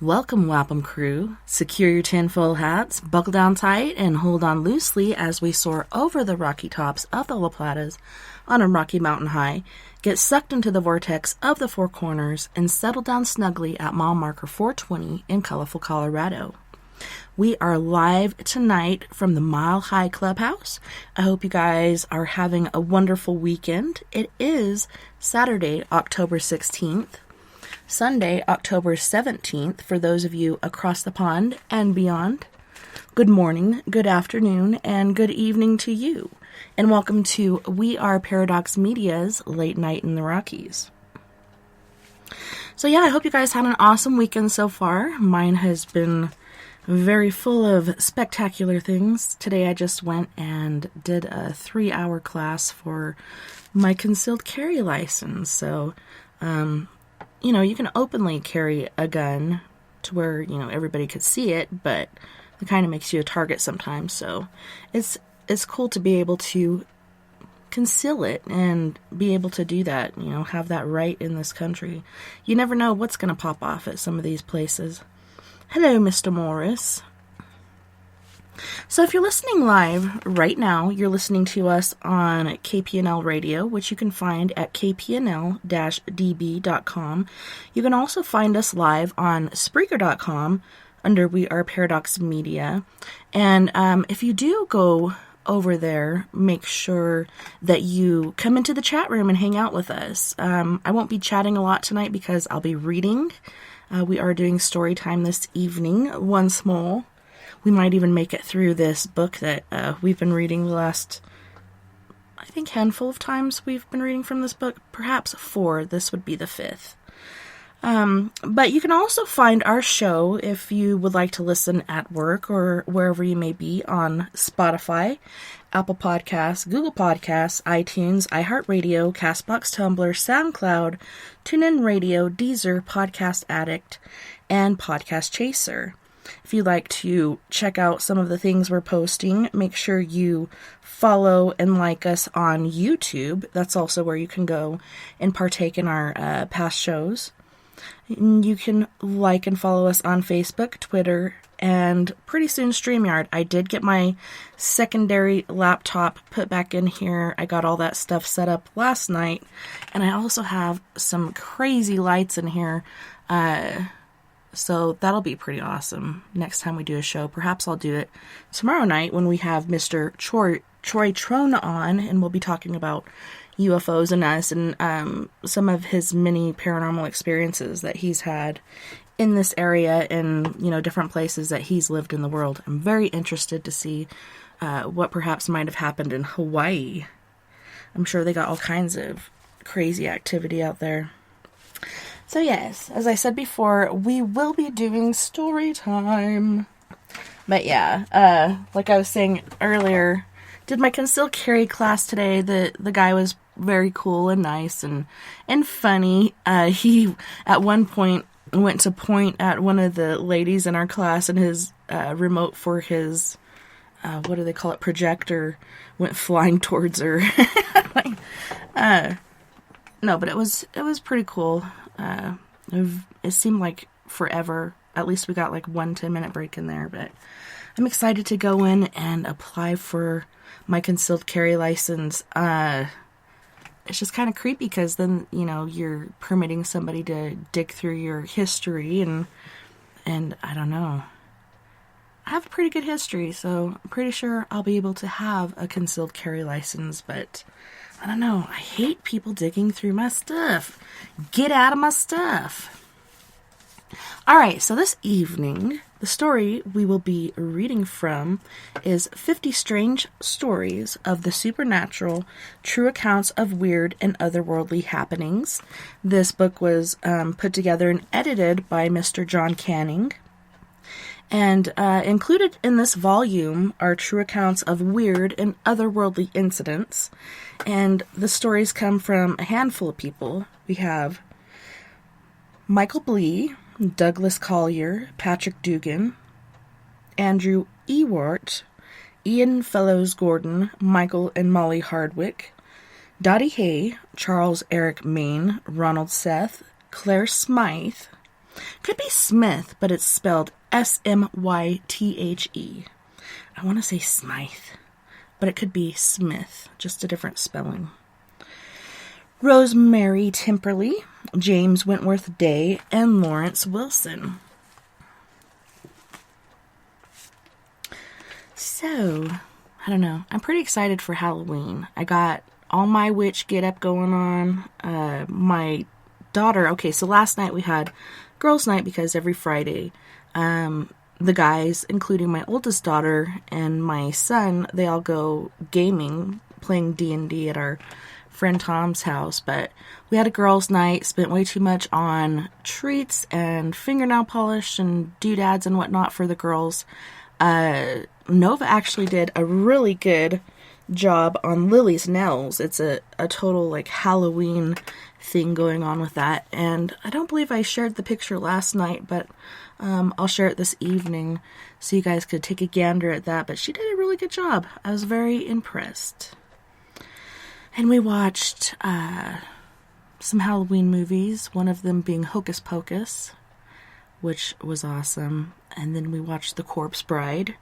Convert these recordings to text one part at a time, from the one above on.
Welcome, Wapham crew. Secure your tinfoil hats, buckle down tight, and hold on loosely as we soar over the rocky tops of the La Platas on a rocky mountain high, get sucked into the vortex of the Four Corners, and settle down snugly at mile marker 420 in colorful Colorado. We are live tonight from the Mile High Clubhouse. I hope you guys are having a wonderful weekend. It is Saturday, October 16th. Sunday, October 17th, for those of you across the pond and beyond. Good morning, good afternoon, and good evening to you. And welcome to We Are Paradox Media's Late Night in the Rockies. So yeah, I hope you guys had an awesome weekend so far. Mine has been very full of spectacular things. Today I just went and did a 3-hour class for my concealed carry license. So, you can openly carry a gun to where, everybody could see it, but it kind of makes you a target sometimes. So it's cool to be able to conceal it and be able to do that, have that right in this country. You never know what's going to pop off at some of these places. Hello, Mr. Morris. So if you're listening live right now, you're listening to us on KPNL Radio, which you can find at kpnl-db.com. You can also find us live on Spreaker.com under We Are Paradox Media. And if you do go over there, make sure that you come into the chat room and hang out with us. I won't be chatting a lot tonight because I'll be reading. We are doing story time this evening once more. We might even make it through this book that we've been reading the last, handful of times we've been reading from this book. Perhaps 4. This would be the 5th. But you can also find our show if you would like to listen at work or wherever you may be on Spotify, Apple Podcasts, Google Podcasts, iTunes, iHeartRadio, CastBox, Tumblr, SoundCloud, TuneIn Radio, Deezer, Podcast Addict, and Podcast Chaser. If you'd like to check out some of the things we're posting, make sure you follow and like us on YouTube. That's also where you can go and partake in our past shows. You can like and follow us on Facebook, Twitter, and pretty soon StreamYard. I did get my secondary laptop put back in here. I got all that stuff set up last night. And I also have some crazy lights in here. So that'll be pretty awesome next time we do a show. Perhaps I'll do it tomorrow night when we have Mr. Troy Trone on, and we'll be talking about UFOs and us and some of his many paranormal experiences that he's had in this area and, different places that he's lived in the world. I'm very interested to see what perhaps might have happened in Hawaii. I'm sure they got all kinds of crazy activity out there. So yes, as I said before, we will be doing story time. But yeah, like I was saying earlier, did my concealed carry class today. The guy was very cool and nice and funny. He, at one point, went to point at one of the ladies in our class, and his remote for his, what do they call it, projector, went flying towards her. No, but it was pretty cool. It seemed like forever. At least we got like 1 10-minute break in there, but I'm excited to go in and apply for my concealed carry license. It's just kind of creepy because then, you're permitting somebody to dig through your history and I don't know. I have a pretty good history, so I'm pretty sure I'll be able to have a concealed carry license, but I don't know. I hate people digging through my stuff. Get out of my stuff. Alright, so this evening, the story we will be reading from is 50 Strange Stories of the Supernatural, True Accounts of Weird and Otherworldly Happenings. This book was put together and edited by Mr. John Canning. And included in this volume are true accounts of weird and otherworldly incidents. And the stories come from a handful of people. We have Michael Blee, Douglas Collier, Patrick Dugan, Andrew Ewart, Ian Fellows Gordon, Michael and Molly Hardwick, Dottie Hay, Charles Eric Main, Ronald Seth, Claire Smythe, Could be Smith, but it's spelled Smythe. I want to say Smythe, but it could be Smith, just a different spelling. Rosemary Timperley, James Wentworth Day, and Lawrence Wilson. So, I don't know. I'm pretty excited for Halloween. I got all my witch get up going on. My daughter, okay, so last night we had girls' night because every Friday, the guys, including my oldest daughter and my son, they all go gaming, playing D&D at our friend Tom's house. But we had a girls' night, spent way too much on treats and fingernail polish and doodads and whatnot for the girls. Nova actually did a really good job on Lily's nails. It's a total like Halloween thing going on with that, and I don't believe I shared the picture last night, but I'll share it this evening so you guys could take a gander at that. But she did a really good job. I was very impressed. And we watched some Halloween movies, one of them being Hocus Pocus, which was awesome. And then we watched The Corpse Bride,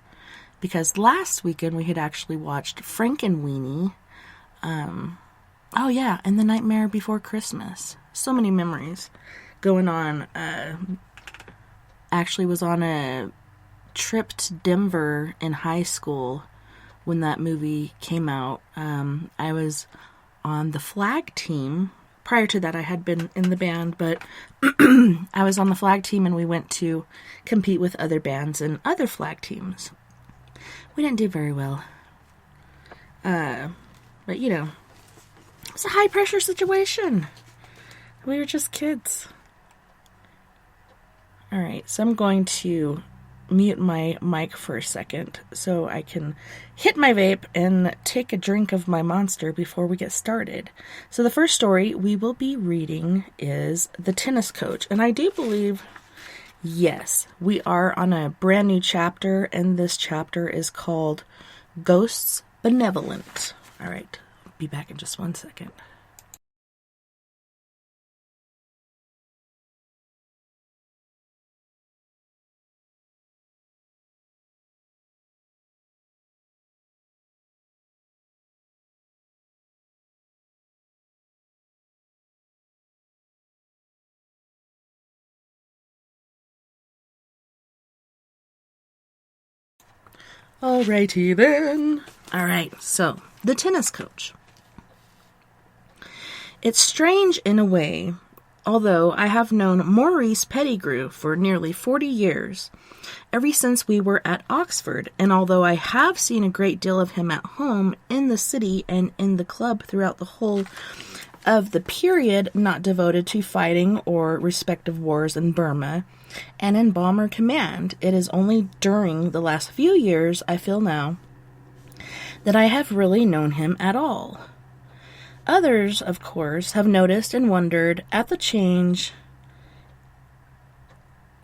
because last weekend we had actually watched Frankenweenie. Oh yeah, and The Nightmare Before Christmas. So many memories going on. Actually was on a trip to Denver in high school when that movie came out. I was on the flag team. Prior to that, I had been in the band, but I was on the flag team and we went to compete with other bands and other flag teams. We didn't do very well. But you know, it was a high pressure situation. We were just kids. Alright, so I'm going to mute my mic for a second so I can hit my vape and take a drink of my Monster before we get started. So the first story we will be reading is The Tennis Coach. And I do believe, yes, we are on a brand new chapter, and this chapter is called Ghosts Benevolent. Alright, I'll be back in just one second. Alrighty then. Alright, so, The Tennis Coach. It's strange in a way, although I have known Maurice Pettigrew for nearly 40 years, ever since we were at Oxford, and although I have seen a great deal of him at home, in the city, and in the club throughout the whole of the period not devoted to fighting or respective wars in Burma, and in Bomber Command, it is only during the last few years, I feel now, that I have really known him at all. Others, of course, have noticed and wondered at the change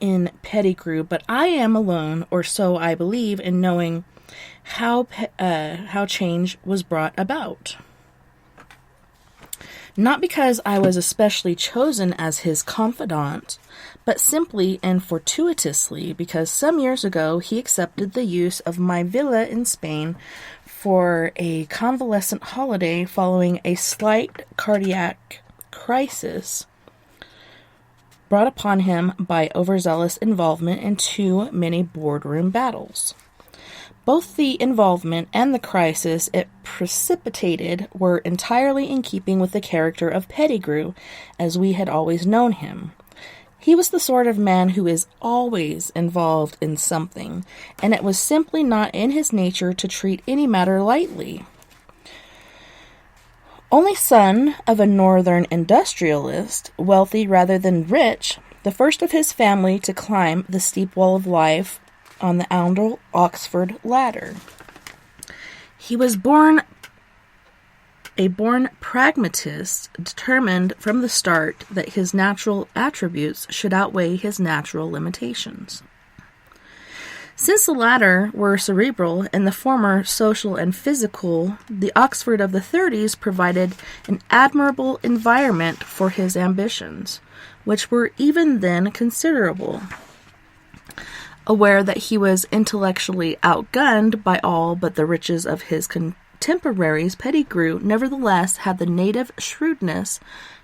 in Pettigrew, but I am alone, or so I believe, in knowing how change was brought about. Not because I was especially chosen as his confidant, but simply and fortuitously because some years ago he accepted the use of my villa in Spain for a convalescent holiday following a slight cardiac crisis brought upon him by overzealous involvement in too many boardroom battles. Both the involvement and the crisis it precipitated were entirely in keeping with the character of Pettigrew as we had always known him. He was the sort of man who is always involved in something, and it was simply not in his nature to treat any matter lightly. Only son of a northern industrialist, wealthy rather than rich, the first of his family to climb the steep wall of life on the Oxford ladder. He was a born pragmatist, determined from the start that his natural attributes should outweigh his natural limitations. Since the latter were cerebral and the former social and physical, the Oxford of the 30s provided an admirable environment for his ambitions. which were even then considerable. Aware that he was intellectually outgunned by all but the riches of his contemporaries, Pettigrew nevertheless had the native shrewdness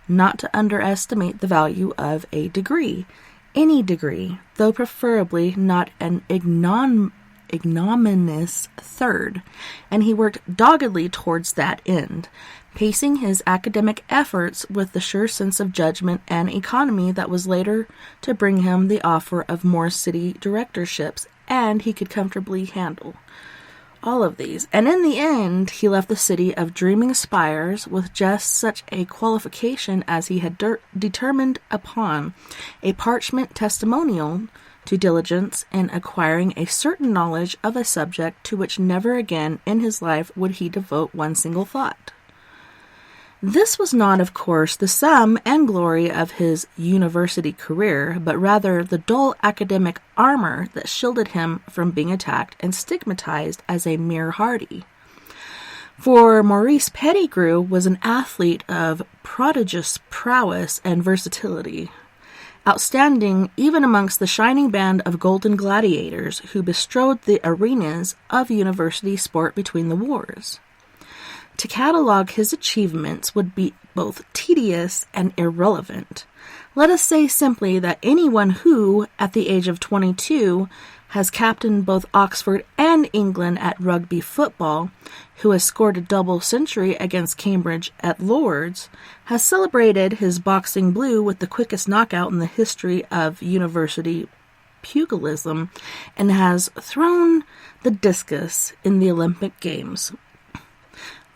not to underestimate the value of a degree, any degree, though preferably not an ignominious third, and he worked doggedly towards that end, pacing his academic efforts with the sure sense of judgment and economy that was later to bring him the offer of more city directorships, and he could comfortably handle all of these. And in the end, he left the city of dreaming spires with just such a qualification as he had determined upon, a parchment testimonial to diligence in acquiring a certain knowledge of a subject to which never again in his life would he devote one single thought. This was not, of course, the sum and glory of his university career, but rather the dull academic armor that shielded him from being attacked and stigmatized as a mere hardy. For Maurice Pettigrew was an athlete of prodigious prowess and versatility, outstanding even amongst the shining band of golden gladiators who bestrode the arenas of university sport between the wars. To catalogue his achievements would be both tedious and irrelevant. Let us say simply that anyone who, at the age of 22, has captained both Oxford and England at rugby football, who has scored a double century against Cambridge at Lord's, has celebrated his boxing blue with the quickest knockout in the history of university pugilism, and has thrown the discus in the Olympic Games.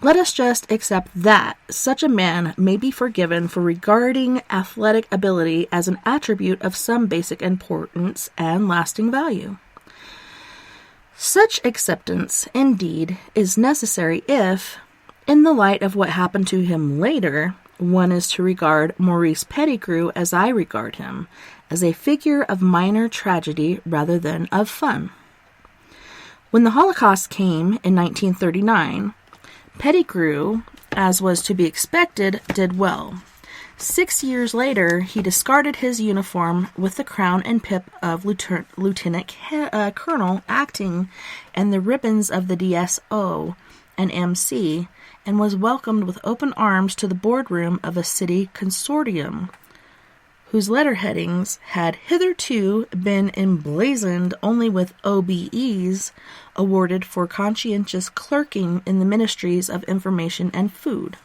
Let us just accept that such a man may be forgiven for regarding athletic ability as an attribute of some basic importance and lasting value. Such acceptance, indeed, is necessary if, in the light of what happened to him later, one is to regard Maurice Pettigrew as I regard him, as a figure of minor tragedy rather than of fun. When the Holocaust came in 1939, Pettigrew, as was to be expected, did well. 6 years later, he discarded his uniform with the crown and pip of lieutenant colonel acting and the ribbons of the DSO and MC, and was welcomed with open arms to the boardroom of a city consortium, whose letterheadings had hitherto been emblazoned only with OBEs awarded for conscientious clerking in the ministries of information and food.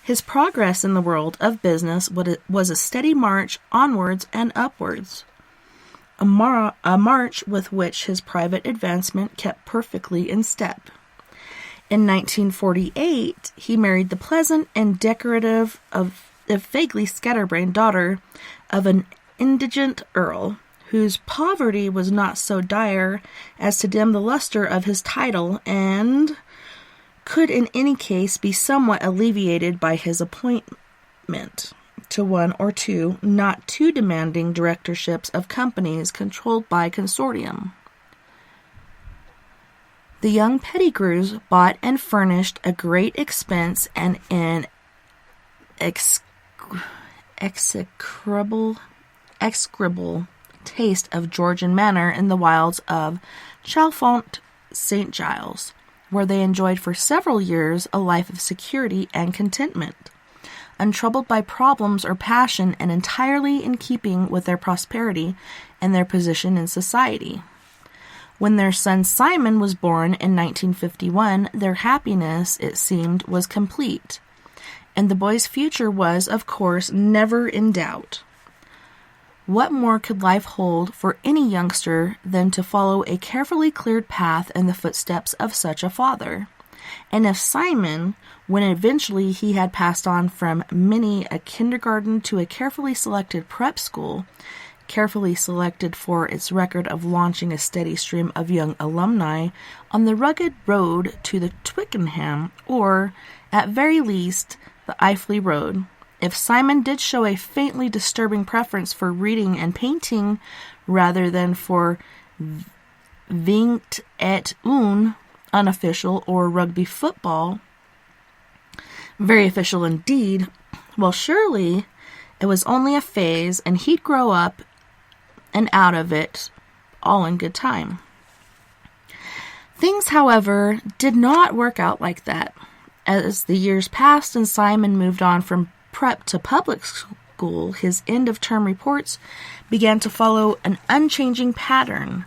His progress in the world of business was a steady march onwards and upwards, a march with which his private advancement kept perfectly in step. In 1948, he married the pleasant and decorative vaguely scatterbrained daughter of an indigent earl, whose poverty was not so dire as to dim the luster of his title, and could in any case be somewhat alleviated by his appointment to one or two not too demanding directorships of companies controlled by consortium. The young Pettigrews bought and furnished a great expense and an execrable taste of Georgian manner in the wilds of Chalfont St. Giles, where they enjoyed for several years a life of security and contentment, untroubled by problems or passion and entirely in keeping with their prosperity and their position in society. When their son Simon was born in 1951, their happiness, it seemed, was complete, and the boy's future was, of course, never in doubt. What more could life hold for any youngster than to follow a carefully cleared path in the footsteps of such a father? And if Simon, when eventually he had passed on from many a kindergarten to a carefully selected prep school, carefully selected for its record of launching a steady stream of young alumni on the rugged road to the Twickenham, or, at very least, the Iffley Road, if Simon did show a faintly disturbing preference for reading and painting rather than for vingt et un, unofficial, or rugby football, very official indeed, well, surely It was only a phase, and he'd grow up and out of it all in good time. Things, however, did not work out like that. As the years passed and Simon moved on from prep to public school, his end-of-term reports began to follow an unchanging pattern,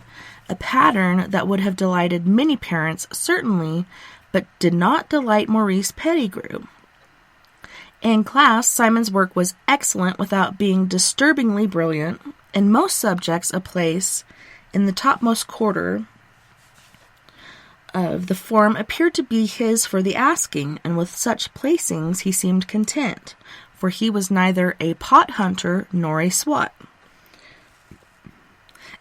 a pattern that would have delighted many parents, certainly, but did not delight Maurice Pettigrew. In class, Simon's work was excellent without being disturbingly brilliant. In most subjects, a place in the topmost quarter of the form appeared to be his for the asking, and with such placings he seemed content, for he was neither a pot hunter nor a swot.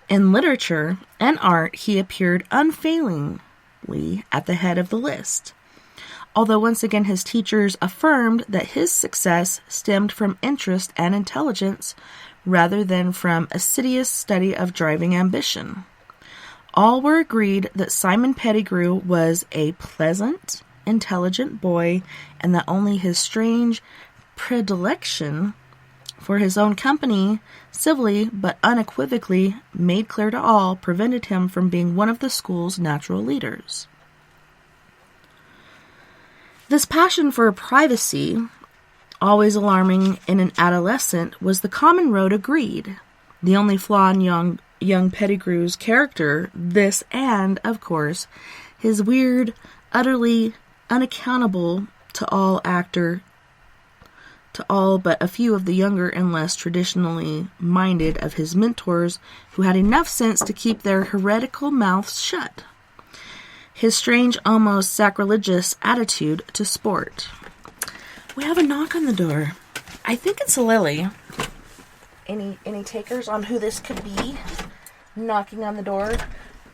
In literature and art he appeared unfailingly at the head of the list, although once again his teachers affirmed that his success stemmed from interest and intelligence rather than from assiduous study of driving ambition. All were agreed that Simon Pettigrew was a pleasant, intelligent boy, and that only his strange predilection for his own company, civilly but unequivocally made clear to all, prevented him from being one of the school's natural leaders. This passion for privacy, always alarming in an adolescent, was the common road agreed. The only flaw in young Pettigrew's character, this and, of course, his weird, utterly unaccountable to all but a few of the younger and less traditionally minded of his mentors who had enough sense to keep their heretical mouths shut. His strange, almost sacrilegious attitude to sport. We have a knock on the door. I think it's Lily. Any takers on who this could be knocking on the door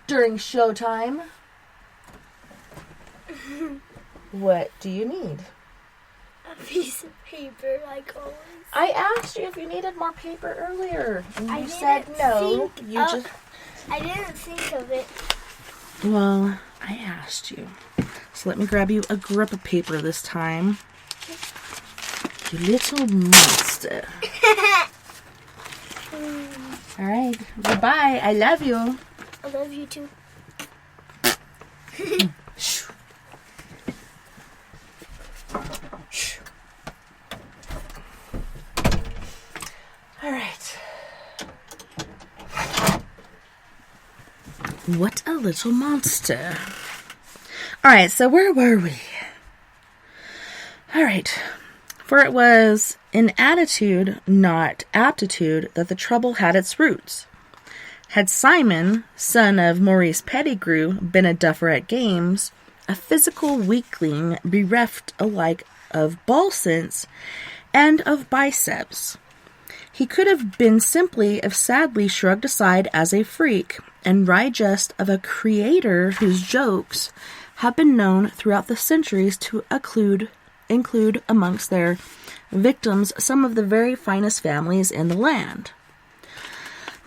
during showtime? What do you need? A piece of paper, like always. I asked you if you needed more paper earlier, and you said no. I didn't think of it. Well, I asked you. So let me grab you a grip of paper this time. You little monster. All right. Goodbye. I love you. I love you too. All right. What a little monster. All right, so where were we? All right. For it was in attitude, not aptitude, that the trouble had its roots. Had Simon, son of Maurice Pettigrew, been a duffer at games, a physical weakling bereft alike of ball sense and of biceps, he could have been simply if sadly shrugged aside as a freak and wry jest of a creator whose jokes have been known throughout the centuries to include amongst their victims some of the very finest families in the land.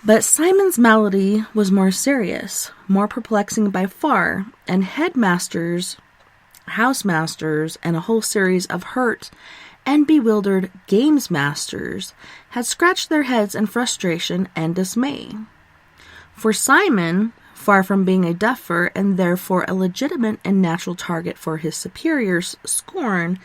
But Simon's malady was more serious, more perplexing by far, and headmasters, housemasters, and a whole series of hurt and bewildered games masters had scratched their heads in frustration and dismay. For Simon, far from being a duffer and therefore a legitimate and natural target for his superior's scorn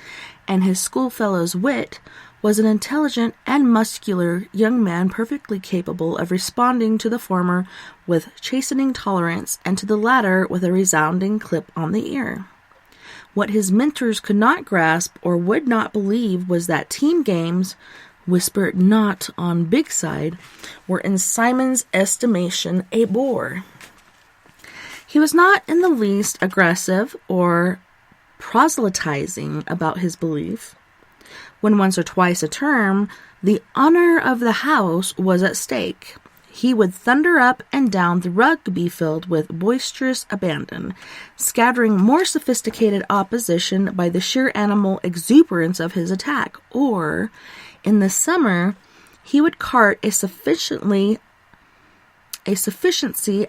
and his schoolfellow's wit, was an intelligent and muscular young man perfectly capable of responding to the former with chastening tolerance and to the latter with a resounding clip on the ear. What his mentors could not grasp or would not believe was that team games, whisper it not on Big Side, were in Simon's estimation a bore. He was not in the least aggressive or proselytizing about his belief. When once or twice a term the honor of the house was at stake, he would thunder up and down the rugby field with boisterous abandon, scattering more sophisticated opposition by the sheer animal exuberance of his attack, or, in the summer, he would cart a sufficiency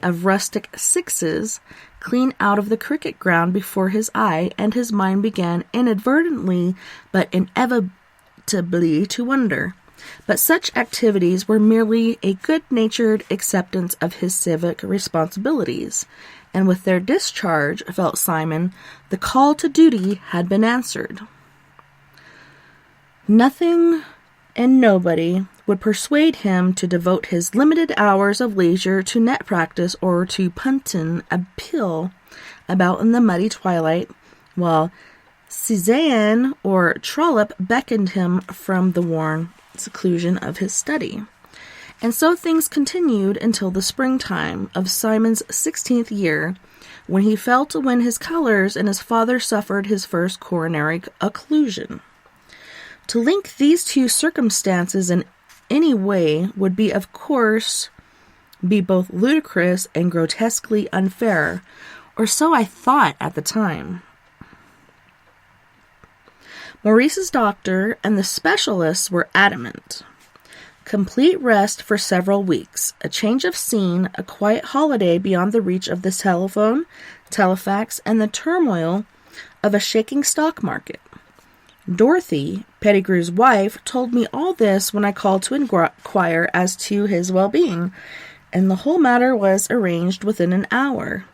of rustic sixes clean out of the cricket ground before his eye, and his mind began inadvertently but inevitably to wonder, but such activities were merely a good-natured acceptance of his civic responsibilities, and with their discharge, felt Simon, the call to duty had been answered. Nothing and nobody would persuade him to devote his limited hours of leisure to net practice or to punting a pill about in the muddy twilight, while Cezanne or Trollope beckoned him from the worn seclusion of his study. And so things continued until the springtime of Simon's 16th year, when he failed to win his colors and his father suffered his first coronary occlusion. To link these two circumstances in any way would be, of course, be both ludicrous and grotesquely unfair, or so I thought at the time. Maurice's doctor and the specialists were adamant. Complete rest for several weeks, a change of scene, a quiet holiday beyond the reach of the telephone, telefax, and the turmoil of a shaking stock market. Dorothy, Pettigrew's wife, told me all this when I called to inquire as to his well-being, and the whole matter was arranged within an hour.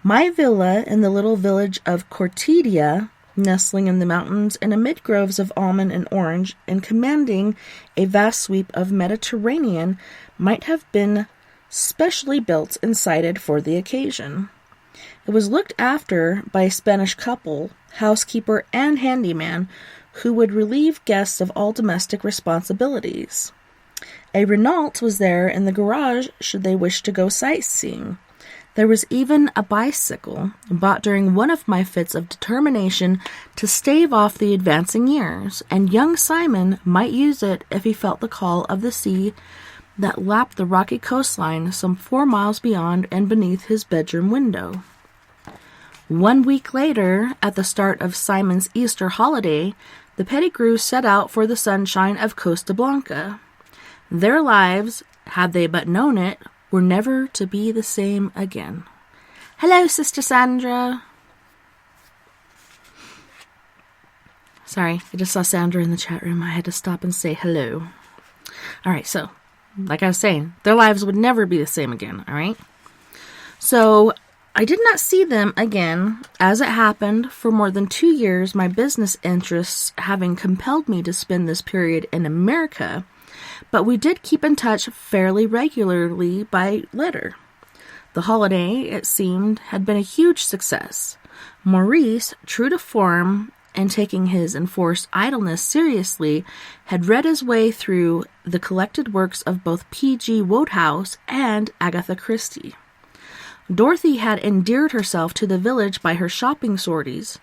My villa in the little village of Cortidia, nestling in the mountains and amid groves of almond and orange, and commanding a vast sweep of Mediterranean, might have been specially built and sited for the occasion. It was looked after by a Spanish couple, housekeeper and handyman, who would relieve guests of all domestic responsibilities. A Renault was there in the garage should they wish to go sightseeing. There was even a bicycle, bought during one of my fits of determination to stave off the advancing years, and young Simon might use it if he felt the call of the sea that lapped the rocky coastline some 4 miles beyond and beneath his bedroom window. 1 week later, at the start of Simon's Easter holiday, the Pettigrews set out for the sunshine of Costa Blanca. Their lives, had they but known it, were never to be the same again. Hello, Sister Sandra. Sorry, I just saw Sandra in the chat room. I had to stop and say hello. All right, so, like I was saying, their lives would never be the same again, all right? So, I did not see them again, as it happened, for more than 2 years, my business interests having compelled me to spend this period in America, but we did keep in touch fairly regularly by letter. The holiday, it seemed, had been a huge success. Maurice, true to form and taking his enforced idleness seriously, had read his way through the collected works of both P.G. Wodehouse and Agatha Christie. Dorothy had endeared herself to the village by her shopping sorties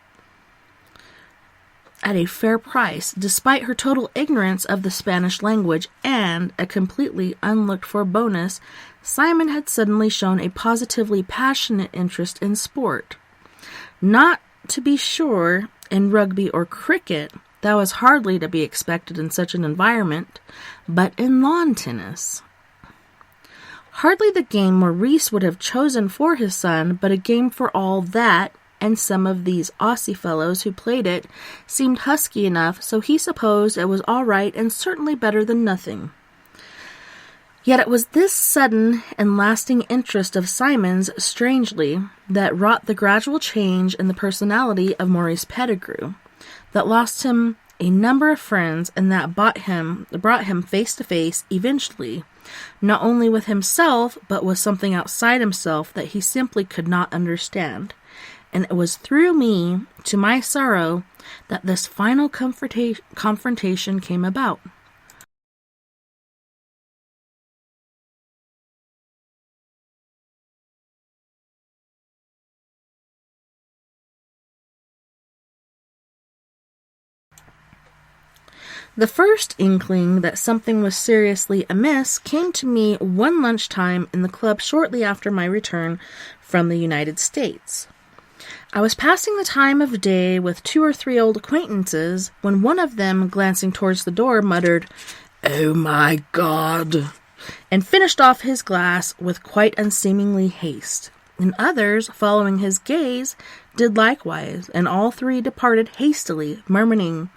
at a fair price, despite her total ignorance of the Spanish language, and, a completely unlooked-for bonus, Simon had suddenly shown a positively passionate interest in sport. Not, to be sure, in rugby or cricket, that was hardly to be expected in such an environment, but in lawn tennis. Hardly the game Maurice would have chosen for his son, but a game for all that, and some of these Aussie fellows who played it seemed husky enough, so he supposed it was all right and certainly better than nothing. Yet it was this sudden and lasting interest of Simon's, strangely, that wrought the gradual change in the personality of Maurice Pettigrew, that lost him a number of friends, and that brought him face to face, eventually, not only with himself, but with something outside himself that he simply could not understand. And it was through me, to my sorrow, that this final confrontation came about. The first inkling that something was seriously amiss came to me one lunchtime in the club shortly after my return from the United States. I was passing the time of day with 2 or 3 old acquaintances when one of them, glancing towards the door, muttered, "Oh my God," and finished off his glass with quite unseemly haste. and others, following his gaze, did likewise, and all three departed hastily, murmuring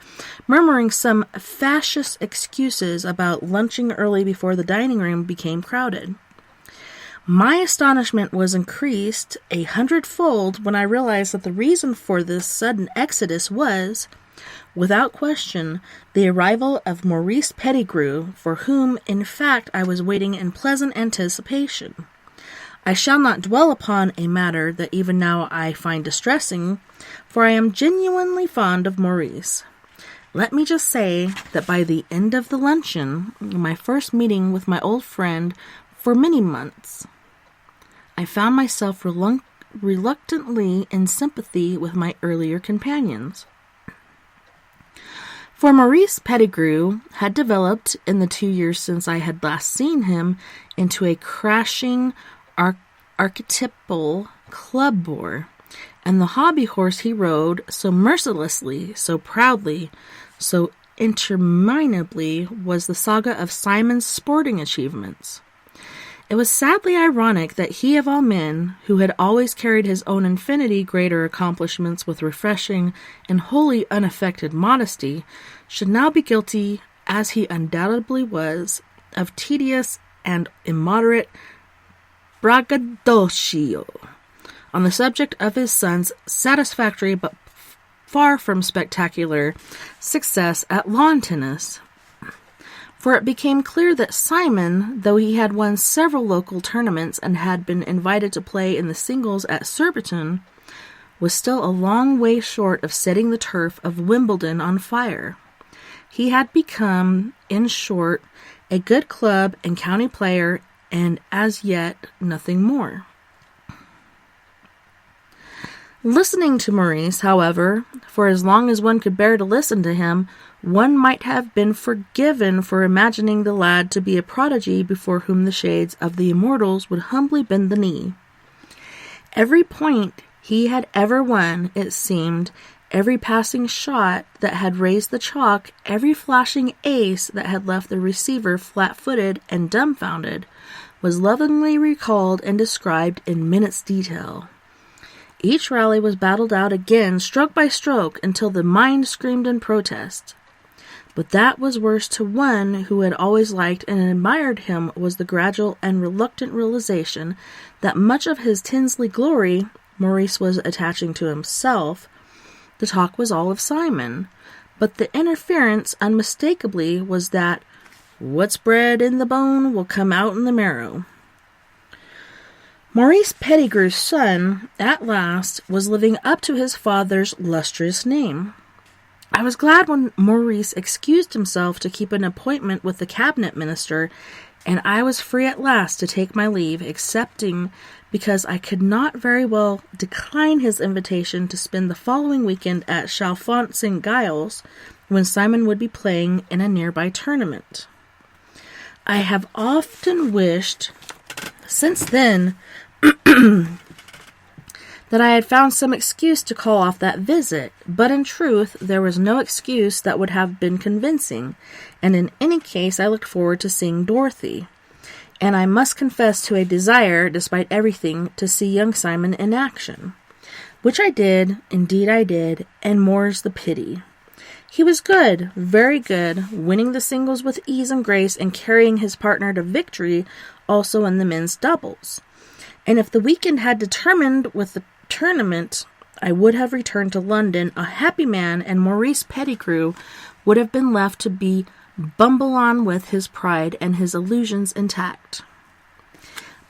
some fascious excuses about lunching early before the dining room became crowded. My astonishment was increased 100-fold when I realized that the reason for this sudden exodus was, without question, the arrival of Maurice Pettigrew, for whom, in fact, I was waiting in pleasant anticipation. I shall not dwell upon a matter that even now I find distressing, for I am genuinely fond of Maurice. Let me just say that by the end of the luncheon, my first meeting with my old friend for many months, I found myself reluctantly in sympathy with my earlier companions. For Maurice Pettigrew had developed, in the 2 years since I had last seen him, into a crashing archetypal club bore, and the hobby horse he rode so mercilessly, so proudly, so interminably was the saga of Simon's sporting achievements. It was sadly ironic that he of all men, who had always carried his own infinity greater accomplishments with refreshing and wholly unaffected modesty, should now be guilty, as he undoubtedly was, of tedious and immoderate braggadocio on the subject of his son's satisfactory but far from spectacular success at lawn tennis. For it became clear that Simon, though he had won several local tournaments and had been invited to play in the singles at Surbiton, was still a long way short of setting the turf of Wimbledon on fire. He had become, in short, a good club and county player, and as yet nothing more. Listening to Maurice, however, for as long as one could bear to listen to him, one might have been forgiven for imagining the lad to be a prodigy before whom the shades of the immortals would humbly bend the knee. Every point he had ever won, it seemed, every passing shot that had raised the chalk, every flashing ace that had left the receiver flat-footed and dumbfounded, was lovingly recalled and described in minute's detail. Each rally was battled out again, stroke by stroke, until the mind screamed in protest. But that was worse to one who had always liked and admired him was the gradual and reluctant realization that much of his Tinsley glory Maurice was attaching to himself. The talk was all of Simon, but the interference unmistakably was that what's bred in the bone will come out in the marrow. Maurice Pettigrew's son, at last, was living up to his father's lustrous name. I was glad when Maurice excused himself to keep an appointment with the cabinet minister, and I was free at last to take my leave, excepting because I could not very well decline his invitation to spend the following weekend at Chalfont St. Giles, when Simon would be playing in a nearby tournament. I have often wished, since then, that I had found some excuse to call off that visit, but in truth there was no excuse that would have been convincing, and in any case I looked forward to seeing Dorothy, and I must confess to a desire, despite everything, to see young Simon in action, which I did, indeed I did, and more's the pity. He was good, very good, winning the singles with ease and grace and carrying his partner to victory also in the men's doubles. And if the weekend had determined with the tournament, I would have returned to London a happy man, and Maurice Pettigrew would have been left to be bumble on with his pride and his illusions intact.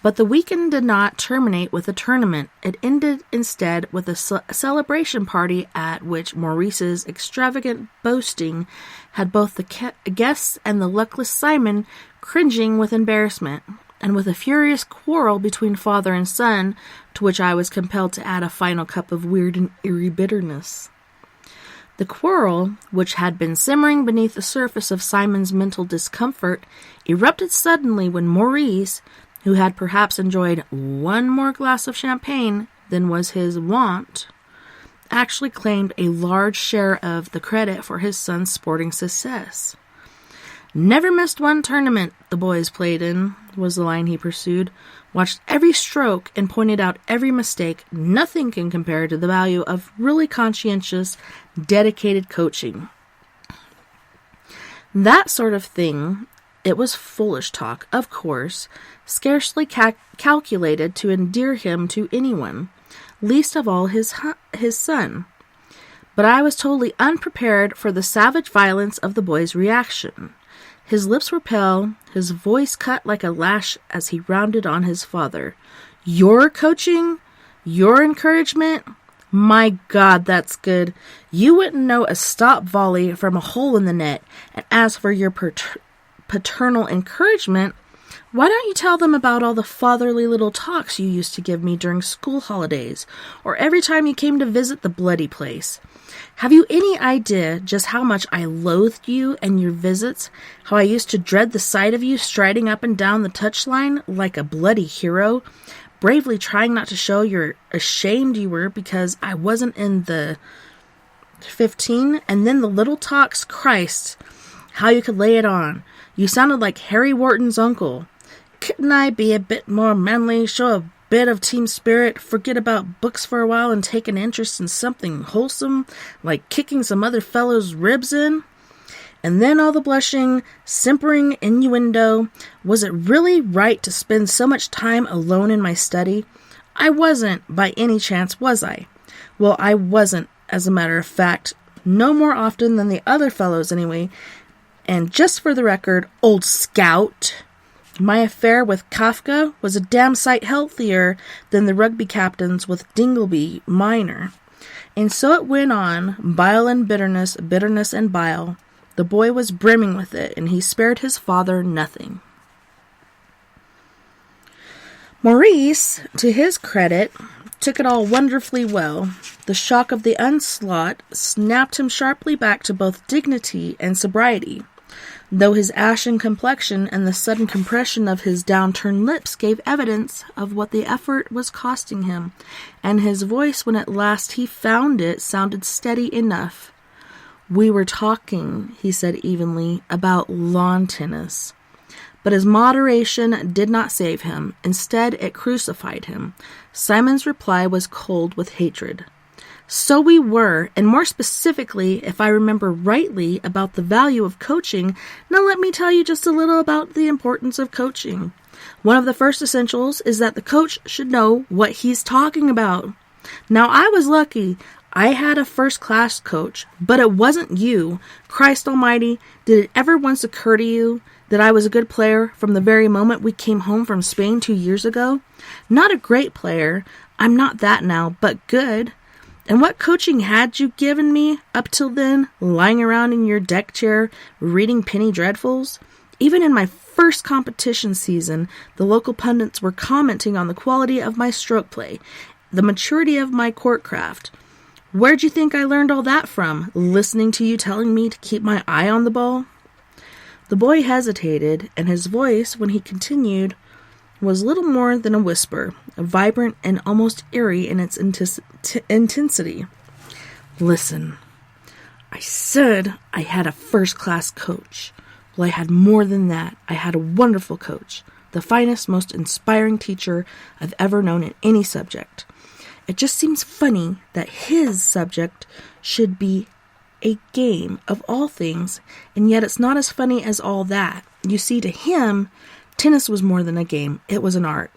But the weekend did not terminate with a tournament. It ended instead with a celebration party at which Maurice's extravagant boasting had both the guests and the luckless Simon cringing with embarrassment, and with a furious quarrel between father and son, to which I was compelled to add a final cup of weird and eerie bitterness. The quarrel, which had been simmering beneath the surface of Simon's mental discomfort, erupted suddenly when Maurice, who had perhaps enjoyed one more glass of champagne than was his wont, actually claimed a large share of the credit for his son's sporting success. "Never missed one tournament the boys played in," was the line he pursued, watched every stroke, and pointed out every mistake. Nothing can compare to the value of really conscientious, dedicated coaching. That sort of thing, it was foolish talk, of course, scarcely calculated to endear him to anyone, least of all his son. But I was totally unprepared for the savage violence of the boy's reaction. His lips were pale, his voice cut like a lash as he rounded on his father. Your coaching? Your encouragement? My God, that's good. You wouldn't know a stop volley from a hole in the net. And as for your paternal encouragement, why don't you tell them about all the fatherly little talks you used to give me during school holidays, or every time you came to visit the bloody place? Have you any idea just how much I loathed you and your visits? How I used to dread the sight of you striding up and down the touchline like a bloody hero, bravely trying not to show you're ashamed you were because I wasn't in the 15? And then the little talks, Christ, how you could lay it on. You sounded like Harry Wharton's uncle. Couldn't I be a bit more manly, show a bit of team spirit, forget about books for a while and take an interest in something wholesome, like kicking some other fellow's ribs in? And then all the blushing, simpering innuendo. Was it really right to spend so much time alone in my study? I wasn't, by any chance, was I? Well, I wasn't, as a matter of fact, no more often than the other fellows anyway. And just for the record, old scout, my affair with Kafka was a damn sight healthier than the rugby captain's with Dingleby minor. And so it went on, bile and bitterness, bitterness and bile. The boy was brimming with it, and he spared his father nothing. Maurice, to his credit, took it all wonderfully well. The shock of the onslaught snapped him sharply back to both dignity and sobriety, though his ashen complexion and the sudden compression of his downturned lips gave evidence of what the effort was costing him, and his voice, when at last he found it, sounded steady enough. We were talking, he said evenly, about lawn tennis. But his moderation did not save him. Instead, it crucified him. Simon's reply was cold with hatred. So we were, and more specifically, if I remember rightly, about the value of coaching. Now let me tell you just a little about the importance of coaching. One of the first essentials is that the coach should know what he's talking about. Now I was lucky. I had a first-class coach, but it wasn't you. Christ almighty, did it ever once occur to you that I was a good player from the very moment we came home from Spain 2 years ago? Not a great player. I'm not that now, but good. And what coaching had you given me up till then, lying around in your deck chair, reading penny dreadfuls? Even in my first competition season, the local pundits were commenting on the quality of my stroke play, the maturity of my courtcraft. Where'd you think I learned all that from? Listening to you telling me to keep my eye on the ball? The boy hesitated, and his voice, when he continued, was little more than a whisper, vibrant and almost eerie in its intensity. Listen, I said I had a first-class coach. Well, I had more than that. I had a wonderful coach, the finest, most inspiring teacher I've ever known in any subject. It just seems funny that his subject should be a game of all things, and yet it's not as funny as all that. You see, to him, tennis was more than a game. It was an art.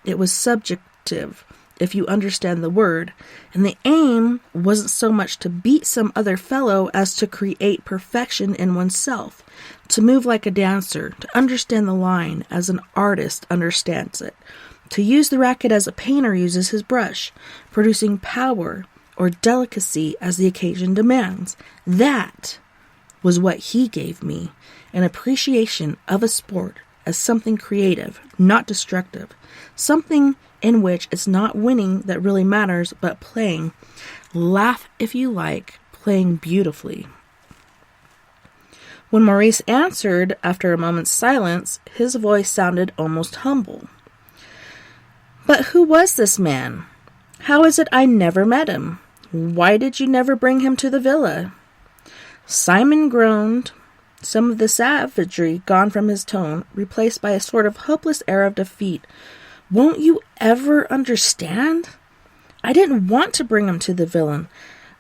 It was subjective, if you understand the word, and the aim wasn't so much to beat some other fellow as to create perfection in oneself, to move like a dancer, to understand the line as an artist understands it, to use the racket as a painter uses his brush, producing power or delicacy as the occasion demands. That was what he gave me, an appreciation of a sport as something creative, not destructive, something in which it's not winning that really matters, but playing. Laugh if you like, playing beautifully. When Maurice answered, after a moment's silence, his voice sounded almost humble. But who was this man? How is it I never met him? Why did you never bring him to the villa? Simon groaned, some of the savagery gone from his tone, replaced by a sort of hopeless air of defeat. Won't you ever understand? I didn't want to bring him to the villain.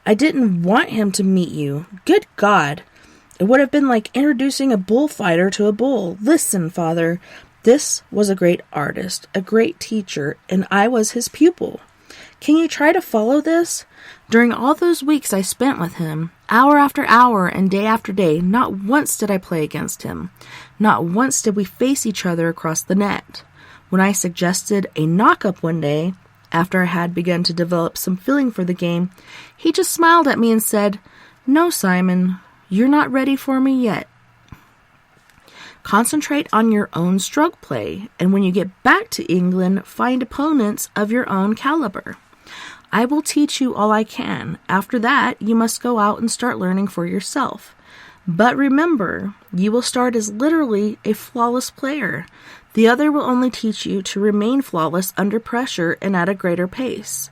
I didn't want him to meet you. Good God. It would have been like introducing a bullfighter to a bull. Listen, Father, this was a great artist, a great teacher, and I was his pupil. Can you try to follow this? During all those weeks I spent with him, hour after hour and day after day, not once did I play against him. Not once did we face each other across the net. When I suggested a knock-up one day, after I had begun to develop some feeling for the game, he just smiled at me and said, "No, Simon, you're not ready for me yet. Concentrate on your own stroke play, and when you get back to England, find opponents of your own caliber. I will teach you all I can. After that, you must go out and start learning for yourself. But remember, you will start as literally a flawless player. The other will only teach you to remain flawless under pressure and at a greater pace.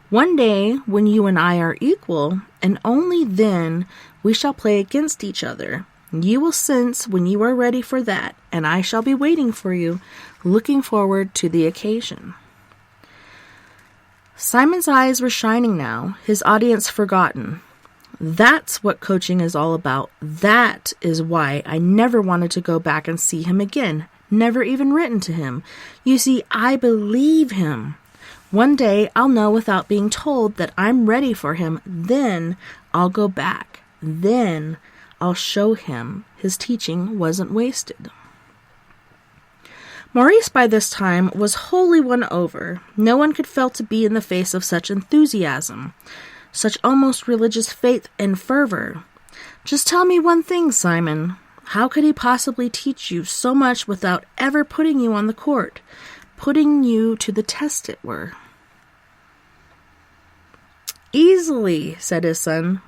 One day, when you and I are equal, and only then, we shall play against each other. You will sense when you are ready for that, and I shall be waiting for you, looking forward to the occasion." Simon's eyes were shining now, his audience forgotten. That's what coaching is all about. That is why I never wanted to go back and see him again, never even written to him. You see, I believe him. One day I'll know without being told that I'm ready for him. Then I'll go back. Then I'll show him his teaching wasn't wasted. Maurice by this time was wholly won over. No one could fail to be in the face of such enthusiasm, such almost religious faith and fervor. "Just tell me one thing, Simon. How could he possibly teach you so much without ever putting you on the court, putting you to the test, it were?" "Easily," said his son,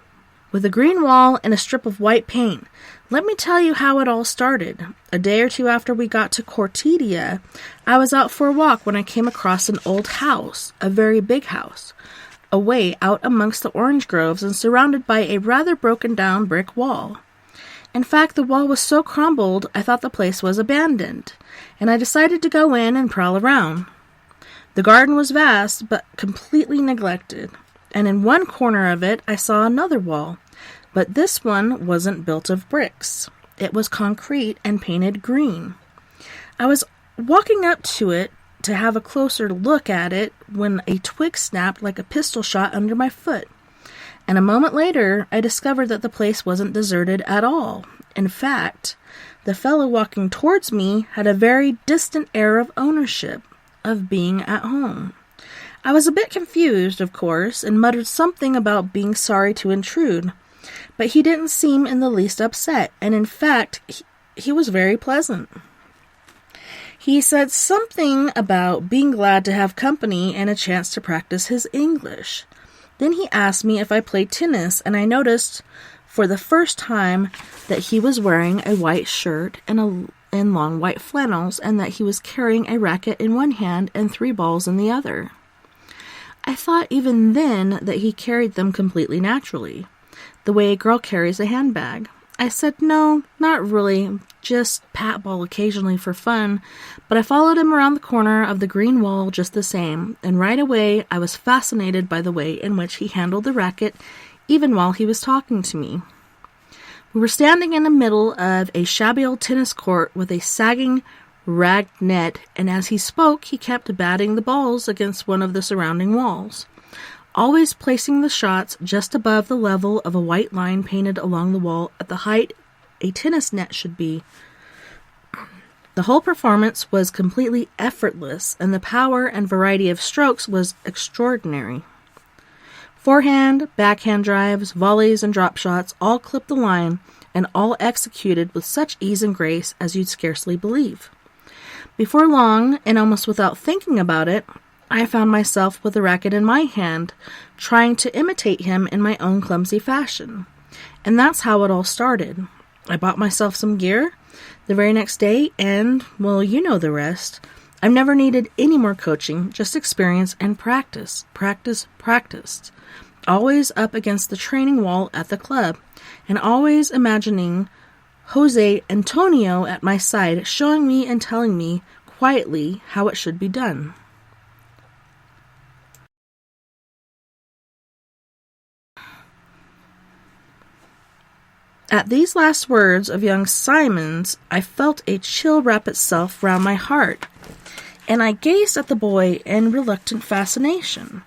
"with a green wall and a strip of white paint. Let me tell you how it all started. A day or two after we got to Cortedia, I was out for a walk when I came across an old house, a very big house, away out amongst the orange groves and surrounded by a rather broken-down brick wall. In fact, the wall was so crumbled I thought the place was abandoned, and I decided to go in and prowl around. The garden was vast, but completely neglected, and in one corner of it I saw another wall. But this one wasn't built of bricks. It was concrete and painted green. I was walking up to it to have a closer look at it when a twig snapped like a pistol shot under my foot. And a moment later, I discovered that the place wasn't deserted at all. In fact, the fellow walking towards me had a very distant air of ownership, of being at home. I was a bit confused, of course, and muttered something about being sorry to intrude. But he didn't seem in the least upset, and in fact, he was very pleasant. He said something about being glad to have company and a chance to practice his English. Then he asked me if I played tennis, and I noticed for the first time that he was wearing a white shirt and long white flannels, and that he was carrying a racket in one hand and 3 balls in the other. I thought even then that he carried them completely naturally, the way a girl carries a handbag. I said, "No, not really, just pat ball occasionally for fun," but I followed him around the corner of the green wall just the same, and right away I was fascinated by the way in which he handled the racket, even while he was talking to me. We were standing in the middle of a shabby old tennis court with a sagging ragged net, and as he spoke he kept batting the balls against one of the surrounding walls, always placing the shots just above the level of a white line painted along the wall at the height a tennis net should be. The whole performance was completely effortless, and the power and variety of strokes was extraordinary. Forehand, backhand drives, volleys, and drop shots all clipped the line, and all executed with such ease and grace as you'd scarcely believe. Before long, and almost without thinking about it, I found myself with the racket in my hand, trying to imitate him in my own clumsy fashion. And that's how it all started. I bought myself some gear the very next day, and, well, you know the rest. I've never needed any more coaching, just experience and practice, practice, practice. Always up against the training wall at the club, and always imagining Jose Antonio at my side, showing me and telling me quietly how it should be done. At these last words of young Simon's, I felt a chill wrap itself round my heart, and I gazed at the boy in reluctant fascination,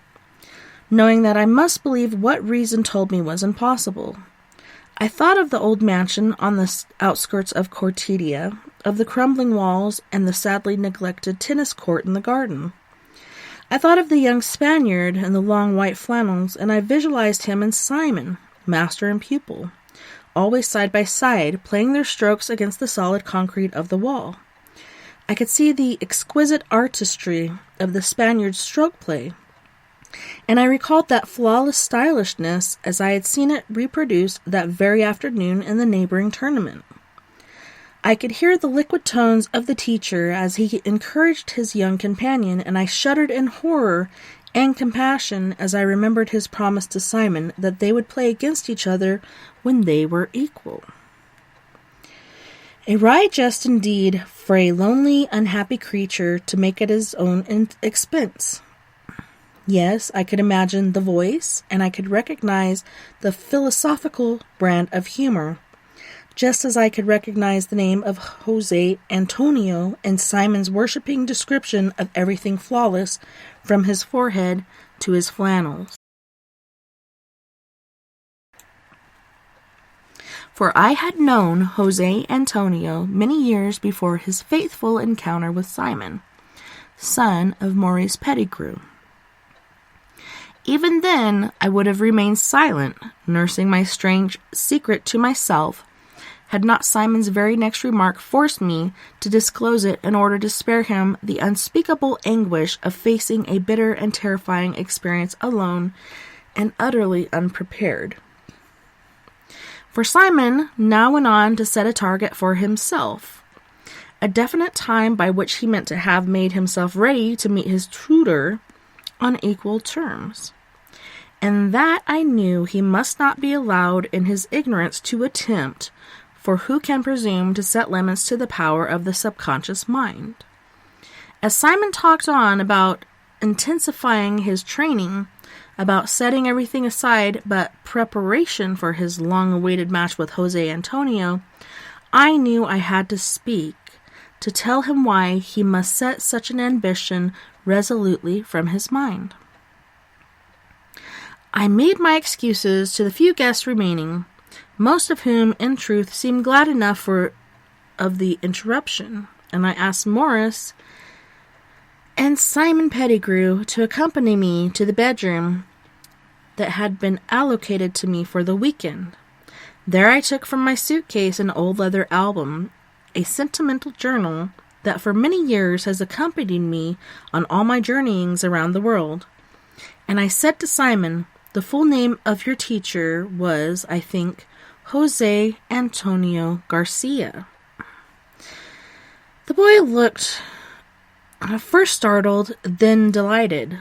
knowing that I must believe what reason told me was impossible. I thought of the old mansion on the outskirts of Cortedia, of the crumbling walls and the sadly neglected tennis court in the garden. I thought of the young Spaniard in the long white flannels, and I visualized him and Simon, master and pupil, always side by side, playing their strokes against the solid concrete of the wall. I could see the exquisite artistry of the Spaniard's stroke play, and I recalled that flawless stylishness as I had seen it reproduced that very afternoon in the neighboring tournament. I could hear the liquid tones of the teacher as he encouraged his young companion, and I shuddered in horror and compassion as I remembered his promise to Simon that they would play against each other when they were equal. A wry jest indeed for a lonely, unhappy creature to make at his own expense. Yes, I could imagine the voice, and I could recognize the philosophical brand of humor, just as I could recognize the name of Jose Antonio and Simon's worshipping description of everything flawless from his forehead to his flannels. For I had known Jose Antonio many years before his faithful encounter with Simon, son of Maurice Pettigrew. Even then, I would have remained silent, nursing my strange secret to myself, had not Simon's very next remark forced me to disclose it in order to spare him the unspeakable anguish of facing a bitter and terrifying experience alone and utterly unprepared. For Simon now went on to set a target for himself, a definite time by which he meant to have made himself ready to meet his tutor on equal terms. And that I knew he must not be allowed in his ignorance to attempt, for who can presume to set limits to the power of the subconscious mind? As Simon talked on about intensifying his training, about setting everything aside but preparation for his long-awaited match with Jose Antonio, I knew I had to speak, to tell him why he must set such an ambition resolutely from his mind. I made my excuses to the few guests remaining, most of whom, in truth, seemed glad enough of the interruption, and I asked Morris and Simon Pettigrew to accompany me to the bedroom that had been allocated to me for the weekend. There I took from my suitcase an old leather album, a sentimental journal that for many years has accompanied me on all my journeyings around the world, and I said to Simon, "The full name of your teacher was, I think, Jose Antonio Garcia." The boy looked first startled, then delighted.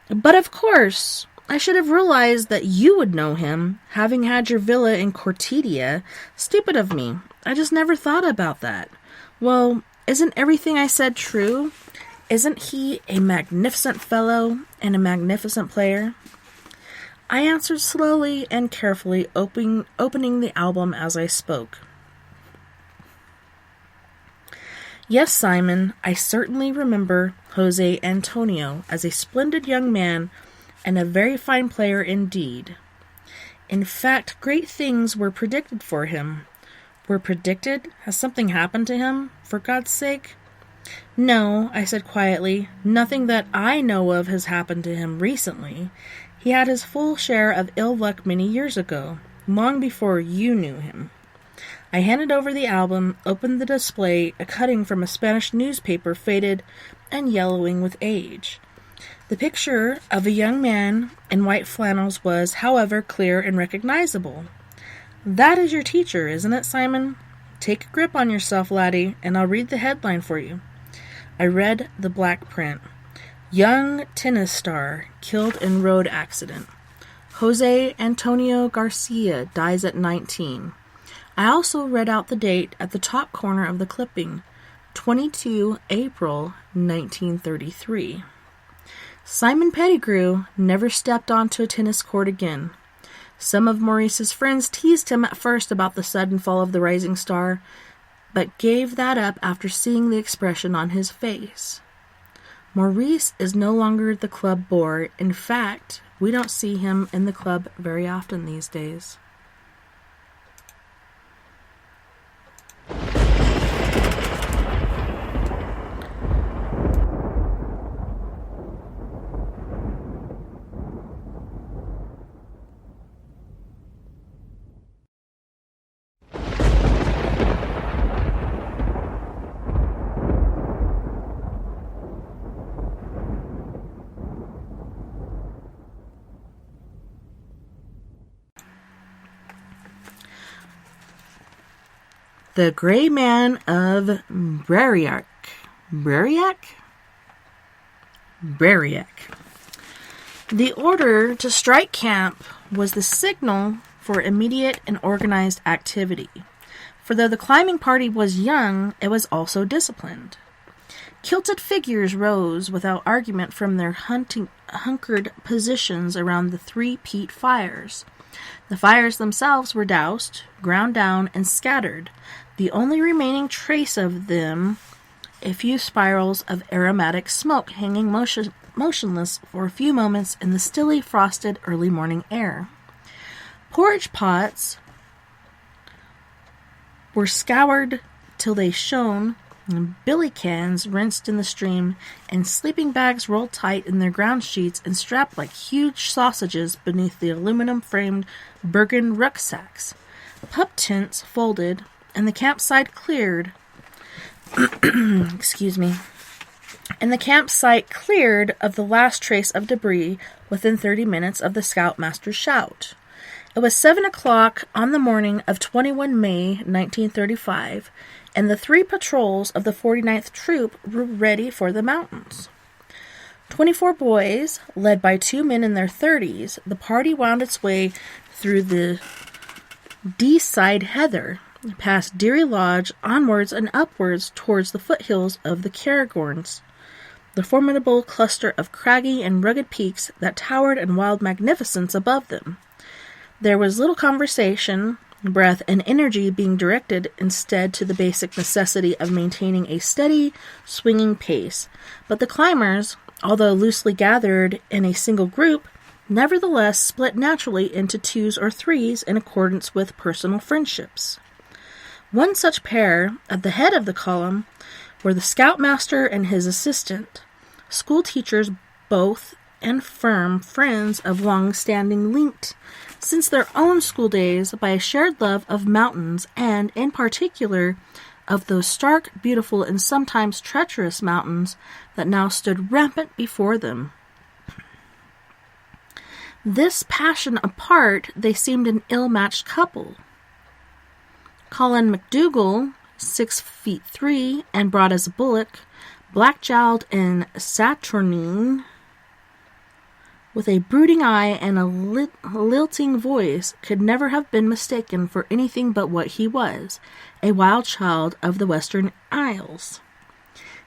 "But of course, I should have realized that you would know him, having had your villa in Cortedia. Stupid of me. I just never thought about that. Well, isn't everything I said true? Isn't he a magnificent fellow and a magnificent player?" I answered slowly and carefully, opening the album as I spoke. "Yes, Simon, I certainly remember Jose Antonio as a splendid young man and a very fine player indeed. In fact, great things were predicted for him." "Were predicted? Has something happened to him, for God's sake?" "No," I said quietly, "nothing that I know of has happened to him recently. He had his full share of ill luck many years ago, long before you knew him." I handed over the album, opened the display, a cutting from a Spanish newspaper faded and yellowing with age. The picture of a young man in white flannels was, however, clear and recognizable. "That is your teacher, isn't it, Simon? Take a grip on yourself, laddie, and I'll read the headline for you." I read the black print. "Young tennis star killed in road accident. Jose Antonio Garcia dies at 19. I also read out the date at the top corner of the clipping, 22 April 1933. Simon Pettigrew never stepped onto a tennis court again. Some of Maurice's friends teased him at first about the sudden fall of the rising star, but gave that up after seeing the expression on his face. Maurice is no longer the club bore. In fact, we don't see him in the club very often these days. The Gray Man of Brariac. The order to strike camp was the signal for immediate and organized activity. For though the climbing party was young, it was also disciplined. Kilted figures rose without argument from their hunkered positions around the 3 peat fires. The fires themselves were doused, ground down, and scattered, the only remaining trace of them a few spirals of aromatic smoke hanging motionless for a few moments in the stilly, frosted early morning air. Porridge pots were scoured till they shone, billy cans rinsed in the stream, and sleeping bags rolled tight in their ground sheets and strapped like huge sausages beneath the aluminum-framed Bergen rucksacks. Pup tents folded, and the campsite cleared. And the campsite cleared of the last trace of debris within 30 minutes of the scoutmaster's shout. It was 7 o'clock on the morning of 21 May, 1935, and the 3 patrols of the 49th Troop were ready for the mountains. 24 boys, led by 2 men in their 30s, the party wound its way through the Deeside heather, past Deary Lodge, onwards and upwards towards the foothills of the Cairngorms, the formidable cluster of craggy and rugged peaks that towered in wild magnificence above them. There was little conversation, breath, and energy being directed instead to the basic necessity of maintaining a steady, swinging pace, but the climbers, although loosely gathered in a single group, nevertheless split naturally into 2s or 3s in accordance with personal friendships. One such pair, at the head of the column, were the scoutmaster and his assistant, school teachers both and firm friends of long-standing linked, since their own school days, by a shared love of mountains, and, in particular, of those stark, beautiful, and sometimes treacherous mountains that now stood rampant before them. This passion apart, they seemed an ill-matched couple. Colin MacDougall, 6'3", and broad as a bullock, black-jowled and saturnine, with a brooding eye and a lilting voice, could never have been mistaken for anything but what he was, a wild child of the Western Isles.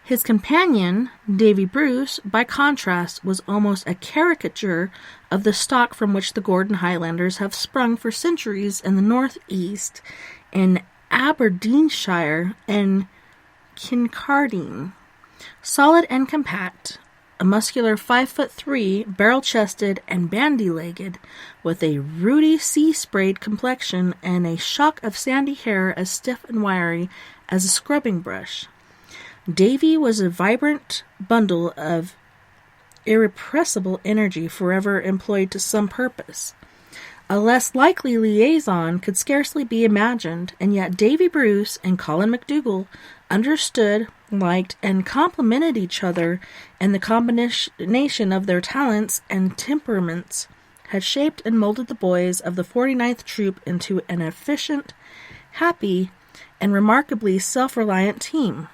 His companion, Davy Bruce, by contrast, was almost a caricature of the stock from which the Gordon Highlanders have sprung for centuries in the north-east, in Aberdeenshire and Kincardine. Solid and compact, a muscular 5'3", barrel-chested and bandy-legged, with a ruddy sea-sprayed complexion and a shock of sandy hair as stiff and wiry as a scrubbing brush. Davy was a vibrant bundle of irrepressible energy forever employed to some purpose. A less likely liaison could scarcely be imagined, and yet Davy Bruce and Colin MacDougall understood, liked, and complimented each other, and the combination of their talents and temperaments had shaped and molded the boys of the 49th Troop into an efficient, happy, and remarkably self-reliant team.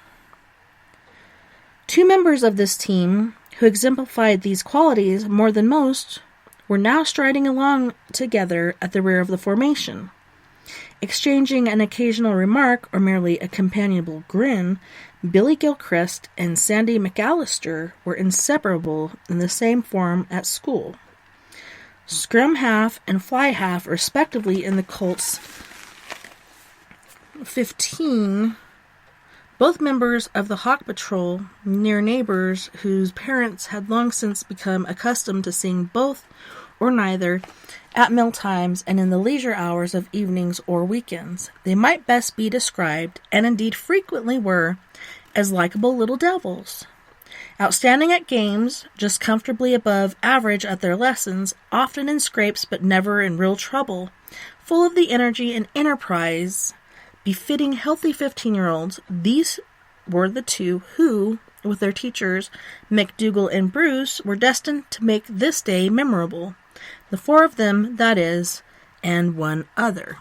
2 members of this team, who exemplified these qualities more than most, were now striding along together at the rear of the formation. Exchanging an occasional remark or merely a companionable grin, Billy Gilchrist and Sandy McAllister were inseparable in the same form at school. Scrum half and fly half, respectively, in the Colts 15, both members of the Hawk Patrol, near neighbors whose parents had long since become accustomed to seeing both or neither at meal times and in the leisure hours of evenings or weekends. They might best be described, and indeed frequently were, as likable little devils. Outstanding at games, just comfortably above average at their lessons, often in scrapes but never in real trouble, full of the energy and enterprise befitting healthy 15-year-olds, these were the two who, with their teachers, McDougal and Bruce, were destined to make this day memorable. The four of them, that is, and one other.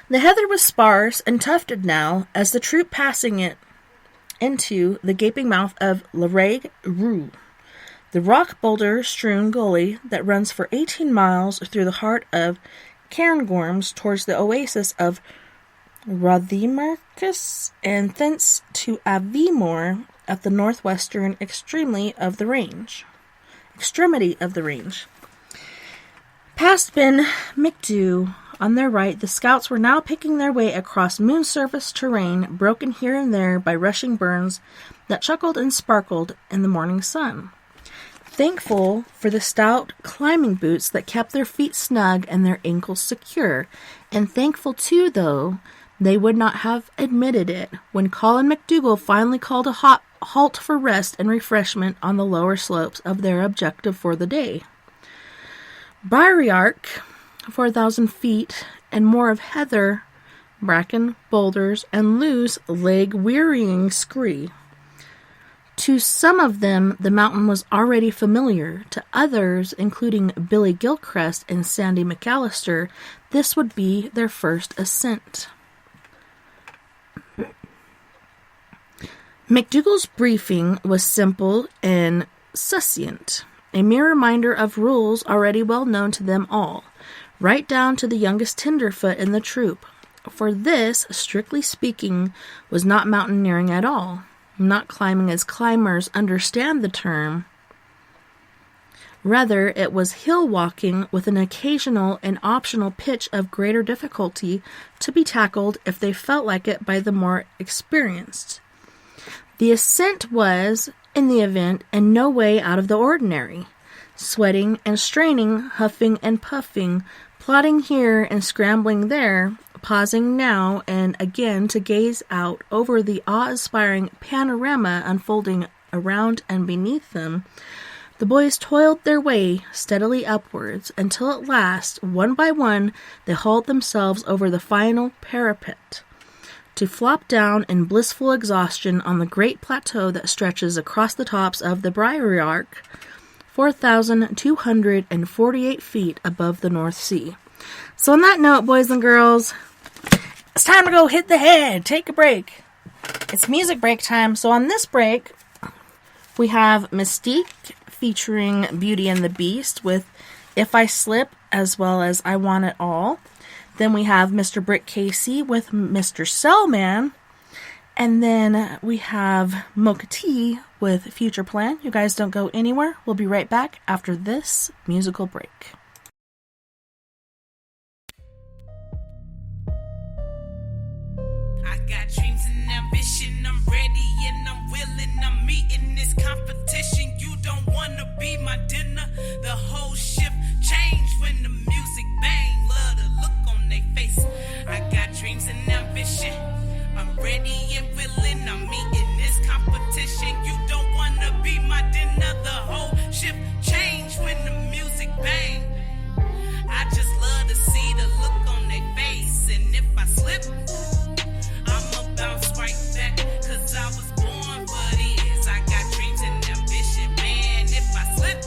The heather was sparse and tufted now, as the troop passing it into the gaping mouth of La Règue Rue, the rock boulder-strewn gully that runs for 18 miles through the heart of Cairngorms towards the oasis of Rothimarcus, and thence to Aviemore at the northwestern extremity of the range. Past Ben McDoo, on their right, the scouts were now picking their way across moon-surface terrain, broken here and there by rushing burns that chuckled and sparkled in the morning sun. Thankful for the stout climbing boots that kept their feet snug and their ankles secure, and thankful, too, though they would not have admitted it, when Colin McDougal finally called a halt for rest and refreshment on the lower slopes of their objective for the day. Briark, 4,000 feet, and more of heather, bracken, boulders, and loose, leg-wearying scree. To some of them, the mountain was already familiar. To others, including Billy Gilchrist and Sandy McAllister, this would be their first ascent. McDougal's briefing was simple and succinct, a mere reminder of rules already well known to them all, right down to the youngest tenderfoot in the troop. For this, strictly speaking, was not mountaineering at all. Not climbing as climbers understand the term. Rather, it was hill walking with an occasional and optional pitch of greater difficulty to be tackled if they felt like it by the more experienced. The ascent was, in the event, in no way out of the ordinary. Sweating and straining, huffing and puffing, plodding here and scrambling there, pausing now and again to gaze out over the awe-inspiring panorama unfolding around and beneath them, the boys toiled their way steadily upwards until at last, one by one, they hauled themselves over the final parapet, to flop down in blissful exhaustion on the great plateau that stretches across the tops of the Briark, 4,248 feet above the North Sea. So on that note, boys and girls, it's time to go hit the head. Take a break. It's music break time. So on this break, we have Mystique featuring Beauty and the Beast with If I Slip, as well as I Want It All. Then we have Mr. Brick Casey with Mr. Cellman. And then we have Mocha T with Future Plan. You guys don't go anywhere. We'll be right back after this musical break. I got dreams and ambition, I'm ready and I'm willing, I'm meeting this competition. You don't wanna be my dinner. The whole shift changed when the music bang. Love the look on their face. I got dreams and ambition, I'm ready and willing, I'm meeting this competition. You don't wanna be my dinner. The whole shift changed when the music bang. I just love to see the look on their face, and if I slip, I'ma bounce right back, cause I was born for this. I got dreams and ambition, man. If I slip,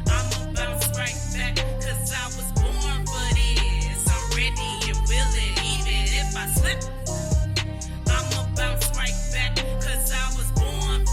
I'ma bounce right back, cause I was born for this. I'm ready and willing, even if I slip, I'ma bounce right back, cause I was born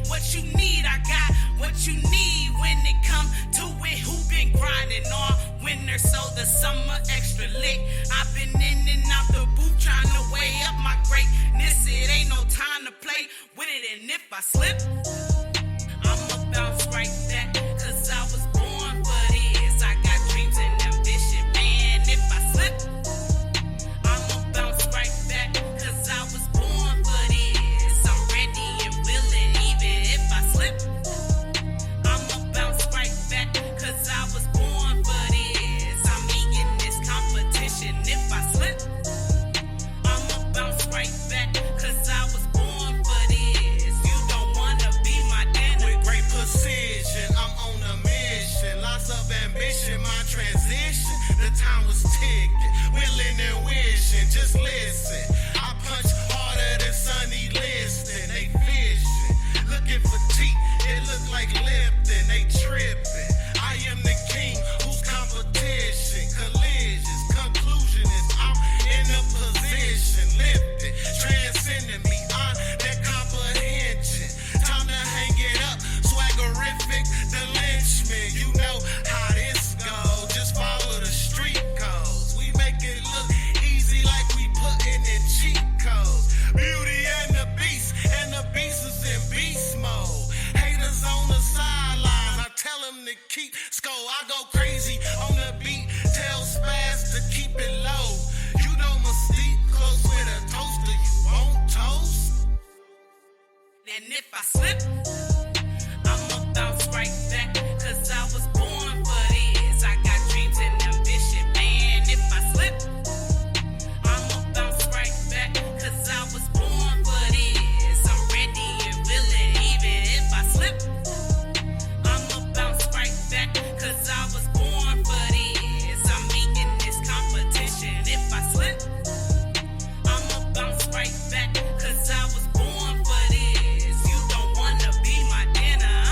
What you need, I got what you need when it come to it. Who been grinding all winter so the summer extra lit? I've been in and out the booth trying to weigh up my greatness. It ain't no time to play with it, and if I slip, I'ma bounce right back, cause I was born for this. I got dreams and ambition, man. If I slip, I'ma bounce right back, cause I was born for this. I'm ready and willing, even if I slip, I'ma bounce right back, cause I was born for this. I'm eating this competition. If I slip, I'ma bounce right back, cause I was born for this. You don't wanna be my dinner. With great precision, I'm on a mission. Lots of ambition, my transition. The time was ticking, willing and wishing. Just listen, I punch harder than Sonny Liston. They fishing, looking for teeth. It look like Lipton. They tripping. I am the king, whose competition? Collisions, conclusion is I'm in a position, lifted, transcending beyond their comprehension. Time to hang it up, swaggerific, the lynchman. You know how this goes. Just follow the street codes. We make it look easy like we putting in cheat codes. Beauty and the beast is in beast mode. Haters on the sidelines, I tell them to keep score. I go crazy on the beat, tell Spaz to keep it low. You know Mystique, close with a toaster, you won't toast? And if I slip, I'ma bounce right back, cause I was born for this. I got dreams and ambition, man. If I slip, I'ma bounce right back, cause I was born for this. I'm ready and willing, even if I slip, I'ma bounce right back, cause I was born for this. I'm meeting this competition. If I slip, I'ma bounce right back, cause I was born for this. You don't wanna be my dinner,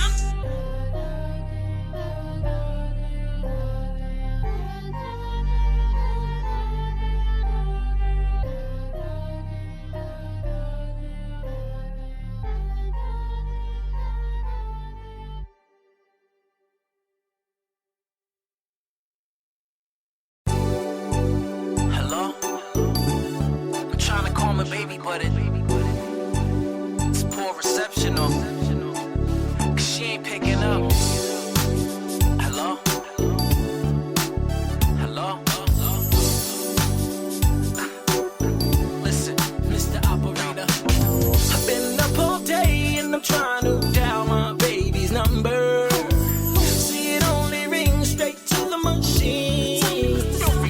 Hello? I'm trying to call my baby, but it's poor reception, cause she ain't picking up. Hello? Hello? Listen, Mr. Operator, I've been up all day and I'm trying to dial my baby's number. See, it only rings straight to the machine.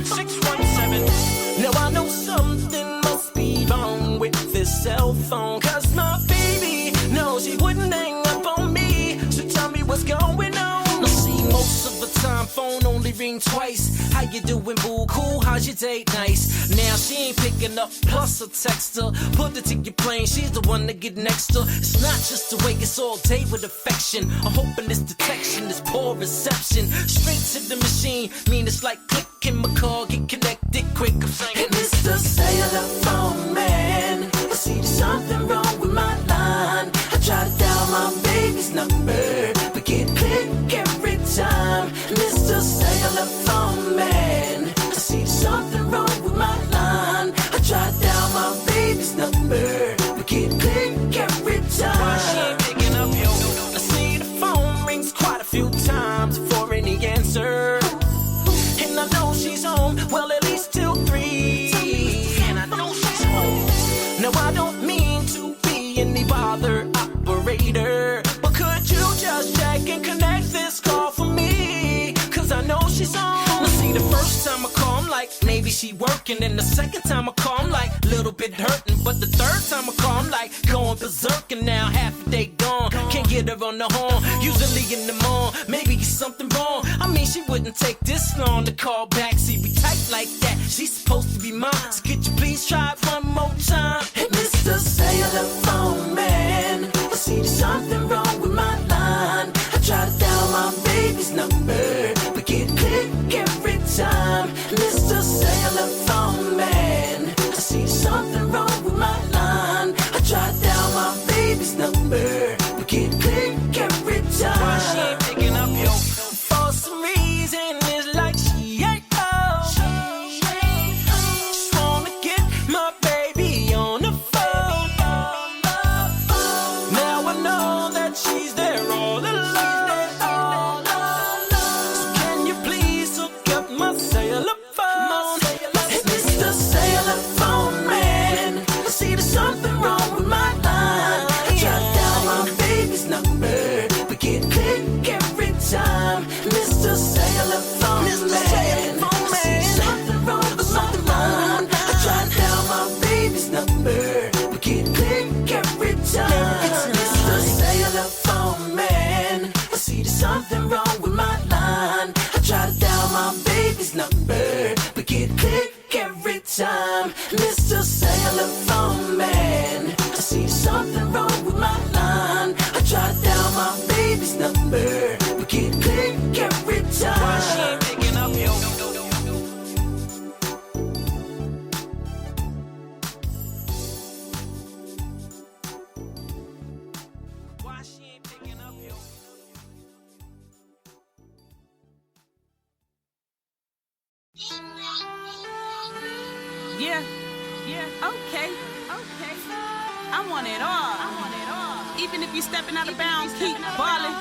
617. Now I know something must be wrong with this cell phone, cause my baby knows she wouldn't hang up on me. So tell me what's going on. Now see, most of the time phone only ring twice. How you doing, boo? Cool, how's your date? Nice. Now she ain't picking up, plus a text her. Put it to your plane, she's the one to get next to. It's not just the way, it's all day with affection. I'm hoping this detection is poor reception. Straight to the machine, mean it's like clicking my call, get connected quick. I'm saying, hey, Mr. Cellular Phone Man, I see there's something wrong with my line. I try to dial my baby's number, but get click every time. Mr. Cellular Phone Man, I see there's something wrong with my line. I try to dial my baby's number, but get click every time. Why she ain't picking up, yo? I see the phone rings quite a few times before any answer. And I know she's home, well at least till 3. And I know she's home. Now I don't mean to be any bother operator, but could you just check and connect this call for me? Cause I know she's home. Now see, the first time I call, I'm like, maybe she working. And the second time I call, I'm like, little bit hurting. But the third time I call, I'm like, going berserk. And now half a day gone, can't get her on the horn. Usually in the morning, maybe it's something wrong. I mean, she wouldn't take this long to call back. See, we tight like that, she's supposed to be mine. So could you please try it one more time? Hey, Mr. Cellular Phone Man, I see there's something wrong with my line. I try to dial my baby's number, but get click every time. Mr. Cellular Phone Man, I see there's something wrong with my line. I try to dial my baby's number, but get Yeah, okay. I want it all. Even if you stepping out of bounds, keep ballin'.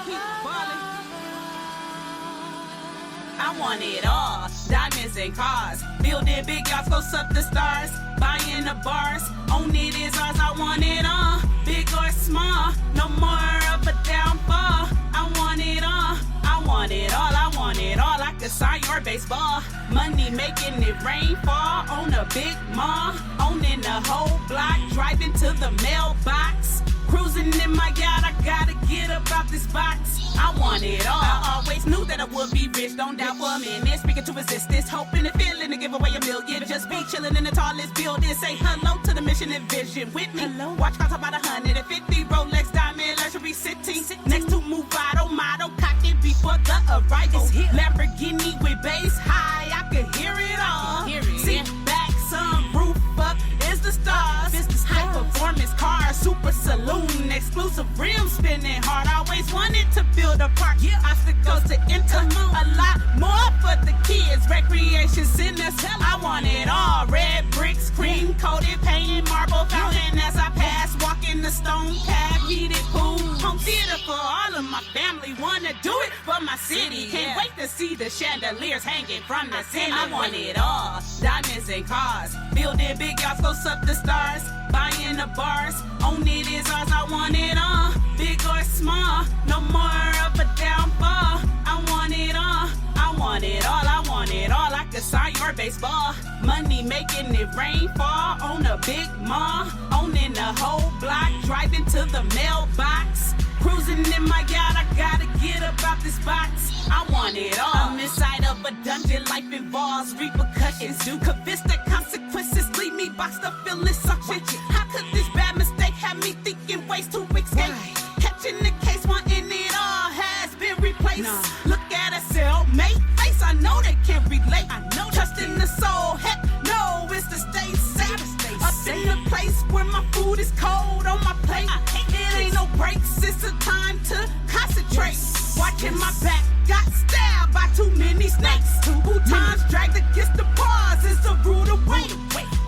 I want it all. Diamonds and cars, building big yachts, close up the stars, buying the bars. On it is ours. I want it all, big or small. No more of a downfall. I want it all. I want it all. I want it all. I could sign your baseball. Money making it rain fall on a big mall. Owning the whole block, driving to the mailbox. Cruising in my yacht, I gotta get up out this box. I want it all. I always knew that I would be rich, don't doubt for a minute. Speaking to existence, hoping and feeling to give away $1 million. Just be chilling in the tallest building. Say hello to the mission and vision with me. Hello. Watch cars about 150 Rolex diamond luxury sitting next to Movado motto cocked before the arrival. Lamborghini with bass high, I could hear it all. Sit back, sun roof up is the stars. High performance cars, super saloon, exclusive rims spinning hard. Always wanted to build a park. Obstacles to enter, a lot more for the kids. Recreation centers, I want it all. Red bricks, cream coated, painted marble fountain as I pass. Walking the stone path, heated pool, home theater for all of my family. Wanna do it for my city. Can't wait to see the chandeliers hanging from the ceiling. I want it all. Diamonds and cars, building big yachts, close up the stars, buying the bars. On it is ours. I want it all, big or small. No more of a downfall. I want it all. I want it all. I want it all. I could sign your baseball. Money making it rain fall on a big mall. Owning the whole block, driving to the mailbox. Cruising in my yacht, I gotta get up out this box. I want it all. I'm inside of a dungeon, life involves repercussions. Could vista consequences leave me boxed up, feeling suction. How could this bad mistake have me thinking ways to escape? Catching the case, wanting it all has been replaced. Look at a cellmate face, I know they can't relate. Trust in the soul, heck no, it's to stay safe. Up in the place where my food is cold on my plate. It ain't no breaks, it's a time to concentrate. Watching my back, got stabbed by too many snakes. Who times dragged against the bars is a rude away.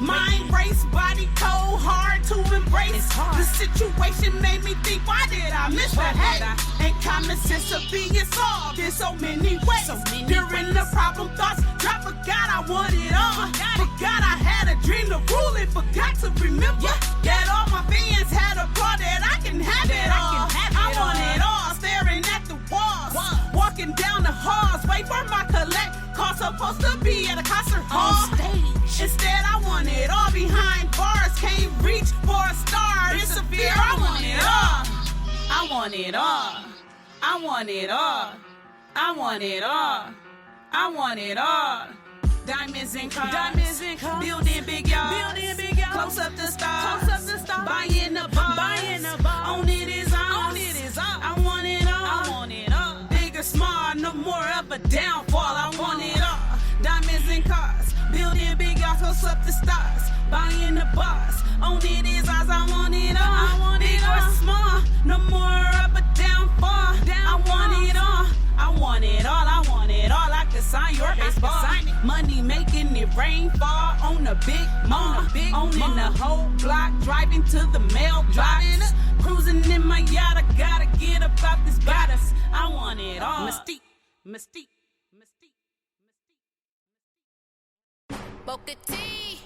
Mind race, body cold, hard to embrace. The situation made me think, why did I miss that? Hey, ain't common sense of being solved in so many ways. During the problem thoughts, I forgot I want it all. Forgot I had a dream to rule it, forgot to remember that all my fans had a part that I can have it all. I want it all, staring at the walls, walking down the halls, wait for my collect call. Supposed to be at a concert hall. Instead, I want it all behind bars. Can't reach for a star. It's a fear. I want it all. I want it all. I want it all. I want it all. I want it all. Diamonds and cars, building big yachts, close up the stars, buying the bars. On it is ours. I want it all. Big or small, no more of a downfall. I want it all. Diamonds and cars, building big yachts, close up the stars, buying the bars. On it is ours. I want it all. Big or small, no more of a downfall. I want it all. I want it all. I want it all. I could sign your baseball. Money making it rain fall on a big mall. Owning the whole block, driving to the mailbox. Cruising in my yacht, I gotta get up out this box. I want it all. Mystique. Boca T,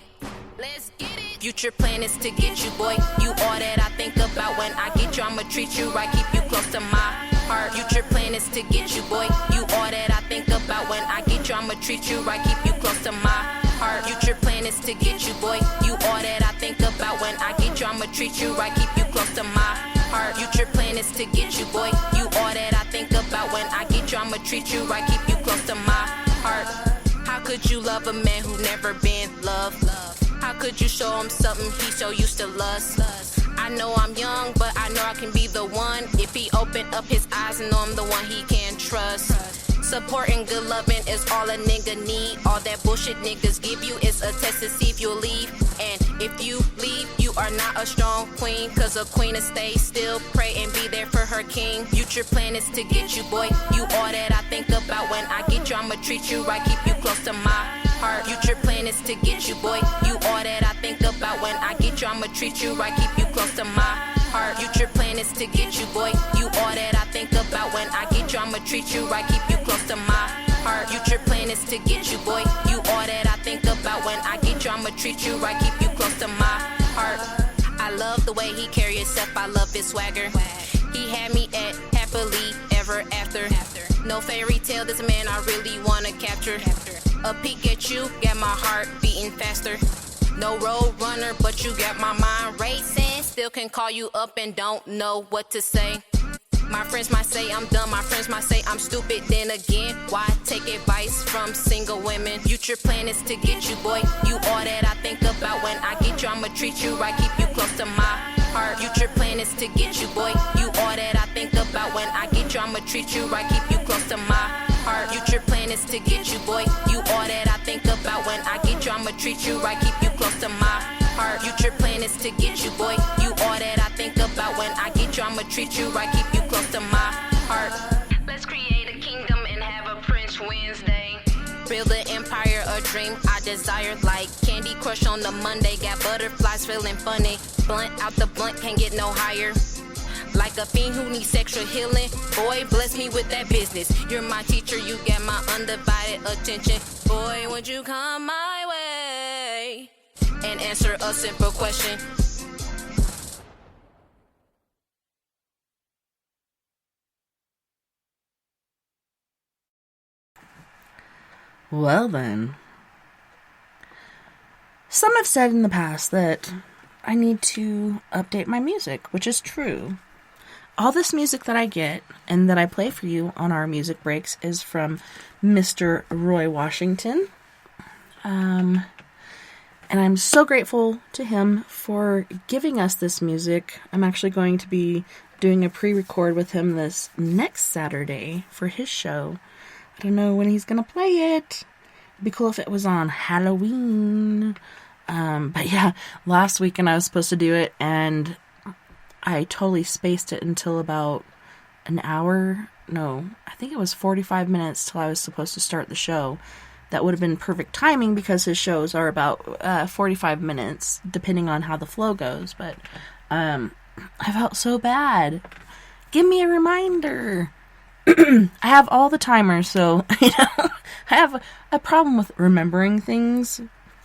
let's get it. Future plan is to get you, boy. You all that I think about when I get you. I'ma treat you right, keep you close to my heart. Future plan is to get you, boy. You all that I think about when I get you. I'ma treat you right, keep you close to my heart. Future plan is to get you, boy. You all that I think about when I get you. I'ma treat you right, keep you close to my heart. Future plan is to get you, boy. You all that I think about when I get you. I'ma treat you right, keep you close to my heart. How could you love a man who never been loved? How could you show him something he so used to lust? I know I'm young, but I know I can be the one. If he open up his eyes and know I'm the one he can trust. Support and good loving is all a nigga need. All that bullshit niggas give you is a test to see if you'll leave. And if you leave, you are not a strong queen. Cause a queen will stay still, pray and be there for her king. Future plan is to get you, boy. You all that I think about. When I get you, I'ma treat you right, keep you close to my heart. Future plan is to get you, boy. You all that I think about. When I get you, I'ma treat you right, keep you close to my heart. Future plan is to get you, boy. You all that I think about. When I get you, I'ma treat you right, keep you close to my heart. Future plan is to get you, boy. You all that I think about. When I get you, I'ma treat you right, keep you close to my heart. I love the way he carry himself, I love his swagger. He had me at happily ever after. No fairy tale, this man I really wanna capture. A peek at you, got my heart beating faster. No road runner, but you got my mind racing. Still can call you up and don't know what to say. My friends might say I'm dumb, my friends might say I'm stupid. Then again, why take advice from single women? Future plan is to get you, boy. You all that I think about. When I get you, I'ma treat you right, keep you close to my heart. Future plan is to get you, boy. You all that I think about. When I get you, I'ma treat you right, keep you close to my heart. Future plan is to get you, boy. You all that I think about. When I get you, I'ma treat you right, keep you close to my heart. Future plan is to get you, boy. You all that I think about. When I get you, I'ma treat you right, keep you close to my heart. Let's create a kingdom and have a Prince Wednesday. Build an empire, a dream I desire. Like Candy Crush on the Monday, got butterflies feeling funny. Blunt out the blunt, can't get no higher. Like a fiend who needs sexual healing. Boy, bless me with that business. You're my teacher, you get my undivided attention. Boy, would you come my way and answer a simple question? Well then. Some have said in the past that I need to update my music, which is true. All this music that I get and that I play for you on our music breaks is from Mr. Roy Washington. And I'm so grateful to him for giving us this music. I'm actually going to be doing a pre-record with him this next Saturday for his show. I don't know when he's going to play it. It'd be cool if it was on Halloween. But yeah, last weekend I was supposed to do it, and I totally spaced it until about an hour. No, I think it was 45 minutes till I was supposed to start the show. That would have been perfect timing because his shows are about 45 minutes, depending on how the flow goes. But I felt so bad. Give me a reminder. I have all the timers, so, I have a problem with remembering things.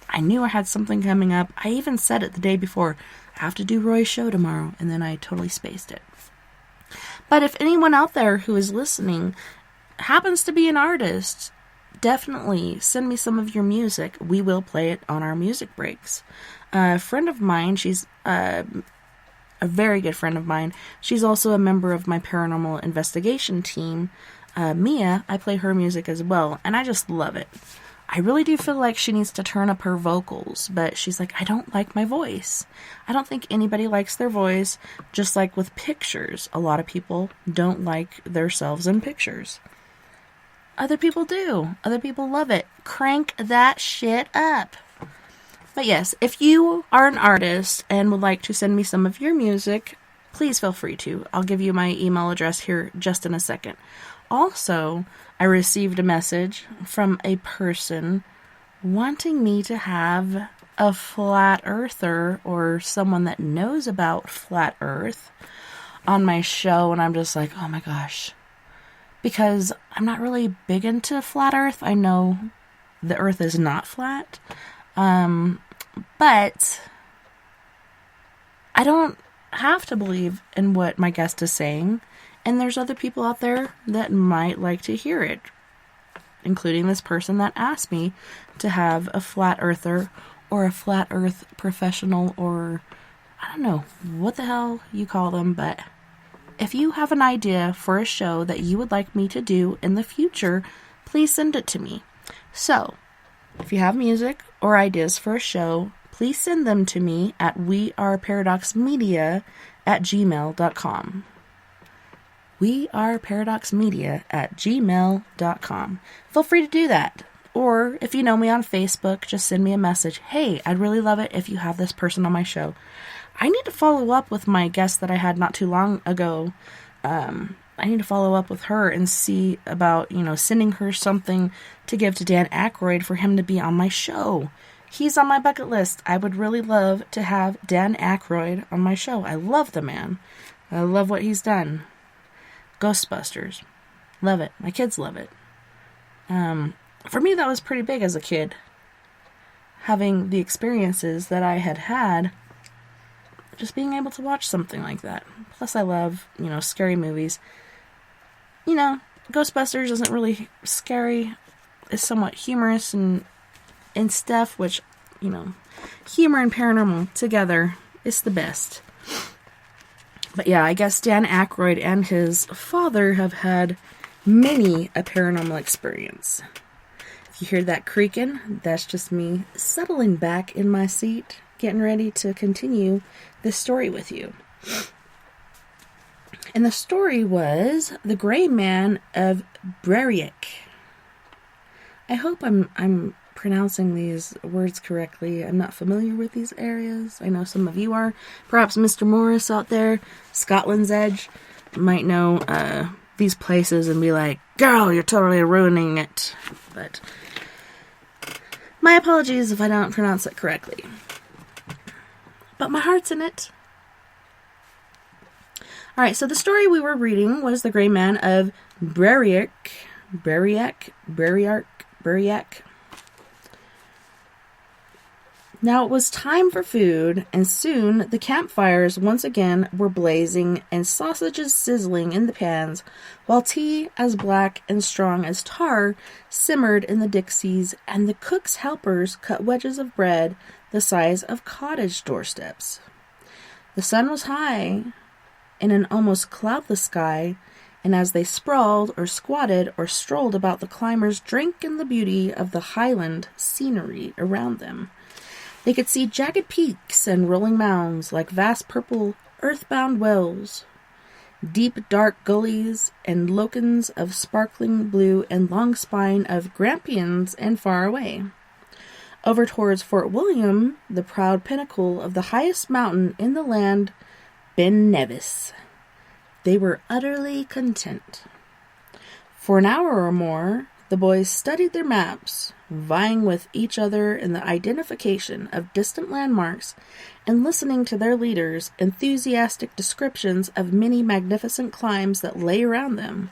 I knew I had something coming up. I even said it the day before, I have to do Roy's show tomorrow, and then I totally spaced it. But if anyone out there who is listening happens to be an artist, definitely send me some of your music. We will play it on our music breaks. A friend of mine, she's a very good friend of mine. She's also a member of my paranormal investigation team. Mia, I play her music as well, and I just love it. I really do feel like she needs to turn up her vocals, but she's like, I don't like my voice. I don't think anybody likes their voice, just like with pictures. A lot of people don't like themselves in pictures. Other people do. Other people love it. Crank that shit up. But yes, if you are an artist and would like to send me some of your music, please feel free to. I'll give you my email address here just in a second. Also, I received a message from a person wanting me to have a flat earther or someone that knows about flat earth on my show, and I'm just like, oh my gosh. Because I'm not really big into flat earth. I know the earth is not flat. But I don't have to believe in what my guest is saying, and there's other people out there that might like to hear it, including this person that asked me to have a flat earther or a flat earth professional, or I don't know what the hell you call them, but if you have an idea for a show that you would like me to do in the future, please send it to me. So, if you have music or ideas for a show, please send them to me at weareparadoxmedia@gmail.com. weareparadoxmedia@gmail.com. Feel free to do that. Or if you know me on Facebook, just send me a message. Hey, I'd really love it if you have this person on my show. I need to follow up with my guest that I had not too long ago. I need to follow up with her and see about, sending her something to give to Dan Aykroyd for him to be on my show. He's on my bucket list. I would really love to have Dan Aykroyd on my show. I love the man. I love what he's done. Ghostbusters. Love it. My kids love it. For me, that was pretty big as a kid. Having the experiences that I had, just being able to watch something like that. Plus, I love, scary movies. Ghostbusters isn't really scary. It's somewhat humorous and stuff, which, humor and paranormal together is the best. But yeah, I guess Dan Aykroyd and his father have had many a paranormal experience. If you hear that creaking, that's just me settling back in my seat, getting ready to continue this story with you. And the story was The Gray Man of Berwick. I hope I'm pronouncing these words correctly. I'm not familiar with these areas. I know some of you are. Perhaps Mr. Morris out there, Scotland's Edge, might know these places and be like, girl, you're totally ruining it. But my apologies if I don't pronounce it correctly. But my heart's in it. Alright, so the story we were reading was The Gray Man of Berwick. Now it was time for food, and soon the campfires once again were blazing and sausages sizzling in the pans, while tea as black and strong as tar simmered in the dixies, and the cook's helpers cut wedges of bread the size of cottage doorsteps. The sun was high in an almost cloudless sky, and as they sprawled or squatted or strolled about, the climbers drank in the beauty of the highland scenery around them. They could see jagged peaks and rolling mounds like vast purple earthbound wells, deep dark gullies and locans of sparkling blue, and long spine of grampians and far away. Over towards Fort William, the proud pinnacle of the highest mountain in the land, Ben Nevis. They were utterly content. For an hour or more, the boys studied their maps, vying with each other in the identification of distant landmarks and listening to their leaders' enthusiastic descriptions of many magnificent climbs that lay around them.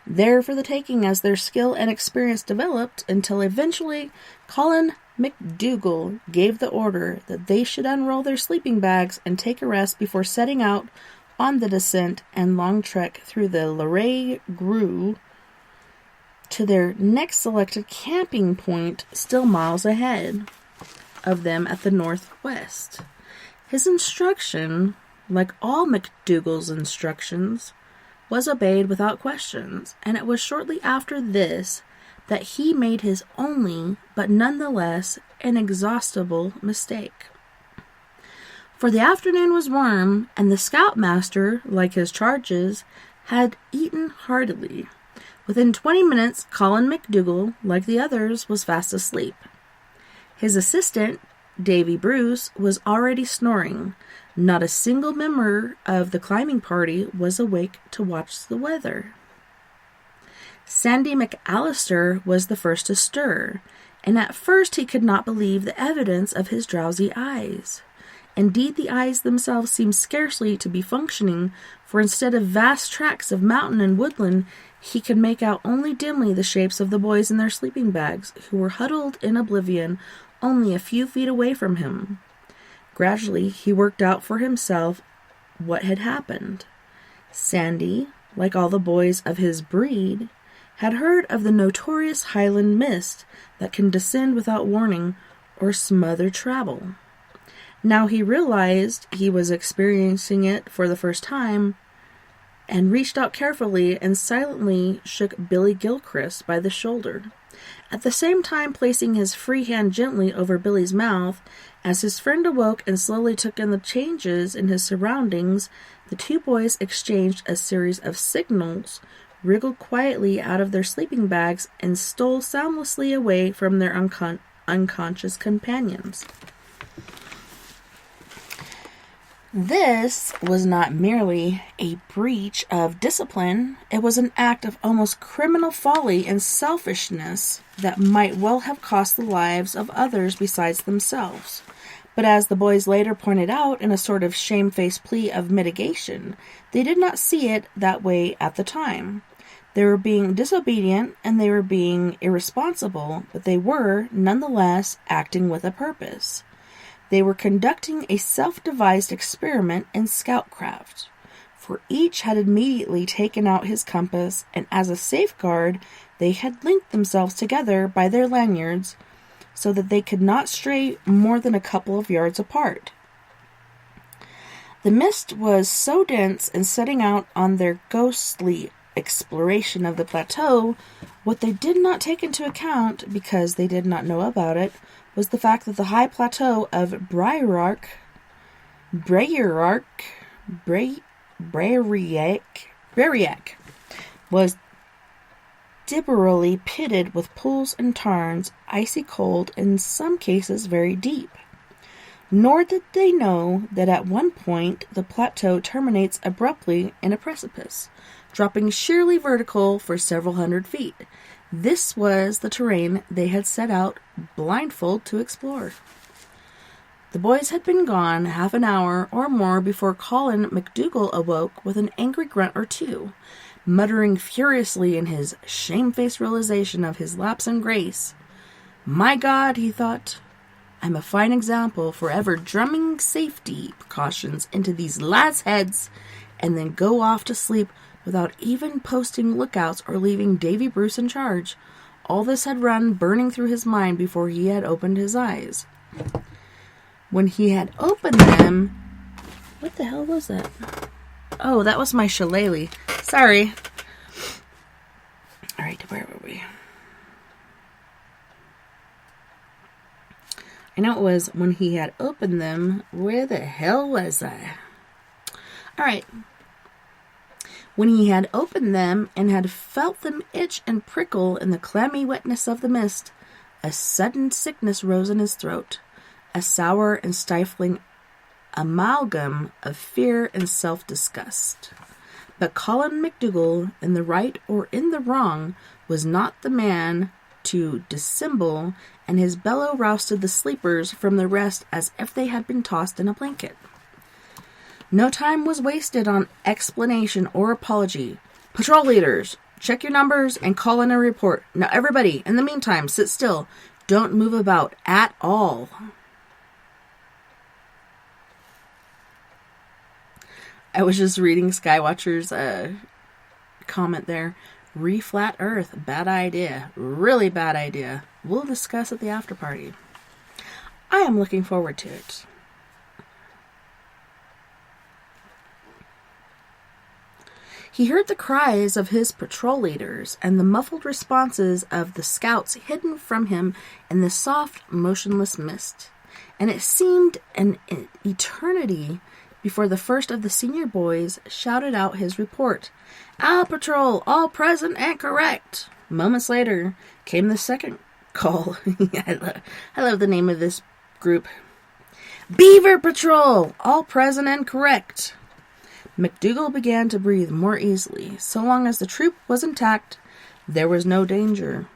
There for the taking as their skill and experience developed, until eventually Colin McDougall gave the order that they should unroll their sleeping bags and take a rest before setting out on the descent and long trek through the Larae Grue to their next selected camping point, still miles ahead of them at the northwest. His instruction, like all McDougall's instructions, was obeyed without questions, and it was shortly after this that he made his only, but nonetheless inexhaustible mistake. For the afternoon was warm, and the scoutmaster, like his charges, had eaten heartily. Within 20 minutes, Colin McDougall, like the others, was fast asleep. His assistant, Davy Bruce, was already snoring. Not a single member of the climbing party was awake to watch the weather. Sandy McAllister was the first to stir, and at first he could not believe the evidence of his drowsy eyes. Indeed, the eyes themselves seemed scarcely to be functioning, for instead of vast tracts of mountain and woodland, he could make out only dimly the shapes of the boys in their sleeping bags, who were huddled in oblivion only a few feet away from him. Gradually, he worked out for himself what had happened. Sandy, like all the boys of his breed, had heard of the notorious Highland mist that can descend without warning or smother travel. Now he realized he was experiencing it for the first time, and reached out carefully and silently shook Billy Gilchrist by the shoulder, at the same time placing his free hand gently over Billy's mouth. As his friend awoke and slowly took in the changes in his surroundings, The two boys exchanged a series of signals, wriggled quietly out of their sleeping bags, and stole soundlessly away from their unconscious companions. This was not merely a breach of discipline, it was an act of almost criminal folly and selfishness that might well have cost the lives of others besides themselves. But as the boys later pointed out in a sort of shamefaced plea of mitigation, they did not see it that way at the time. They were being disobedient and they were being irresponsible, but they were, nonetheless, acting with a purpose. They were conducting a self-devised experiment in scoutcraft, for each had immediately taken out his compass, and as a safeguard, they had linked themselves together by their lanyards so that they could not stray more than a couple of yards apart. The mist was so dense in setting out on their ghostly exploration of the plateau, what they did not take into account, because they did not know about it, was the fact that the high plateau of Brayark was dibberally pitted with pools and tarns, icy cold, and in some cases very deep. Nor did they know that at one point the plateau terminates abruptly in a precipice, dropping sheerly vertical for several hundred feet. This was the terrain they had set out blindfold to explore. The boys had been gone half an hour or more before Colin McDougall awoke with an angry grunt or two, muttering furiously in his shamefaced realization of his lapse in grace. "My God," he thought, "I'm a fine example for ever drumming safety precautions into these lads' heads and then go off to sleep without even posting lookouts or leaving Davy Bruce in charge." All this had run burning through his mind before he had opened his eyes. When he had opened them... What the hell was that? Oh, that was my shillelagh. Sorry. Alright, where were we? I know it was when he had opened them. Where the hell was I? Alright. When he had opened them and had felt them itch and prickle in the clammy wetness of the mist, a sudden sickness rose in his throat, a sour and stifling amalgam of fear and self-disgust. But Colin McDougall, in the right or in the wrong, was not the man to dissemble, and his bellow rousted the sleepers from the rest as if they had been tossed in a blanket. No time was wasted on explanation or apology. "Patrol leaders, check your numbers and call in a report. Now everybody, in the meantime, sit still. Don't move about at all." I was just reading Skywatcher's comment there. Reflat Earth, bad idea. Really bad idea. We'll discuss at the after party. I am looking forward to it. He heard the cries of his patrol leaders and the muffled responses of the scouts hidden from him in the soft, motionless mist, and it seemed an eternity before the first of the senior boys shouted out his report. "Owl Patrol, all present and correct." Moments later came the second call. I love the name of this group. "Beaver Patrol, all present and correct." McDougall began to breathe more easily. So long as the troop was intact, there was no danger.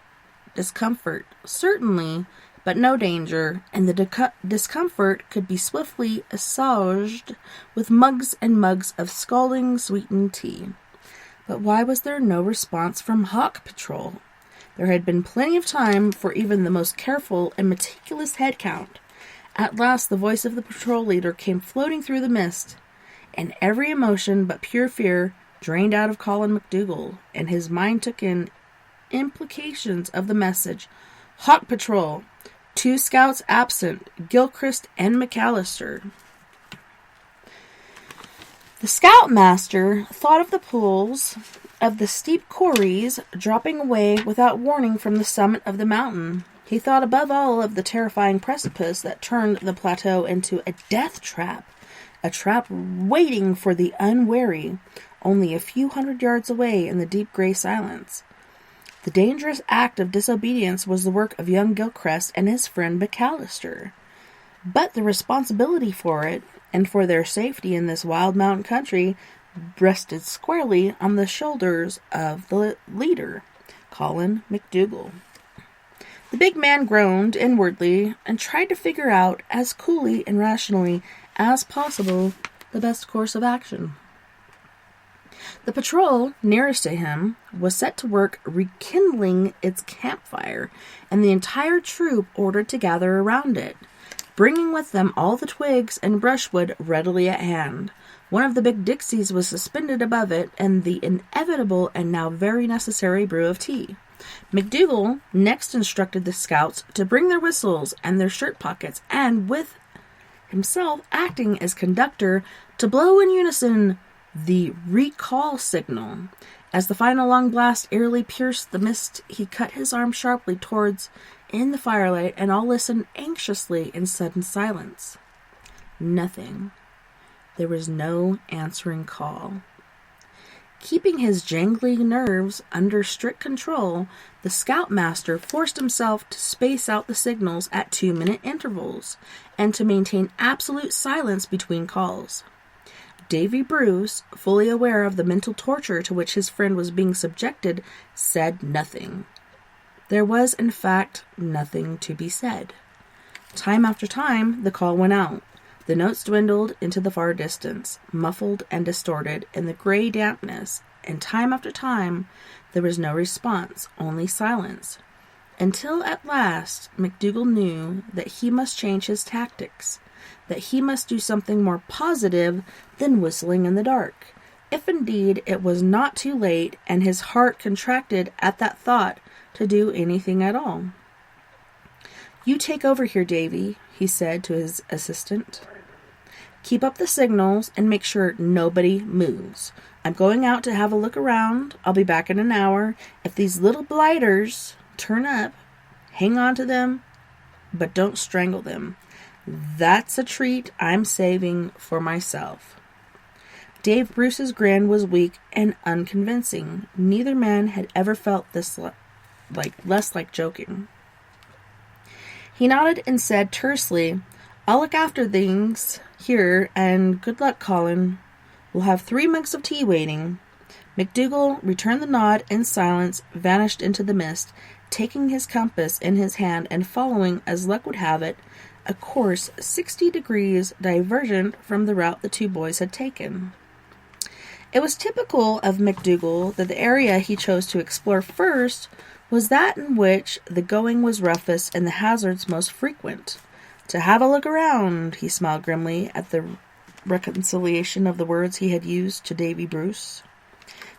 Discomfort, certainly, but no danger, and the discomfort could be swiftly assuaged with mugs and mugs of scalding sweetened tea. But why was there no response from Hawk Patrol? There had been plenty of time for even the most careful and meticulous head count. At last the voice of the patrol leader came floating through the mist, and every emotion but pure fear drained out of Colin McDougall, and his mind took in implications of the message. "Hawk Patrol, 2 scouts absent, Gilchrist and McAllister." The scoutmaster thought of the pools of the steep corries dropping away without warning from the summit of the mountain. He thought above all of the terrifying precipice that turned the plateau into a death trap, a trap waiting for the unwary, only a few hundred yards away in the deep gray silence. The dangerous act of disobedience was the work of young Gilchrist and his friend McAllister. But the responsibility for it, and for their safety in this wild mountain country, rested squarely on the shoulders of the leader, Colin McDougall. The big man groaned inwardly and tried to figure out, as coolly and rationally as possible, the best course of action. The patrol nearest to him was set to work rekindling its campfire, and the entire troop ordered to gather around it, bringing with them all the twigs and brushwood readily at hand. One of the big dixies was suspended above it, and the inevitable and now very necessary brew of tea. McDougall next instructed the scouts to bring their whistles and their shirt pockets, and with himself acting as conductor, to blow in unison the recall signal. As the final long blast eerily pierced the mist, he cut his arm sharply towards in the firelight, and all listened anxiously in sudden silence. Nothing. There was no answering call. Keeping his jangling nerves under strict control, the scoutmaster forced himself to space out the signals at 2-minute intervals, and to maintain absolute silence between calls. Davy Bruce, fully aware of the mental torture to which his friend was being subjected, said nothing. There was, in fact, nothing to be said. Time after time, the call went out. The notes dwindled into the far distance, muffled and distorted in the gray dampness, and time after time, there was no response, only silence. Until at last, McDougall knew that he must change his tactics, that he must do something more positive than whistling in the dark, if indeed it was not too late, and his heart contracted at that thought, to do anything at all. "You take over here, Davy," he said to his assistant. "Keep up the signals and make sure nobody moves. I'm going out to have a look around. I'll be back in an hour. If these little blighters turn up, hang on to them, but don't strangle them. That's a treat I'm saving for myself." Dave Bruce's grin was weak and unconvincing. Neither man had ever felt this less like joking. He nodded and said tersely, "I'll look after things here, and good luck, Colin. We'll have 3 mugs of tea waiting." McDougall returned the nod in silence, vanished into the mist, taking his compass in his hand and following, as luck would have it, a course 60 degrees divergent from the route the two boys had taken. It was typical of McDougall that the area he chose to explore first was that in which the going was roughest and the hazards most frequent. "To have a look around," he smiled grimly at the reconciliation of the words he had used to Davy Bruce.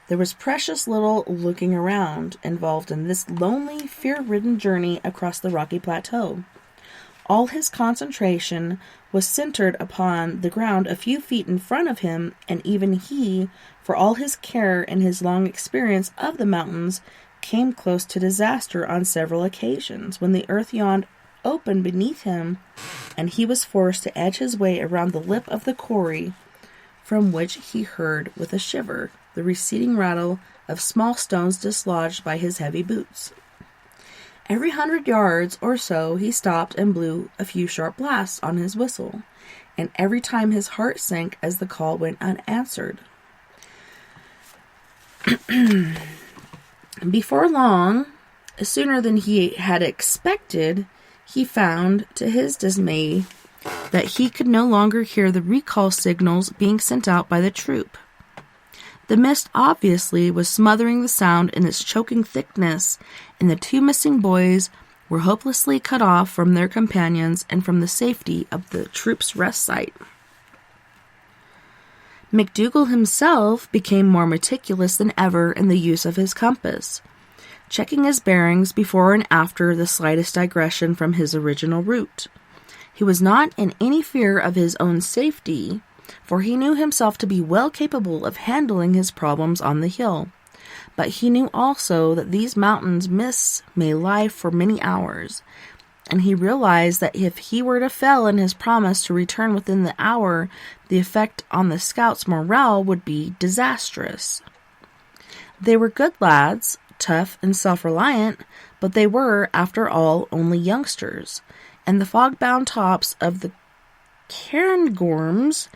There was precious little looking around involved in this lonely, fear-ridden journey across the rocky plateau. All his concentration was centered upon the ground a few feet in front of him, and even he, for all his care and his long experience of the mountains, came close to disaster on several occasions when the earth yawned open beneath him, and he was forced to edge his way around the lip of the quarry, from which he heard with a shiver the receding rattle of small stones dislodged by his heavy boots. Every 100 yards or so he stopped and blew a few sharp blasts on his whistle, and every time his heart sank as the call went unanswered. Before long, sooner than he had expected, he found, to his dismay, that he could no longer hear the recall signals being sent out by the troop. The mist obviously was smothering the sound in its choking thickness, and the two missing boys were hopelessly cut off from their companions and from the safety of the troop's rest site. McDougall himself became more meticulous than ever in the use of his compass, checking his bearings before and after the slightest digression from his original route. He was not in any fear of his own safety, for he knew himself to be well capable of handling his problems on the hill. But he knew also that these mountains mists may lie for many hours, and he realized that if he were to fail in his promise to return within the hour, the effect on the scouts' morale would be disastrous. They were good lads, tough and self-reliant, but they were, after all, only youngsters, and the fog-bound tops of the cairngorms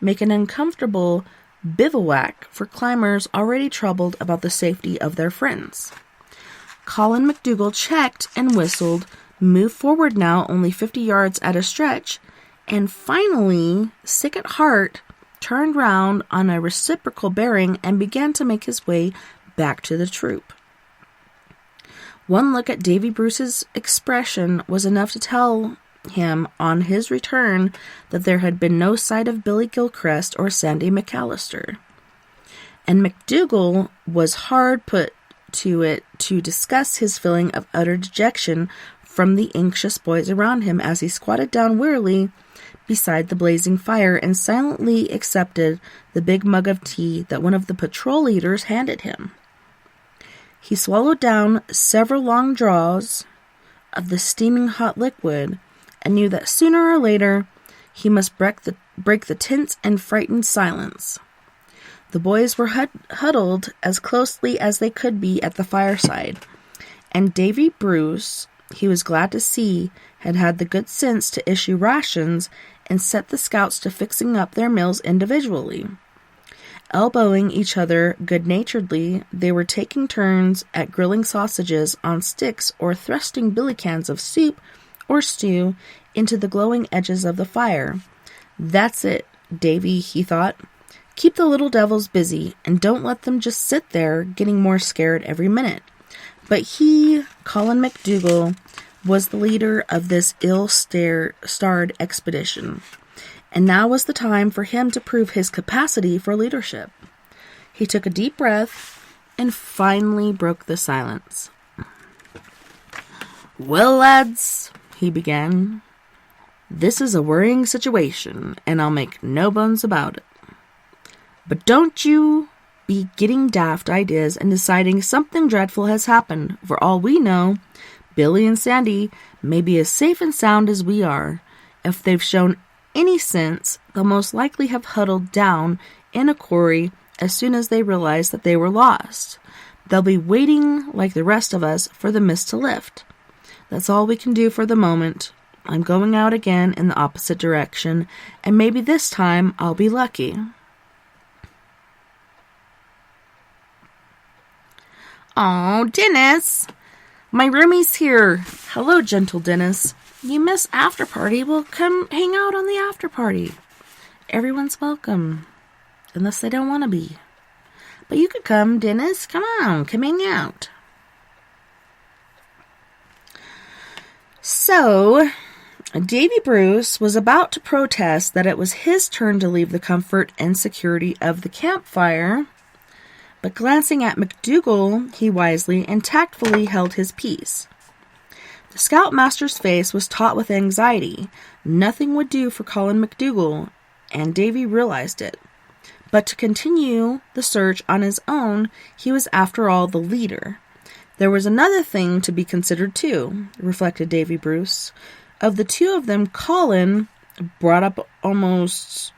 make an uncomfortable bivouac for climbers already troubled about the safety of their friends. Colin McDougall checked and whistled, moved forward now only 50 yards at a stretch, and finally, sick at heart, turned round on a reciprocal bearing and began to make his way back to the troop. One look at Davy Bruce's expression was enough to tell him on his return that there had been no sight of Billy Gilchrist or Sandy McAllister. And McDougall was hard put to it to discuss his feeling of utter dejection from the anxious boys around him as he squatted down wearily beside the blazing fire and silently accepted the big mug of tea that one of the patrol leaders handed him. He swallowed down several long draws of the steaming hot liquid and knew that sooner or later he must break the tense and frightened silence. The boys were huddled as closely as they could be at the fireside, and Davy Bruce, he was glad to see, had had the good sense to issue rations and set the scouts to fixing up their meals individually. Elbowing each other good-naturedly, they were taking turns at grilling sausages on sticks or thrusting billy cans of soup or stew into the glowing edges of the fire. That's it, Davy, he thought. Keep the little devils busy, and don't let them just sit there getting more scared every minute. But he, Colin McDougall, was the leader of this ill-starred expedition, and now was the time for him to prove his capacity for leadership. He took a deep breath and finally broke the silence. "Well, lads," he began, "this is a worrying situation, and I'll make no bones about it. But don't you be getting daft ideas and deciding something dreadful has happened. For all we know, Billy and Sandy may be as safe and sound as we are. If they've shown any sense, they'll most likely have huddled down in a quarry as soon as they realize that they were lost. They'll be waiting, like the rest of us, for the mist to lift. That's all we can do for the moment. I'm going out again in the opposite direction, and maybe this time I'll be lucky." "Oh, Dennis! My roomie's here. Hello, gentle Dennis. You miss after party? Well, come hang out on the after party. Everyone's welcome. Unless they don't want to be. But you could come, Dennis. Come on, come hang out." So, Davy Bruce was about to protest that it was his turn to leave the comfort and security of the campfire, but glancing at McDougall, he wisely and tactfully held his peace. The scoutmaster's face was taut with anxiety. Nothing would do for Colin McDougall, and Davy realized it. But to continue the search on his own, he was after all the leader. There was another thing to be considered too, reflected Davy Bruce. Of the two of them, Colin, brought up almost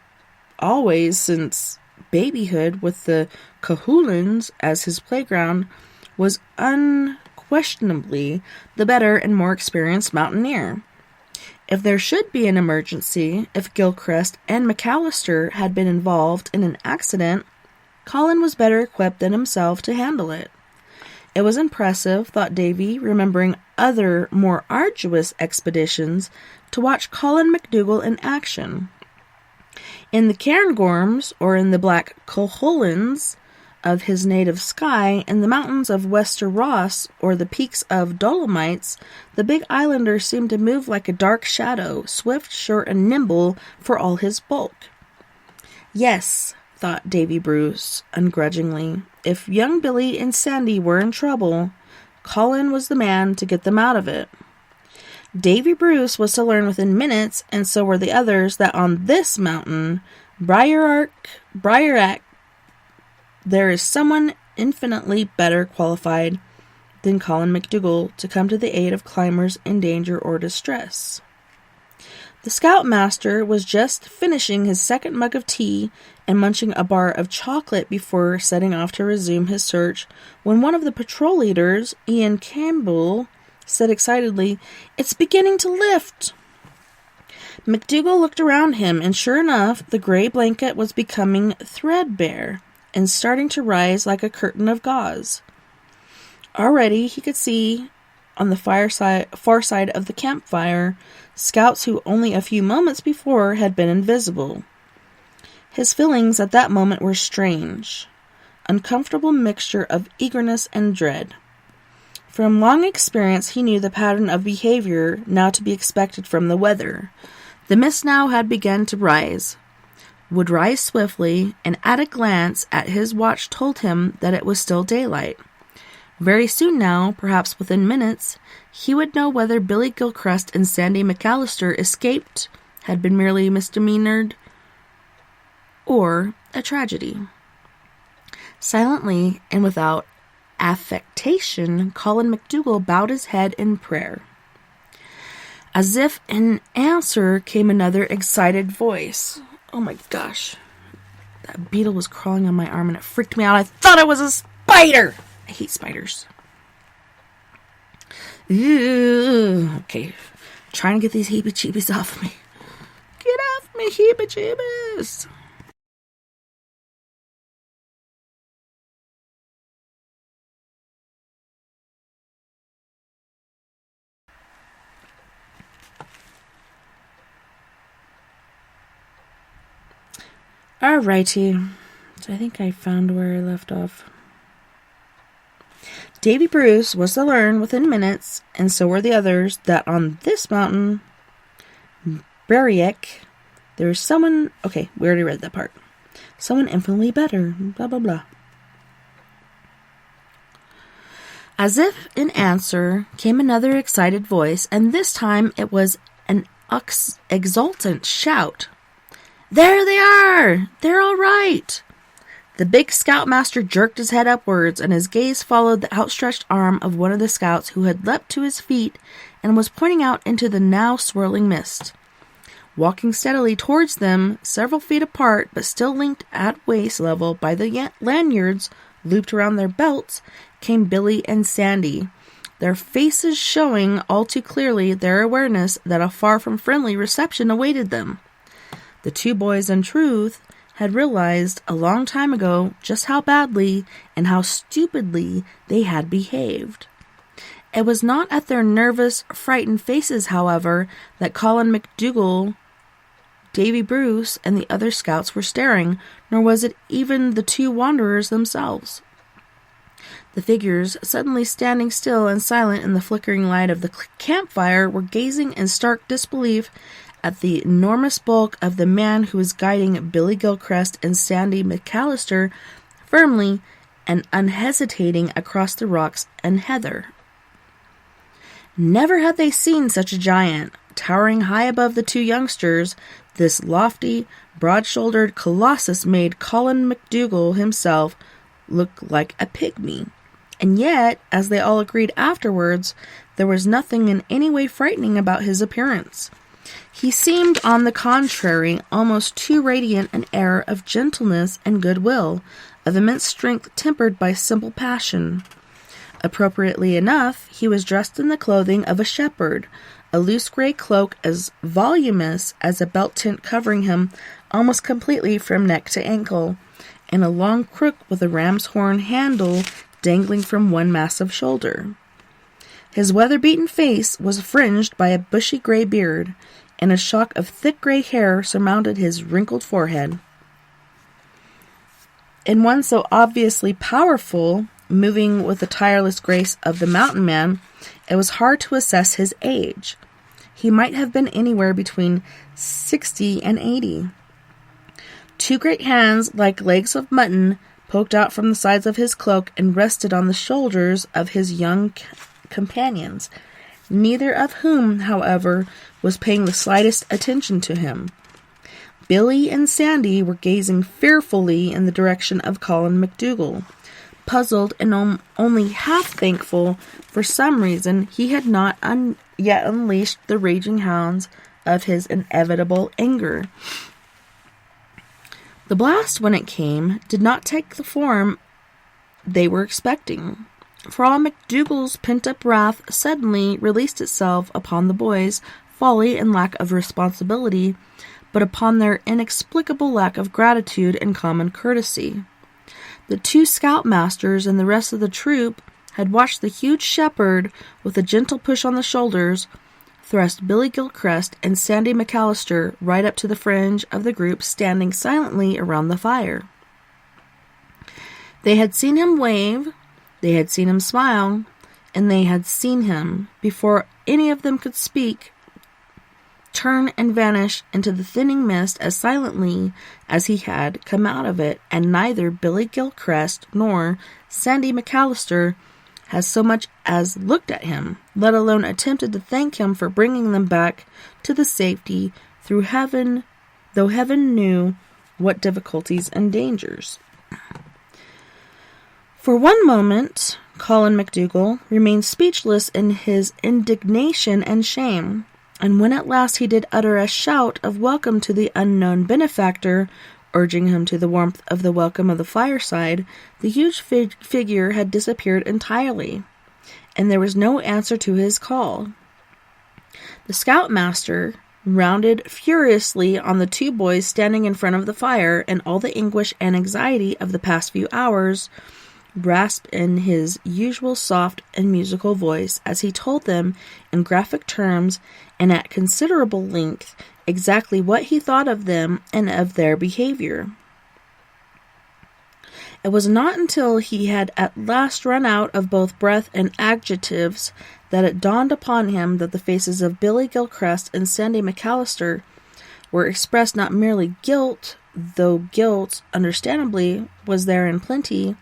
always since babyhood with the Cahoolins as his playground, was unquestionably the better and more experienced mountaineer. If there should be an emergency, if Gilchrist and McAllister had been involved in an accident, Colin was better equipped than himself to handle it. It was impressive, thought Davy, remembering other more arduous expeditions, to watch Colin McDougall in action. In the cairngorms, or in the black Cahoolins of his native Skye, in the mountains of Wester Ross, or the peaks of Dolomites, the big islander seemed to move like a dark shadow, swift, short, and nimble for all his bulk. Yes, thought Davy Bruce, ungrudgingly, if young Billy and Sandy were in trouble, Colin was the man to get them out of it. Davy Bruce was to learn within minutes, and so were the others, that on this mountain, Briarac, there is someone infinitely better qualified than Colin McDougall to come to the aid of climbers in danger or distress. The scoutmaster was just finishing his second mug of tea and munching a bar of chocolate before setting off to resume his search when one of the patrol leaders, Ian Campbell, said excitedly, "It's beginning to lift." McDougall looked around him, and sure enough, the gray blanket was becoming threadbare and starting to rise like a curtain of gauze. Already he could see, on the far side of the campfire, scouts who only a few moments before had been invisible. His feelings at that moment were strange, uncomfortable mixture of eagerness and dread. From long experience he knew the pattern of behavior now to be expected from the weather. The mist now had begun to rise, would rise swiftly, and at a glance at his watch told him that it was still daylight. Very soon now, perhaps within minutes, he would know whether Billy Gilchrist and Sandy McAllister escaped, had been merely misdemeanored, or a tragedy. Silently and without affectation, Colin McDougall bowed his head in prayer. As if in answer came another excited voice. Oh my gosh. That beetle was crawling on my arm and it freaked me out. I thought it was a spider! I hate spiders. Ew. Okay. Trying to get these heebie-jeebies off me. Get off me, heebie-jeebies! Alrighty. So I think I found where I left off. Davy Bruce was to learn within minutes, and so were the others, that on this mountain, Berwick, there is someone... Okay, we already read that part. Someone infinitely better, blah, blah, blah. As if in answer came another excited voice, and this time it was an exultant shout. "There they are! They're all right!" The big scoutmaster jerked his head upwards, and his gaze followed the outstretched arm of one of the scouts who had leapt to his feet and was pointing out into the now swirling mist. Walking steadily towards them, several feet apart, but still linked at waist level by the lanyards looped around their belts, came Billy and Sandy, their faces showing all too clearly their awareness that a far from friendly reception awaited them. The two boys, in truth, had realized a long time ago just how badly and how stupidly they had behaved. It was not at their nervous, frightened faces, however, that Colin McDougall, Davy Bruce, and the other scouts were staring, nor was it even the two wanderers themselves. The figures, suddenly standing still and silent in the flickering light of the campfire, were gazing in stark disbelief at the enormous bulk of the man who was guiding Billy Gilchrist and Sandy McAllister firmly and unhesitating across the rocks and heather. Never had they seen such a giant. Towering high above the two youngsters, this lofty, broad-shouldered colossus made Colin McDougall himself look like a pygmy. And yet, as they all agreed afterwards, there was nothing in any way frightening about his appearance. He seemed, on the contrary, almost too radiant an air of gentleness and goodwill, of immense strength tempered by simple passion. Appropriately enough, he was dressed in the clothing of a shepherd, a loose gray cloak as voluminous as a belt tent covering him almost completely from neck to ankle, and a long crook with a ram's horn handle dangling from one massive shoulder. His weather-beaten face was fringed by a bushy gray beard, and a shock of thick gray hair surmounted his wrinkled forehead. In one so obviously powerful, moving with the tireless grace of the mountain man, it was hard to assess his age. He might have been anywhere between 60 and 80. Two great hands, like legs of mutton, poked out from the sides of his cloak and rested on the shoulders of his young companions, neither of whom, however, was paying the slightest attention to him. Billy and Sandy were gazing fearfully in the direction of Colin McDougall, puzzled and only half thankful. For some reason, he had not yet unleashed the raging hounds of his inevitable anger. The blast, when it came, did not take the form they were expecting. For all McDougal's pent-up wrath suddenly released itself upon the boys' folly and lack of responsibility, but upon their inexplicable lack of gratitude and common courtesy. The two scoutmasters and the rest of the troop had watched the huge shepherd, with a gentle push on the shoulders, thrust Billy Gilchrist and Sandy McAllister right up to the fringe of the group standing silently around the fire. They had seen him wave, they had seen him smile, and they had seen him, before any of them could speak, turn and vanish into the thinning mist as silently as he had come out of it, and neither Billy Gilchrist nor Sandy McAllister has so much as looked at him, let alone attempted to thank him for bringing them back to the safety through heaven, though heaven knew what difficulties and dangers. For one moment, Colin McDougal remained speechless in his indignation and shame, and when at last he did utter a shout of welcome to the unknown benefactor, urging him to the warmth of the welcome of the fireside, the huge figure had disappeared entirely, and there was no answer to his call. The scoutmaster rounded furiously on the two boys standing in front of the fire, and all the anguish and anxiety of the past few hours rasped in his usual soft and musical voice as he told them in graphic terms and at considerable length exactly what he thought of them and of their behavior. It was not until he had at last run out of both breath and adjectives that it dawned upon him that the faces of Billy Gilchrist and Sandy McAllister were expressed not merely guilt, though guilt, understandably, was there in plenty,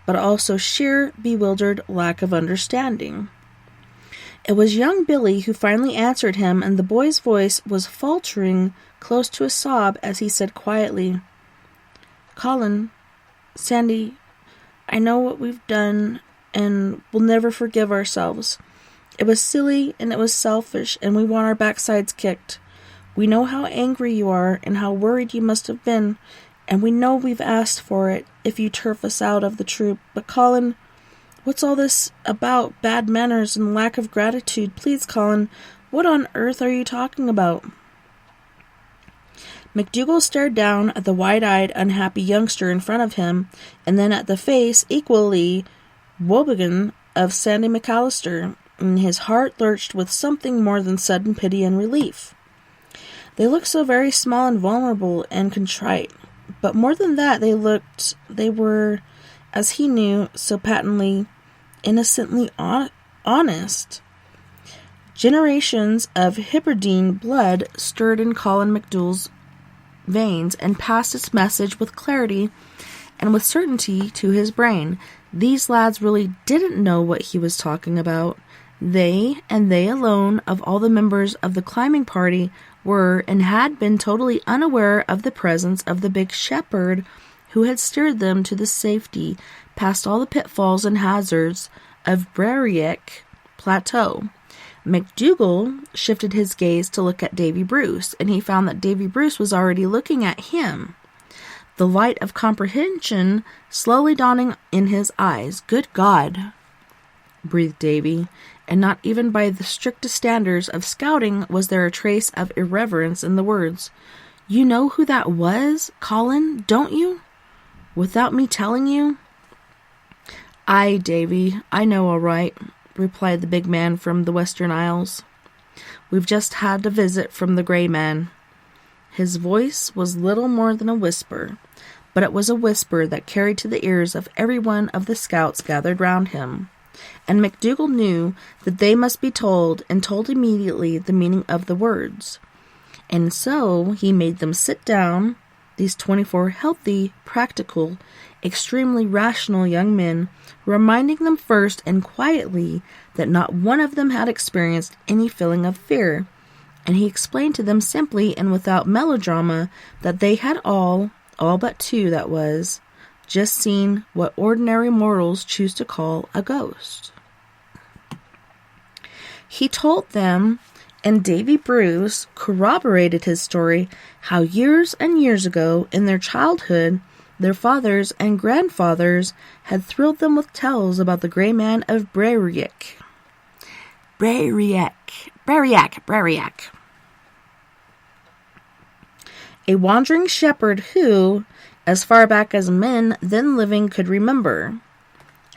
but also sheer bewildered lack of understanding. It was young Billy who finally answered him, and the boy's voice was faltering close to a sob as he said quietly, "Colin, Sandy, I know what we've done, and we'll never forgive ourselves. It was silly, and it was selfish, and we want our backsides kicked. We know how angry you are, and how worried you must have been, and we know we've asked for it if you turf us out of the troop. But Colin, what's all this about bad manners and lack of gratitude? Please, Colin, what on earth are you talking about?" McDougal stared down at the wide-eyed, unhappy youngster in front of him, and then at the face, equally woebegone, of Sandy McAllister, and his heart lurched with something more than sudden pity and relief. They looked so very small and vulnerable and contrite, but more than that, they were, as he knew, so patently, innocently honest. Generations of Hipperdine blood stirred in Colin McDougal's veins and passed its message with clarity and with certainty to his brain. These lads really didn't know what he was talking about. They, and they alone, of all the members of the climbing party, were and had been totally unaware of the presence of the big shepherd who had steered them to the safety past all the pitfalls and hazards of Brerick Plateau. McDougal shifted his gaze to look at Davy Bruce, and he found that Davy Bruce was already looking at him, the light of comprehension slowly dawning in his eyes. "Good God," breathed Davy, and not even by the strictest standards of scouting was there a trace of irreverence in the words. "You know who that was, Colin, don't you? Without me telling you?" "Aye, Davy, I know all right," replied the big man from the Western Isles. "We've just had a visit from the Grey Man." His voice was little more than a whisper, but it was a whisper that carried to the ears of every one of the scouts gathered round him, and McDougal knew that they must be told, and told immediately, the meaning of the words. And so he made them sit down, these 24 healthy, practical, extremely rational young men, reminding them first and quietly that not one of them had experienced any feeling of fear, and he explained to them simply and without melodrama that they had all but two, that was, just seen what ordinary mortals choose to call a ghost. He told them, and Davy Bruce corroborated his story, how years and years ago, in their childhood, their fathers and grandfathers had thrilled them with tales about the Grey Man of Breriac. A wandering shepherd who, as far back as men then living could remember,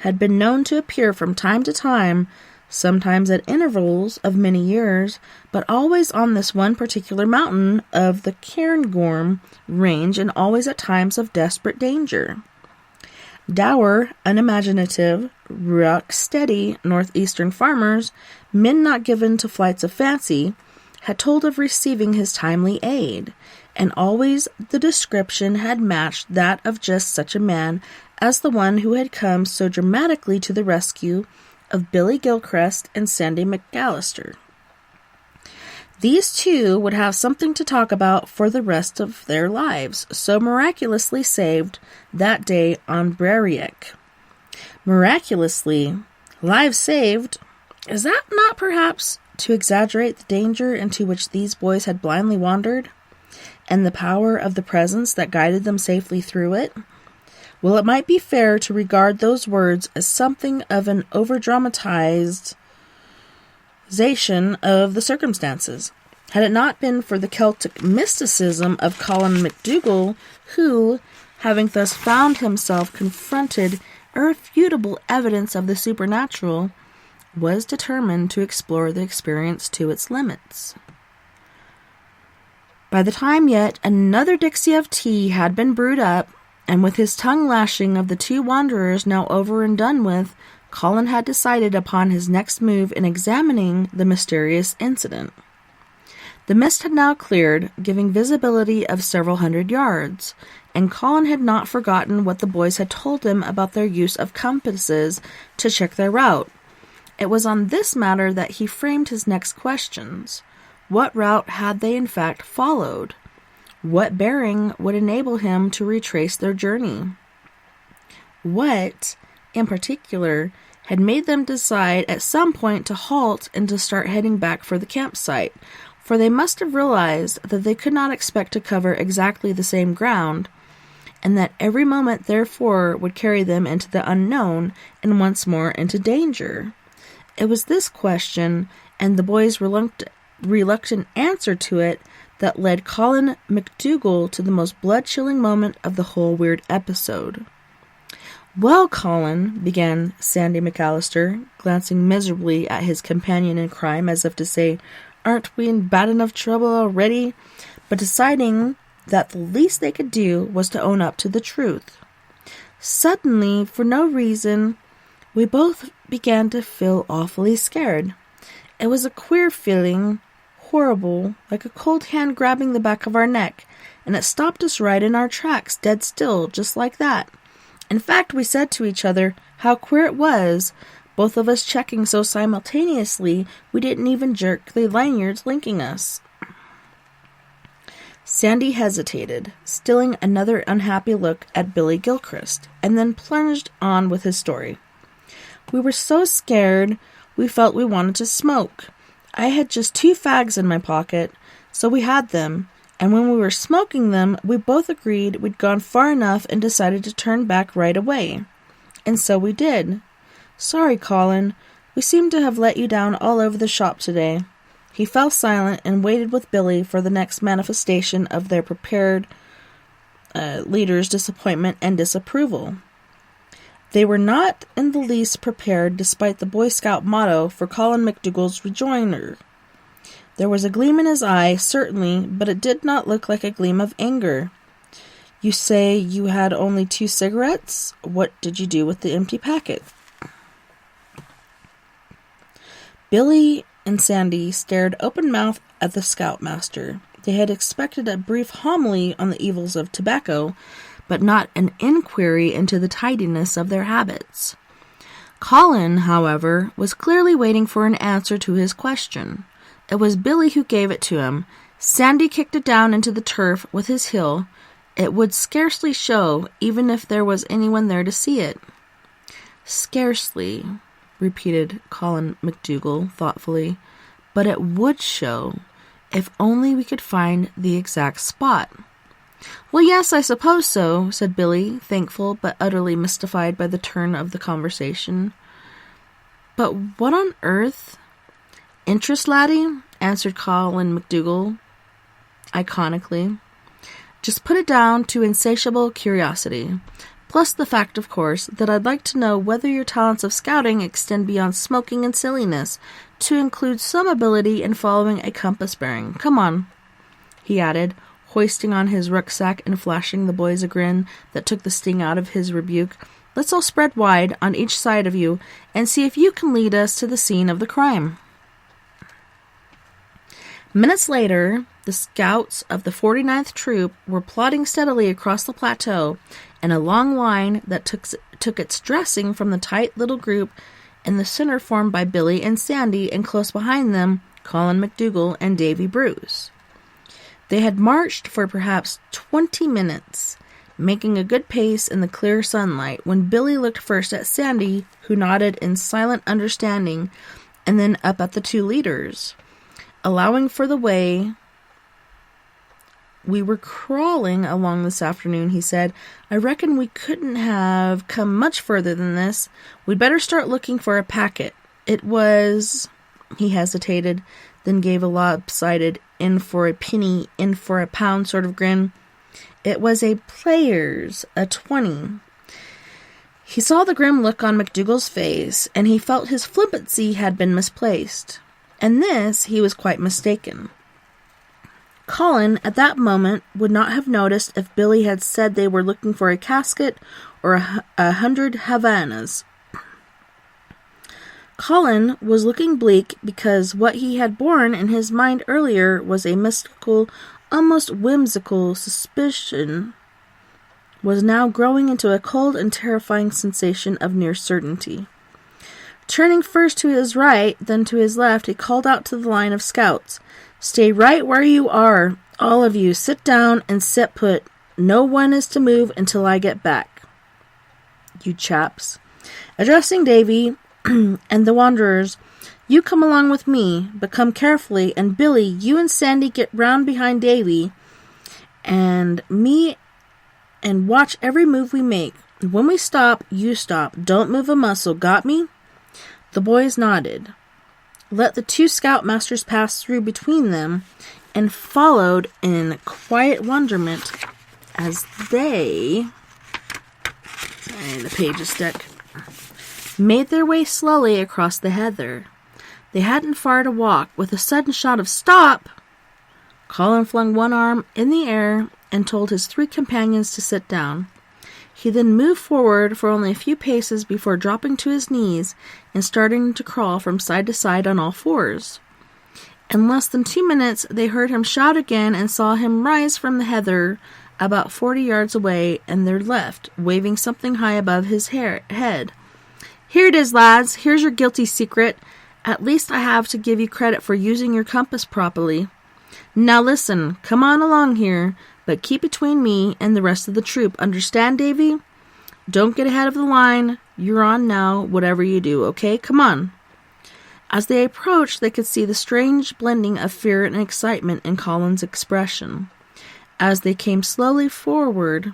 had been known to appear from time to time, sometimes at intervals of many years, but always on this one particular mountain of the Cairngorm range, and always at times of desperate danger. Dour, unimaginative, rock-steady northeastern farmers, men not given to flights of fancy, had told of receiving his timely aid, and always the description had matched that of just such a man as the one who had come so dramatically to the rescue of Billy Gilchrist and Sandy McAllister. These two would have something to talk about for the rest of their lives, so miraculously saved that day on Breriac. Miraculously, lives saved, is that not perhaps to exaggerate the danger into which these boys had blindly wandered, and the power of the presence that guided them safely through it? Well, it might be fair to regard those words as something of an over-dramatization of the circumstances. Had it not been for the Celtic mysticism of Colin McDougall, who, having thus found himself confronted irrefutable evidence of the supernatural, was determined to explore the experience to its limits. By the time yet another dixie of tea had been brewed up, and with his tongue lashing of the two wanderers now over and done with, Colin had decided upon his next move in examining the mysterious incident. The mist had now cleared, giving visibility of several hundred yards, and Colin had not forgotten what the boys had told him about their use of compasses to check their route. It was on this matter that he framed his next questions. What route had they in fact followed? What bearing would enable him to retrace their journey? What, in particular, had made them decide at some point to halt and to start heading back for the campsite? For they must have realized that they could not expect to cover exactly the same ground, and that every moment, therefore, would carry them into the unknown and once more into danger. It was this question, and the boys' reluctant answer to it, that led Colin McDougall to the most blood-chilling moment of the whole weird episode. "Well, Colin," began Sandy McAllister, glancing miserably at his companion in crime as if to say, "Aren't we in bad enough trouble already?" but deciding that the least they could do was to own up to the truth. "Suddenly, for no reason, we both began to feel awfully scared. It was a queer feeling, horrible, like a cold hand grabbing the back of our neck, and it stopped us right in our tracks, dead still, just like that. In fact, we said to each other how queer it was, both of us checking so simultaneously we didn't even jerk the lanyards linking us." Sandy hesitated, stealing another unhappy look at Billy Gilchrist, and then plunged on with his story. "We were so scared, we felt we wanted to smoke. I had just 2 fags in my pocket, so we had them, and when we were smoking them, we both agreed we'd gone far enough and decided to turn back right away. And so we did. Sorry, Colin, we seem to have let you down all over the shop today." He fell silent and waited with Billy for the next manifestation of their prepared leader's disappointment and disapproval. They were not in the least prepared, despite the Boy Scout motto, for Colin McDougall's rejoinder. There was a gleam in his eye, certainly, but it did not look like a gleam of anger. "You say you had only 2 cigarettes? What did you do with the empty packet?" Billy and Sandy stared open-mouthed at the scoutmaster. They had expected a brief homily on the evils of tobacco, but not an inquiry into the tidiness of their habits. Colin, however, was clearly waiting for an answer to his question. It was Billy who gave it to him. Sandy kicked it down into the turf with his heel, It would scarcely show, even if there was anyone there to see it. Scarcely, repeated Colin McDougall thoughtfully, but it would show, if only we could find the exact spot. Well, yes, I suppose so, said Billy, thankful but utterly mystified by the turn of the conversation. But what on earth? Interest, laddie, answered Colin McDougall, iconically. Just put it down to insatiable curiosity, plus the fact, of course, that I'd like to know whether your talents of scouting extend beyond smoking and silliness to include some ability in following a compass bearing. Come on, he added, hoisting on his rucksack and flashing the boys a grin that took the sting out of his rebuke. Let's all spread wide on each side of you and see if you can lead us to the scene of the crime. Minutes later, the scouts of the 49th Troop were plodding steadily across the plateau in a long line that took its dressing from the tight little group in the center formed by Billy and Sandy, and close behind them, Colin McDougall and Davy Bruce. They had marched for perhaps 20 minutes, making a good pace in the clear sunlight, when Billy looked first at Sandy, who nodded in silent understanding, and then up at the two leaders. Allowing for the way we were crawling along this afternoon, he said, I reckon we couldn't have come much further than this. We'd better start looking for a packet. It was... He hesitated, then gave a lopsided in for a penny, in for a pound sort of grin. It was a player's, a 20. He saw the grim look on McDougall's face, and he felt his flippancy had been misplaced. And this he was quite mistaken. Colin, at that moment, would not have noticed if Billy had said they were looking for a casket or 100 Havanas. Colin was looking bleak because what he had borne in his mind earlier was a mystical, almost whimsical suspicion, was now growing into a cold and terrifying sensation of near certainty. Turning first to his right, then to his left, he called out to the line of scouts, Stay right where you are. All of you, sit down and sit put. No one is to move until I get back. You chaps. Addressing Davy and the wanderers, you come along with me, but come carefully, and Billy, you and Sandy get round behind Davy and me and watch every move we make. When we stop, you stop. Don't move a muscle. Got me? The boys nodded, let the two scoutmasters pass through between them, and followed in quiet wonderment as they... Sorry, the page is stuck. Made their way slowly across the heather. They hadn't far to walk. With a sudden shout of "Stop!" Colin flung one arm in the air and told his three companions to sit down. He then moved forward for only a few paces before dropping to his knees and starting to crawl from side to side on all fours. In less than 2 minutes, they heard him shout again and saw him rise from the heather about 40 yards away and their left, waving something high above his head. Here it is, lads. Here's your guilty secret. At least I have to give you credit for using your compass properly. Now listen, come on along here, but keep between me and the rest of the troop. Understand, Davy? Don't get ahead of the line. You're on now, whatever you do, okay? Come on. As they approached, they could see the strange blending of fear and excitement in Colin's expression. As they came slowly forward,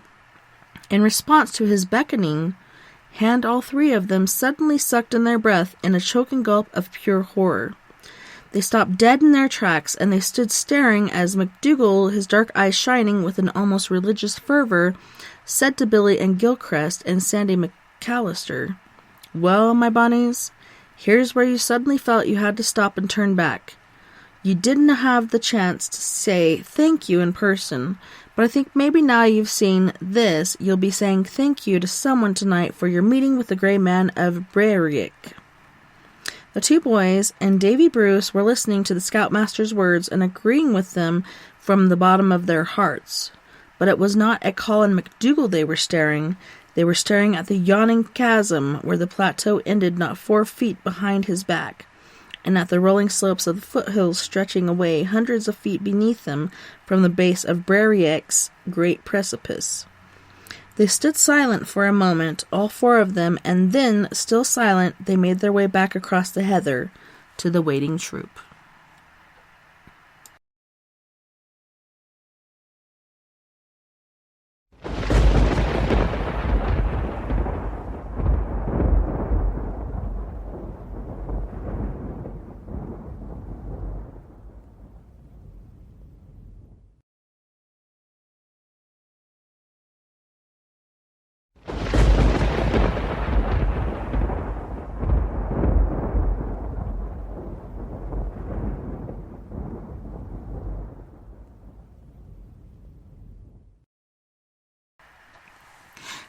in response to his beckoning hand, all three of them suddenly sucked in their breath in a choking gulp of pure horror. They stopped dead in their tracks, and they stood staring as McDougall, his dark eyes shining with an almost religious fervor, said to Billy and Gilchrist and Sandy McAllister, Well, my bonnies, here's where you suddenly felt you had to stop and turn back. You didn't have the chance to say thank you in person, but I think maybe now you've seen this, you'll be saying thank you to someone tonight for your meeting with the Grey Man of Brerick. The two boys and Davy Bruce were listening to the scoutmaster's words and agreeing with them from the bottom of their hearts. But it was not at Colin McDougall they were staring. They were staring at the yawning chasm where the plateau ended not 4 feet behind his back. and at the rolling slopes of the foothills stretching away hundreds of feet beneath them from the base of Brariac's great precipice. They stood silent for a moment, all four of them, and then, still silent, they made their way back across the heather to the waiting troop.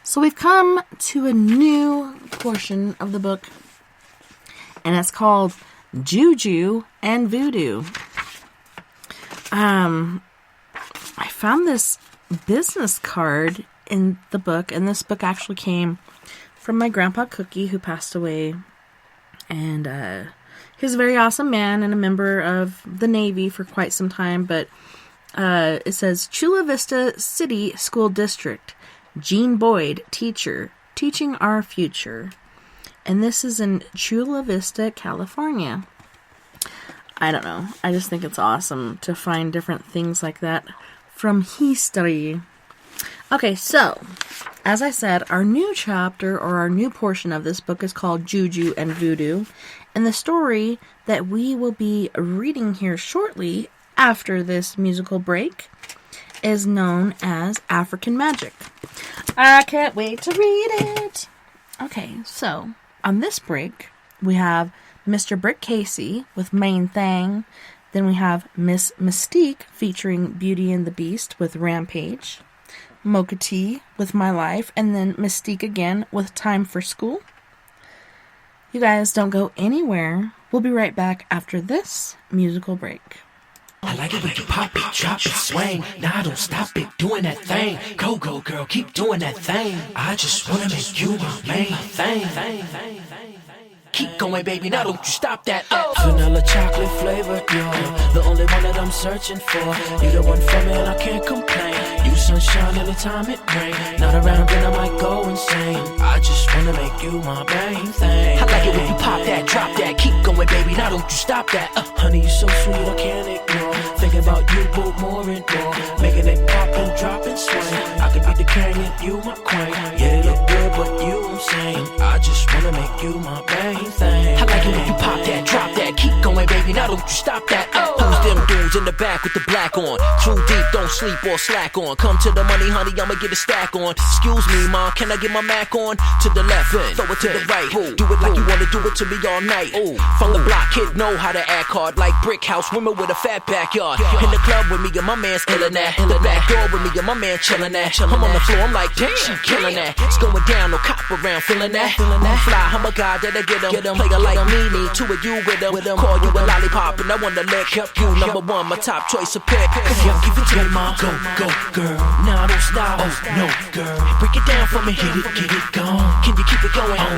So we've come to a new portion of the book, and it's called Juju and Voodoo. I found this business card in the book, and this book actually came from my grandpa Cookie, who passed away, and he's a very awesome man and a member of the Navy for quite some time, but it says, Chula Vista City School District, Jean Boyd, teacher, teaching our future. And this is in Chula Vista, California. I don't know. I just think it's awesome to find different things like that from history. Okay, so, as I said, our new chapter, or our new portion of this book is called Juju and Voodoo. And the story that we will be reading here shortly after this musical break is known as African Magic. I can't wait to read it. Okay, so on this break, we have Mr. Brick Casey with Main Thing. Then we have Miss Mystique featuring Beauty and the Beast with Rampage. Mocha T with My Life. And then Mystique again with Time for School. You guys don't go anywhere. We'll be right back after this musical break. I like it when you pop it, drop it, swing. Nah, don't stop it, doing that thing. Go, go, girl, keep doing that thing. I just wanna make you my main thing. Keep going, baby, now don't you stop that. Vanilla chocolate flavored, you're the only one that I'm searching for. You're the one for me and I can't complain. You sunshine anytime it rain. Not around then I might go insane. I just wanna make you my main thing. I like it when you pop that, drop that. Keep going, baby, now don't you stop that. Honey, you're so sweet, I can't ignore. Thinking about you both more and more. Making it pop and drop and swing. I could be the canyon, you my queen. Yeah, it look good, but you insane. I just wanna make you my main thing. I like it when you pop that, drop that. Keep going, baby, now don't you stop that. Who's them dudes in the back with the black on? Crew deep, don't sleep or slack on. Come to the money, honey, I'ma get a stack on. Excuse me, ma, can I get my Mac on? To the left, throw it to the right. Do it like you wanna do it to me all night. From the block, kid know how to act hard. Like brick house, women with a fat backyard. In the club with me and my man's illin' that. The back door with me and my man chillin' that. I'm on the floor, I'm like, damn, she killin' that. It's going down, no cop around, feelin' that. I'm fly, I'm a guy that'll get him. Player like me, need two of you with him. Call you a lollipop and I wanna lick you. Number one, my top choice of pick. Yo, give it to me, ma. Go, go, girl. Nah, don't stop. Oh, no, girl. Break it down for me, get it gone. Can you keep it going? Oh,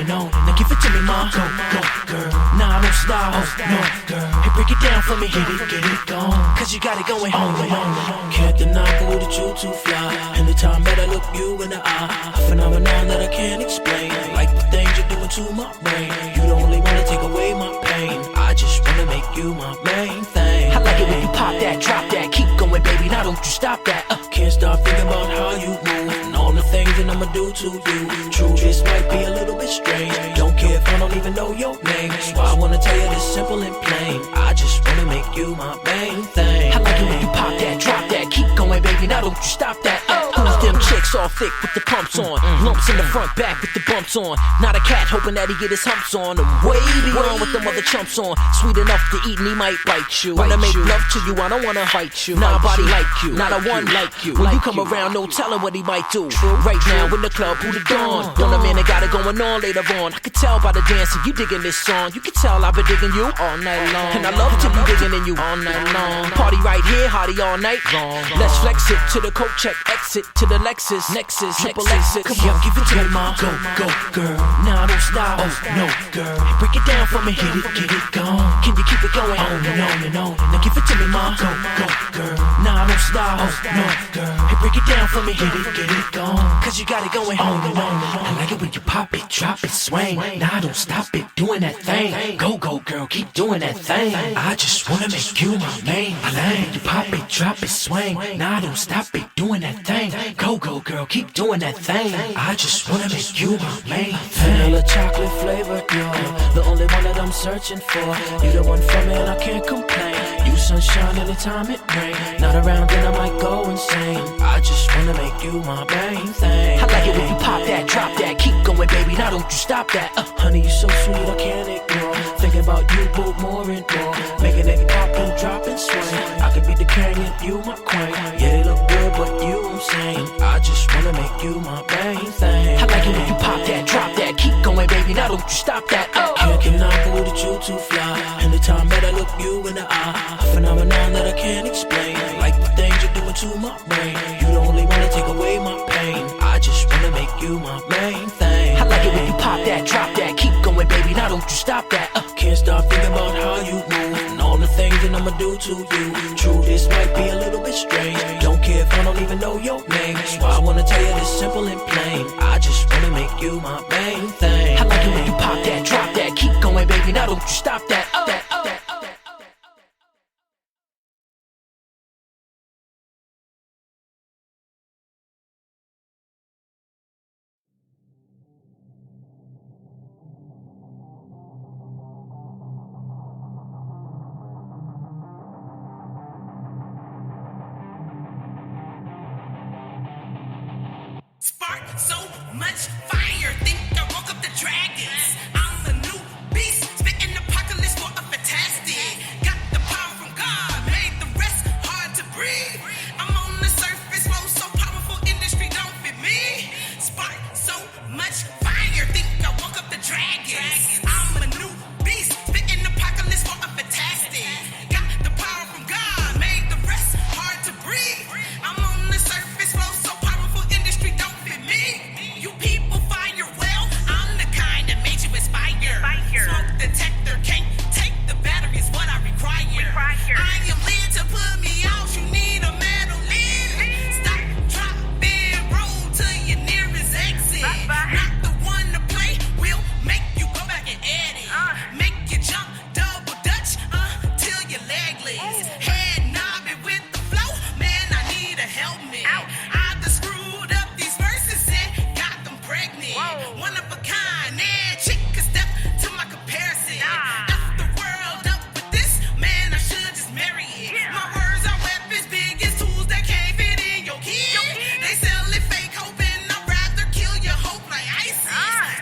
no. Now give it to me, ma. Go, go, girl. Nah, don't stop. Oh, no, girl. Hey, break it down for me, get it gone. Cause you got it going. Oh, no. Can't deny, boo, that you too fly. Anytime that I look you in the eye, a phenomenon that I can't explain. Like the things you're doing to my brain. You don't only wanna take away my pain. I just wanna make you my main thing. I like it when you pop that, drop that. Keep going, baby, now don't you stop that. Can't stop thinking about how you move and all the things that I'ma do to you. True, this might be a little bit strange. Don't care if I don't even know your name. That's why I wanna tell you this simple and plain. I just wanna make you my main thing. I like it when you pop that, drop that. Keep going, baby, now don't you stop that. Who's them chicks all thick with the pumps on? Lumps in the front, back with the bumps on. Not a cat hoping that he get his humps on. I'm way beyond with them other chumps on. Sweet enough to eat and he might bite you. Wanna make love to you, I don't wanna fight you. Nobody like you, not a one like you. When you come around, no telling what he might do. Right now in the club, who the dawn? Want a man that got it going on later on. I can tell by the dancing, you digging this song. You can tell I've been digging you all night long. And I love to be digging in you all night long. Party right here, hottie all night long. Let's flex it to the coat check, exit to the Lexus. Nexus, triple exit. Come on, give it to me, ma. Go, go, girl. Nah, don't stop. Oh, no, girl. Break it down for me, hit it, get it gone. Can you keep it going on and on and on? Now give it to me, ma. Go, go, girl. Nah, don't stop. Oh, no, girl. Hey, break it down for me, hit it, get it gone. Cause you got it going on and on and on. I like it when you pop it, drop it, swing. Nah, don't stop it, doing that thing. Go, go, girl, keep doing that thing. I just wanna make you my main lane. You pop it, drop it, swing. Nah, don't stop it, doing that thing. Go, go, girl, keep doing that thing. I just wanna make you my main thing. Vanilla chocolate flavored, you're the only one that I'm searching for. You the one for me and I can't complain. You sunshine anytime it rain. Not around then I might go insane. I just wanna make you my main thing. I like it when you pop that, drop that. Keep going, baby, now don't you stop that. Honey, you so sweet, I can't ignore. Thinking about you both more and more. Making it pop and drop and swing. I could be the king and you my queen. Yeah, they look good, but you I'm saying. I just wanna make you my main thing. I like it when you pop that, drop that. Keep going, baby, now don't you stop that. Can't deny that you too fly. Anytime that I look you in the eye, a phenomenon that I can't explain. Like the things you're doing to my brain. You the only one to take away my pain. I just wanna make you my main thing. I like it when you pop that, drop that. Keep going, baby, now don't you stop that. Can't stop thinking about how you move and all the things that I'ma do to you. True, this might be a little bit strange. Don't care if I don't even know your name. That's why I wanna tell you this simple and plain. I just wanna make you my main thing. I like it when you pop that, drop that. Keep going, baby, now don't you stop that. Spark so much fire, think I woke up the dragons. I'm a new beast, spitting apocalypse for a fantastic. Got the power from God, made the rest hard to breathe. I'm on the surface, flow so powerful, industry don't fit me. Spark so much fire, think I woke up the dragons. I'm a new beast, spitting apocalypse for a fantastic. Got the power from God, made the rest hard to breathe. I'm on the surface, flow so powerful, industry don't fit me. You people fire well, I'm the kind that made you inspire. Smoke detector can't take the battery is what I require. I am led to put me out, you need a metal lid. Stop, drop, then roll to your nearest exit. Not the one to play, will make you go back and edit. Make you jump double dutch till your leg legs. Head knobbing with the flow, man, I need a helmet. I just screwed up these verses and got them pregnant. One of a kind, and chick could step to my comparison. F the world up with this, man, I should just marry it. My words are weapons, biggest tools that can't fit in your kid. They sell it fake, hoping I'd rather kill your hope like ISIS.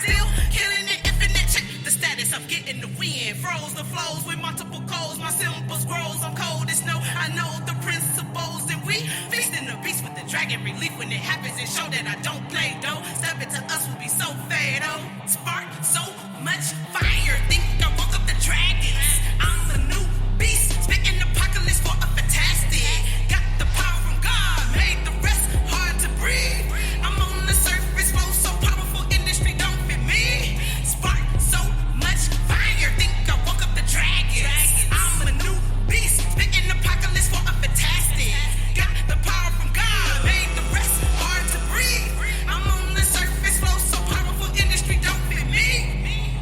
Still killing it, infinite, check the status, I'm getting the win. Froze the flows with multiple codes, my symbols grows, I'm cold as snow. I know the principles, and we feasting the beast with the dragon relief. When it happens, it show that I don't play, though. Step into us will be so fatal. Spark so much fire, think I woke up the dragons. I'm a new beast, spitting apocalypse for a fantastic. Got the power from God, made the rest hard to breathe. I'm on the surface, flow so powerful, industry don't fit me. Spark so much fire, think I woke up the dragons. I'm a new beast, spitting apocalypse for a fantastic. Got the power from God, made the rest hard to breathe. I'm on the surface, flow so powerful, industry don't fit me.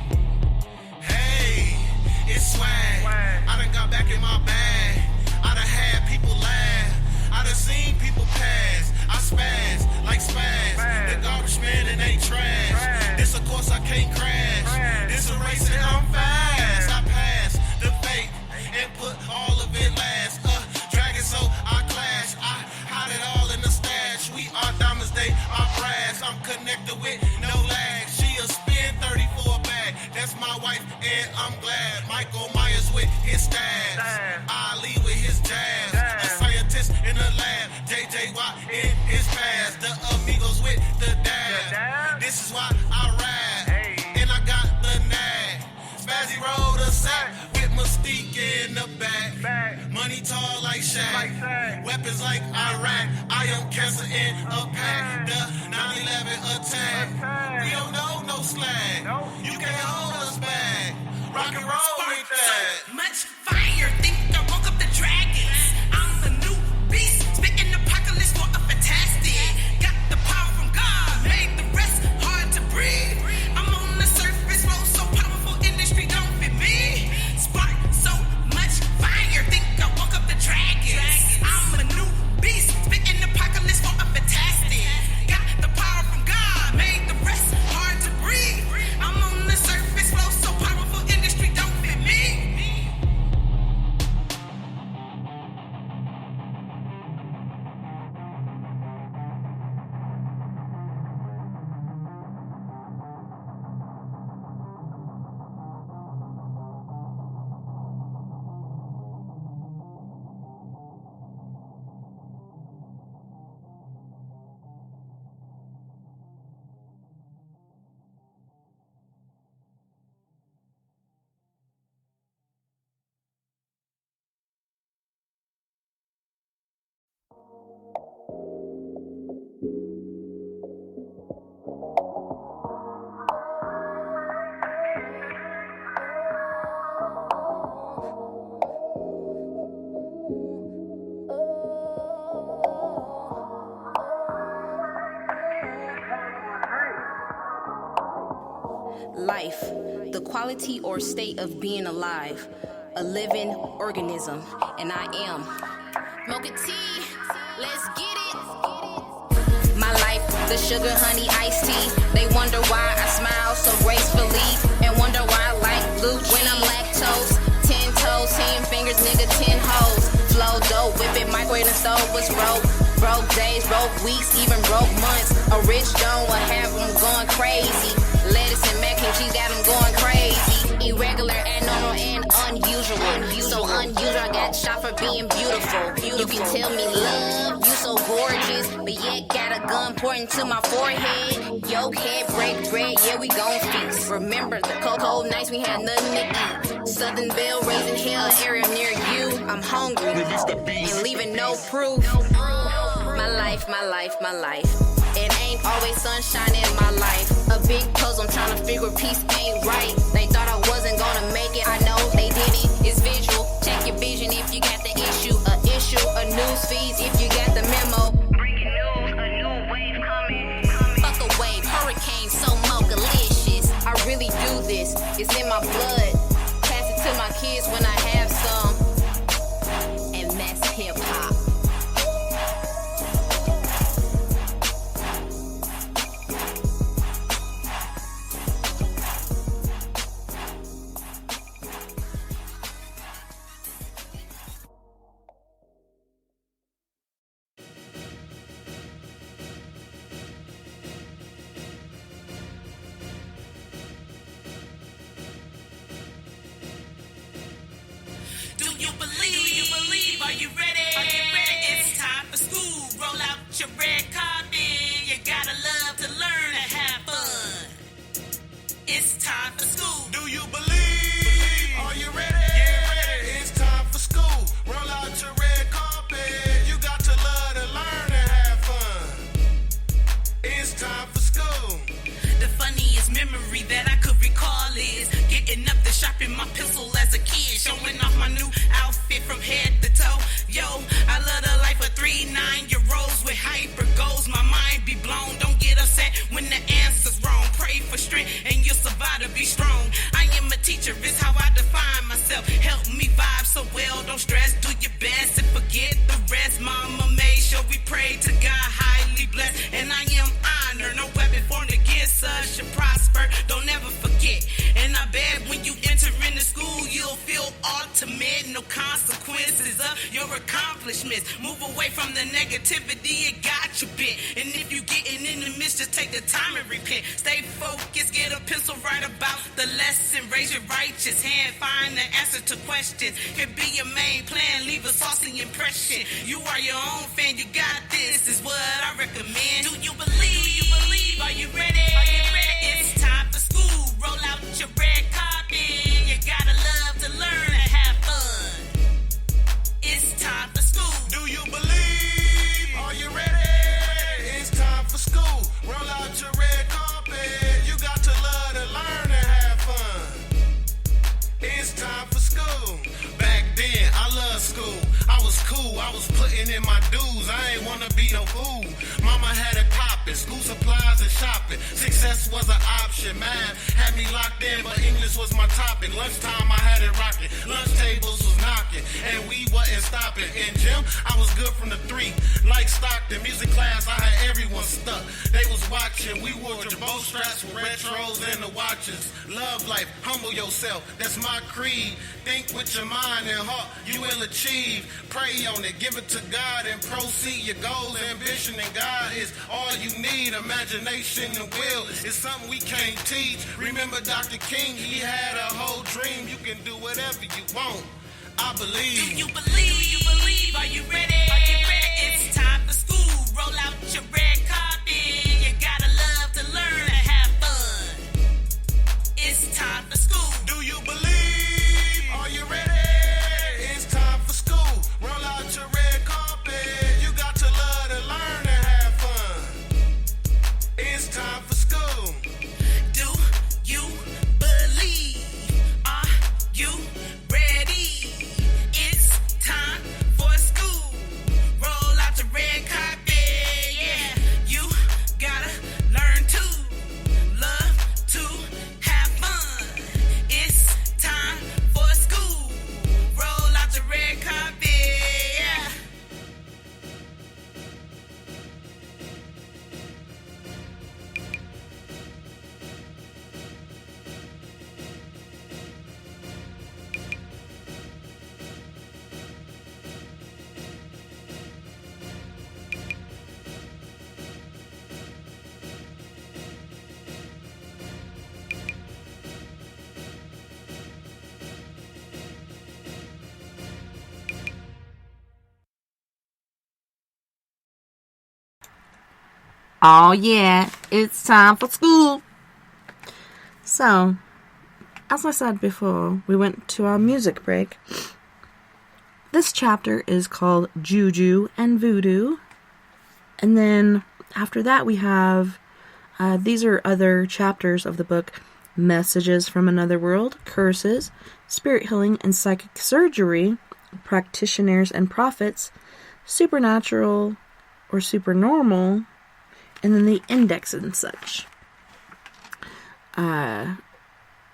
Hey, it's swag. I done got back in my bag. I done had people laugh. I done seen people pass. I spaz like spaz. The garbage man and they trash. This of course I can't crash. This a race and I'm fast. I pass the fate and put all of it last. Dragon so I clash. I hide it all in the stash. We are diamonds, they are brass. I'm connected with no lag. She a spin 34 bag. That's my wife and I'm glad. Michael Myers with his stabs. Ali with his jabs. A scientist in the lab. JJ Watt in his past. The amigos with the dab. This is why I rap. And I got the nag. Spazzy roll the sack with Mystique in the back. Money tall like Shaq. Weapons like Iraq. I am cancer in a pack. The 9/11 attack. We don't know no slack. You can't hold us back. Rock and roll with that. So much fire, think I woke up the dragons. I'm a new beast, spitting apocalypse for a fantastic. Got the power from God, made the rest hard to breathe. I'm on the surface, flow so powerful, industry don't fit me. Spark so much fire, think I woke up the dragons. I'm a new beast, spitting apocalypse for a fantastic. Got the power from God, made the rest hard to breathe. I'm on the surface, flow so powerful, industry don't fit me. Life, the quality or state of being alive, a living organism, and I am. Mocha tea, let's get it. My life, the sugar, honey, iced tea. They wonder why I smile so gracefully, and wonder why I like blue when I'm lactose. 10 toes, 10 fingers, nigga, 10 hoes. Flow dope, whip it, microwave and stove was broke. Broke days, broke weeks, even broke months. A rich don't have them going crazy. Lettuce and mac and cheese got them going crazy. Irregular, abnormal, and unusual. So unusual, I got shot for being beautiful. You can tell me love, you so gorgeous, but yet got a gun pointing to my forehead. Yo, head break bread, yeah, we gon' feast. Remember the cold nights we had nothing to eat. Southern Belle raising hell, area near you. I'm hungry and leaving no proof. My life, my life, my life. It ain't always sunshine in my life. A big puzzle, I'm trying to figure peace ain't right. They thought I wasn't gonna make it, I know they didn't. It's visual, check your vision if you got the issue. A news feed if you got the memo. Breaking news, a new wave coming. Fuck a wave, hurricane, so mocha-licious. I really do this, it's in my blood. Pass it to my kids when I have some. And that's hip-hop. Do you believe? Are you ready? It's time for school. Roll out your red carpet. You gotta love to learn and have fun. It's time for school. Do you believe? Are you ready? Yeah, ready. It's time for school. Roll out your red carpet. You got to love to learn and have fun. It's time for school. The funniest memory that I could recall is getting up to sharpen my pencil as a kid, showing off my new outfit from head to toe. Yo, I love the life of 3 9-year-olds with hyper goals. My mind be blown. Don't get upset when the answer's wrong. Pray for strength and you'll survive to be strong. I am a teacher, it's how I define myself. Help me vibe so well, don't stress. Do your best and forget the rest. Mama made sure we pray to God, highly blessed. And I am honored, no weapon formed against us should prosper. Don't ever forget. And I bet when you enter into school, you'll feel ultimate. No consequences of your accomplishments. Move away from the negativity, it got you bit. And if you getting in the midst, just take the time and repent. Stay focused, get a pencil, write about the lesson. Raise your righteous hand, find the answer to questions. Could be your main plan, leave a saucy impression. You are your own fan, you got this, is what I recommend. Do you believe? Are you ready? It's time for school. Roll out your red carpet. You gotta love to learn and school, I was putting in my dues. I ain't wanna be no fool. Mama had it poppin', school supplies and shopping. Success was an option. Math had me locked in, but English was my topic. Lunchtime, I had it rocking. Lunch tables was knocking, and we wasn't stopping. In gym, I was good from the 3. Like Stockton, music class, I had everyone stuck. They was watching. We wore bow straps with retros and the watches. Love life, humble yourself. That's my creed. Think with your mind and heart, you will achieve. Pray on it, give it to God and proceed. Your goals, ambition, and God is all you need. Imagination and will is something we can't teach. Remember Dr. King, he had a whole dream. You can do whatever you want. I believe. Do you believe? Do you believe? Are you ready? Are you ready? It's time for school. Roll out your red carpet. You gotta love to learn and have fun. It's time for school. Do you believe? Are you ready? It's time for school. Roll out your red carpet. You got to love to learn and have fun. It's time for school. Do you believe? Are you ready? It's time for school. Roll out your red carpet. Yeah, you gotta learn to love to have fun. It's time for school. Roll out your red carpet. Yeah. Oh yeah, it's time for school. So, as I said before, we went to our music break. This chapter is called Juju and Voodoo. And then after that we have, these are other chapters of the book: Messages from Another World, Curses, Spirit Healing and Psychic Surgery, Practitioners and Prophets, Supernatural or Supernormal, and then the index and such. And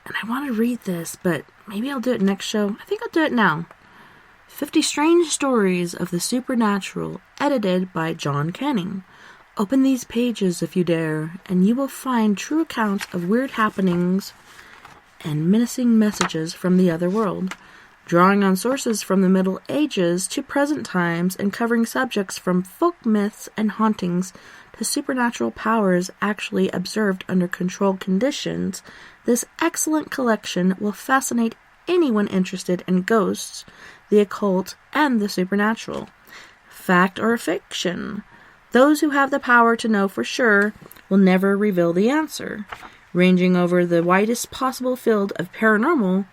I want to read this, but maybe I'll do it next show. I think I'll do it now. 50 Strange Stories of the Supernatural, edited by John Canning. Open these pages if you dare, and you will find true accounts of weird happenings and menacing messages from the other world, drawing on sources from the Middle Ages to present times and covering subjects from folk myths and hauntings to supernatural powers actually observed under controlled conditions. This excellent collection will fascinate anyone interested in ghosts, the occult, and the supernatural. Fact or fiction? Those who have the power to know for sure will never reveal the answer. Ranging over the widest possible field of paranormal,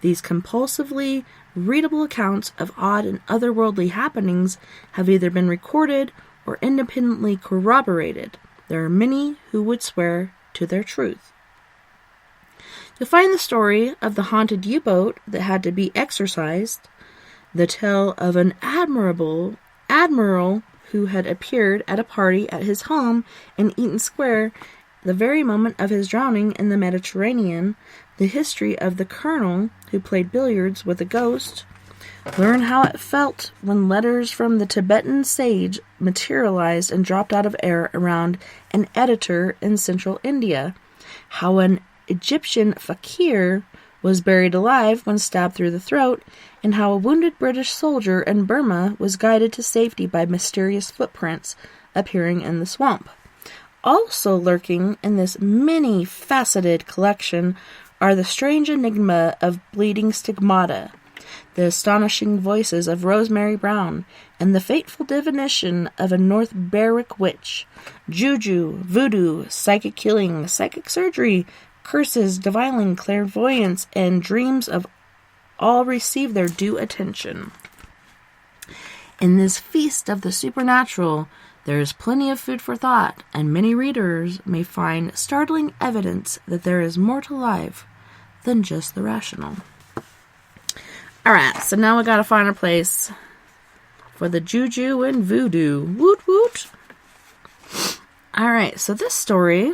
these compulsively readable accounts of odd and otherworldly happenings have either been recorded or independently corroborated. There are many who would swear to their truth. You'll find the story of the haunted U-boat that had to be exorcised, the tale of an admiral who had appeared at a party at his home in Eaton Square the very moment of his drowning in the Mediterranean, the history of the colonel who played billiards with a ghost. Learn how it felt when letters from the Tibetan sage materialized and dropped out of air around an editor in central India. How an Egyptian fakir was buried alive when stabbed through the throat, and how a wounded British soldier in Burma was guided to safety by mysterious footprints appearing in the swamp. Also lurking in this many-faceted collection are the strange enigma of bleeding stigmata, the astonishing voices of Rosemary Brown, and the fateful divination of a North Berwick witch, juju, voodoo, psychic healing, psychic surgery, curses, divining, clairvoyance, and dreams of all receive their due attention. In this feast of the supernatural, there is plenty of food for thought, and many readers may find startling evidence that there is more to life than just the rational. Alright, so now we gotta find a place for the juju and voodoo. Woot woot. Alright, so this story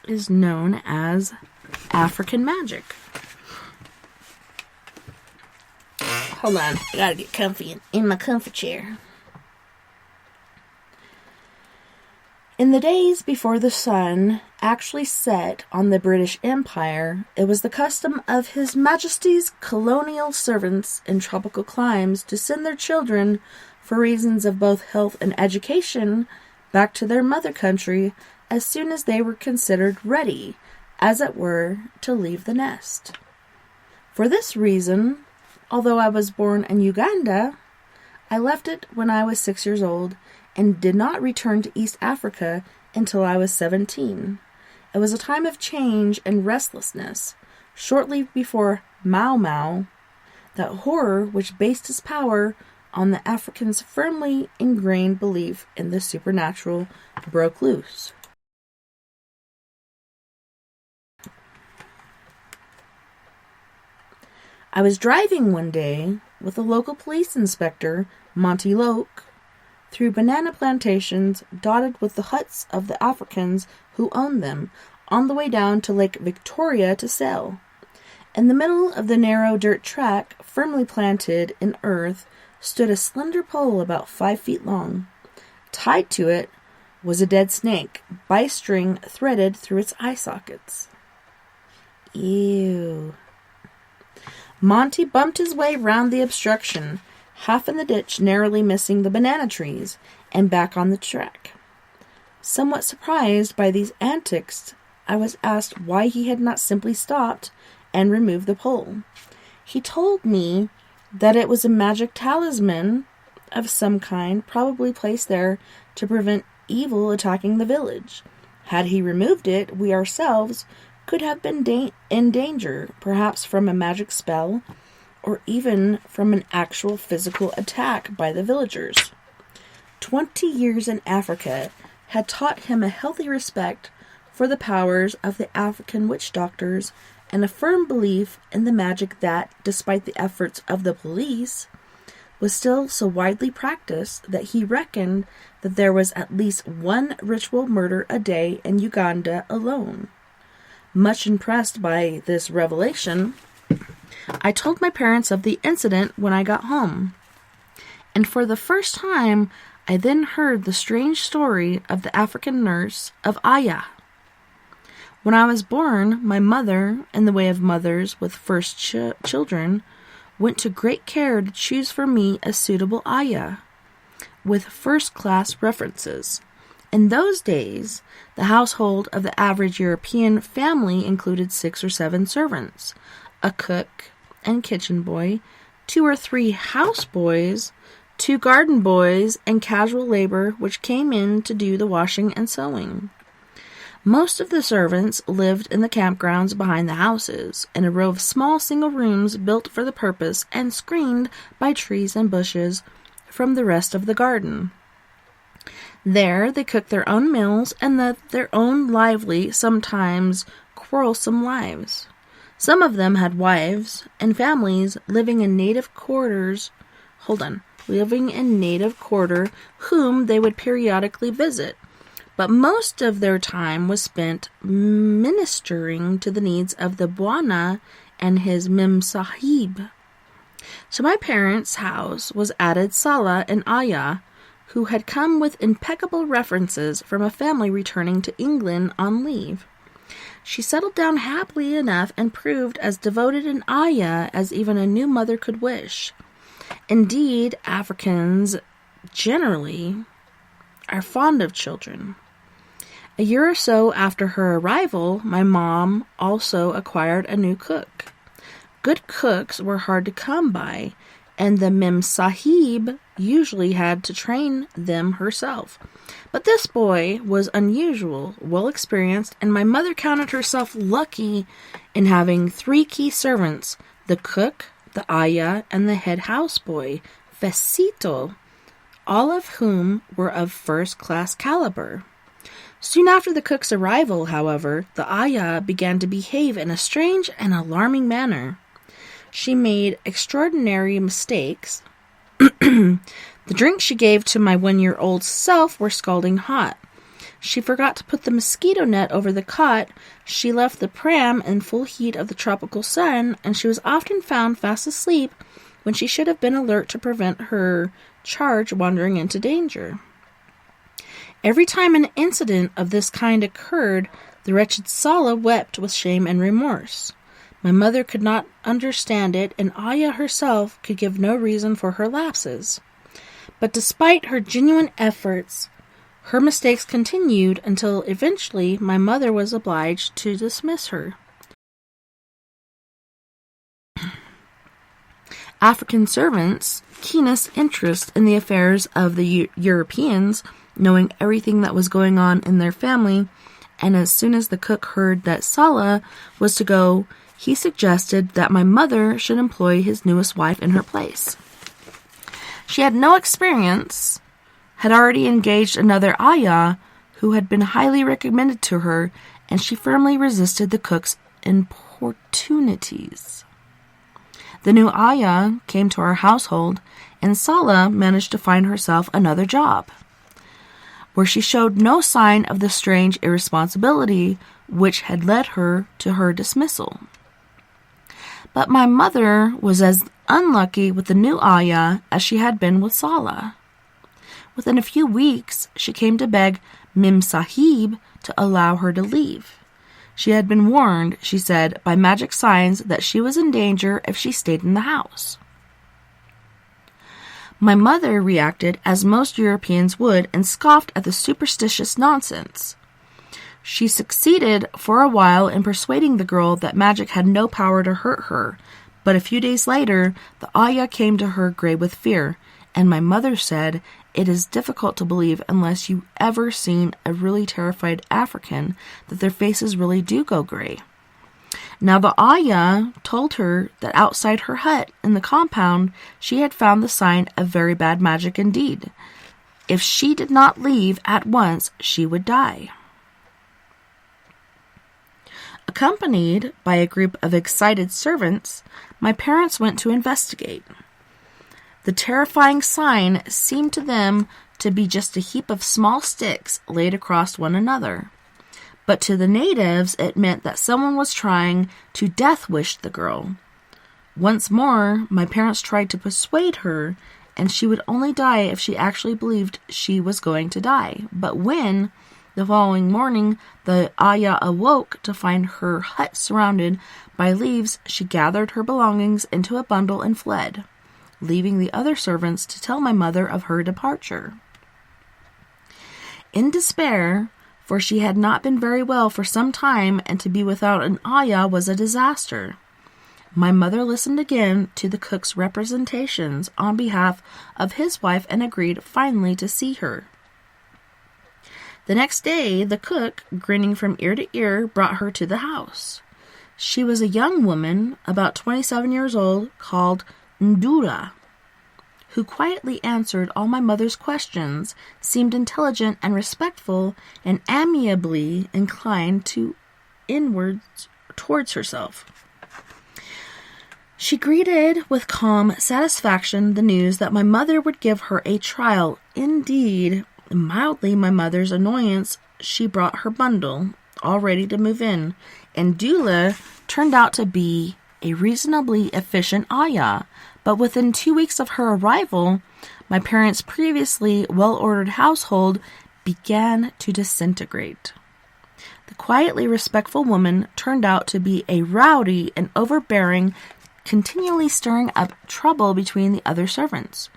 is known as African magic. Hold on, I gotta get comfy in my comfy chair. In the days before the sun actually set on the British Empire, it was the custom of His Majesty's colonial servants in tropical climes to send their children, for reasons of both health and education, back to their mother country as soon as they were considered ready, as it were, to leave the nest. For this reason, although I was born in Uganda, I left it when I was 6 years old and did not return to East Africa until I was 17. It was a time of change and restlessness, shortly before Mau Mau, that horror which based its power on the Africans' firmly ingrained belief in the supernatural broke loose. I was driving one day with a local police inspector, Monty Loke, through banana plantations dotted with the huts of the Africans who owned them, on the way down to Lake Victoria to sell. In the middle of the narrow dirt track, firmly planted in earth, stood a slender pole about 5 feet long. Tied to it was a dead snake, by string threaded through its eye sockets. Ew. Monty bumped his way round the obstruction, half in the ditch, narrowly missing the banana trees, and back on the track. Somewhat surprised by these antics, I was asked why he had not simply stopped and removed the pole. He told me that it was a magic talisman of some kind, probably placed there to prevent evil attacking the village. Had he removed it, we ourselves could have been in danger, perhaps from a magic spell, or even from an actual physical attack by the villagers. 20 years in Africa had taught him a healthy respect for the powers of the African witch doctors and a firm belief in the magic that, despite the efforts of the police, was still so widely practiced that he reckoned that there was at least one ritual murder a day in Uganda alone. Much impressed by this revelation, I told my parents of the incident when I got home, and for the first time I then heard the strange story of the African nurse of Aya. When I was born, my mother, in the way of mothers with first children, went to great care to choose for me a suitable Aya, with first-class references. In those days, the household of the average European family included 6 or 7 servants, a cook and kitchen boy, 2 or 3 house boys, 2 garden boys, and casual labor which came in to do the washing and sewing. Most of the servants lived in the campgrounds behind the houses, in a row of small single rooms built for the purpose and screened by trees and bushes from the rest of the garden. There they cooked their own meals and led their own lively, sometimes quarrelsome lives. Some of them had wives and families living in native quarter whom they would periodically visit, but most of their time was spent ministering to the needs of the Bwana and his Mem Sahib. To my parents' house was added Sala and Aya, who had come with impeccable references from a family returning to England on leave. She settled down happily enough and proved as devoted an Aya as even a new mother could wish. Indeed, Africans generally are fond of children. A year or so after her arrival, my mom also acquired a new cook. Good cooks were hard to come by, and the Mem Sahib usually had to train them herself. But this boy was unusual, well experienced, and my mother counted herself lucky in having 3 key servants, the cook, the Aya, and the head houseboy, Fesito, all of whom were of first-class caliber. Soon after the cook's arrival, however, the Aya began to behave in a strange and alarming manner. She made extraordinary mistakes, The drinks she gave to my 1-year-old self were scalding hot. She forgot to put the mosquito net over the cot, she left the pram in full heat of the tropical sun, and she was often found fast asleep when she should have been alert to prevent her charge wandering into danger. Every time an incident of this kind occurred, the wretched Sala wept with shame and remorse. My mother could not understand it, and Aya herself could give no reason for her lapses. But despite her genuine efforts, her mistakes continued until eventually my mother was obliged to dismiss her. African servants' keenest interest in the affairs of the Europeans, knowing everything that was going on in their family, and as soon as the cook heard that Sala was to go, he suggested that my mother should employ his newest wife in her place. She had no experience, had already engaged another Aya who had been highly recommended to her, and she firmly resisted the cook's importunities. The new Aya came to our household, and Sala managed to find herself another job, where she showed no sign of the strange irresponsibility which had led her to her dismissal. But my mother was as unlucky with the new Aya as she had been with Sala. Within a few weeks, she came to beg Mim Sahib to allow her to leave. She had been warned, she said, by magic signs that she was in danger if she stayed in the house. My mother reacted as most Europeans would and scoffed at the superstitious nonsense. She succeeded for a while in persuading the girl that magic had no power to hurt her, but a few days later, the Aya came to her gray with fear, and my mother said, "It is difficult to believe unless you ever seen a really terrified African that their faces really do go gray." Now the Aya told her that outside her hut in the compound she had found the sign of very bad magic indeed. If she did not leave at once, she would die. Accompanied by a group of excited servants, my parents went to investigate. The terrifying sign seemed to them to be just a heap of small sticks laid across one another. But to the natives, it meant that someone was trying to death-wish the girl. Once more, my parents tried to persuade her, and she would only die if she actually believed she was going to die. But when, the following morning, the Aya awoke to find her hut surrounded by leaves, she gathered her belongings into a bundle and fled, leaving the other servants to tell my mother of her departure. In despair, for she had not been very well for some time, and to be without an Aya was a disaster, my mother listened again to the cook's representations on behalf of his wife and agreed finally to see her. The next day, the cook, grinning from ear to ear, brought her to the house. She was a young woman, about 27 years old, called Ndura, who quietly answered all my mother's questions, seemed intelligent and respectful, and amiably inclined towards herself. She greeted with calm satisfaction the news that my mother would give her a trial. Indeed, mildly my mother's annoyance, she brought her bundle, all ready to move in, and Dula turned out to be a reasonably efficient Aya. But within 2 weeks of her arrival, my parents' previously well-ordered household began to disintegrate. The quietly respectful woman turned out to be a rowdy and overbearing, continually stirring up trouble between the other servants.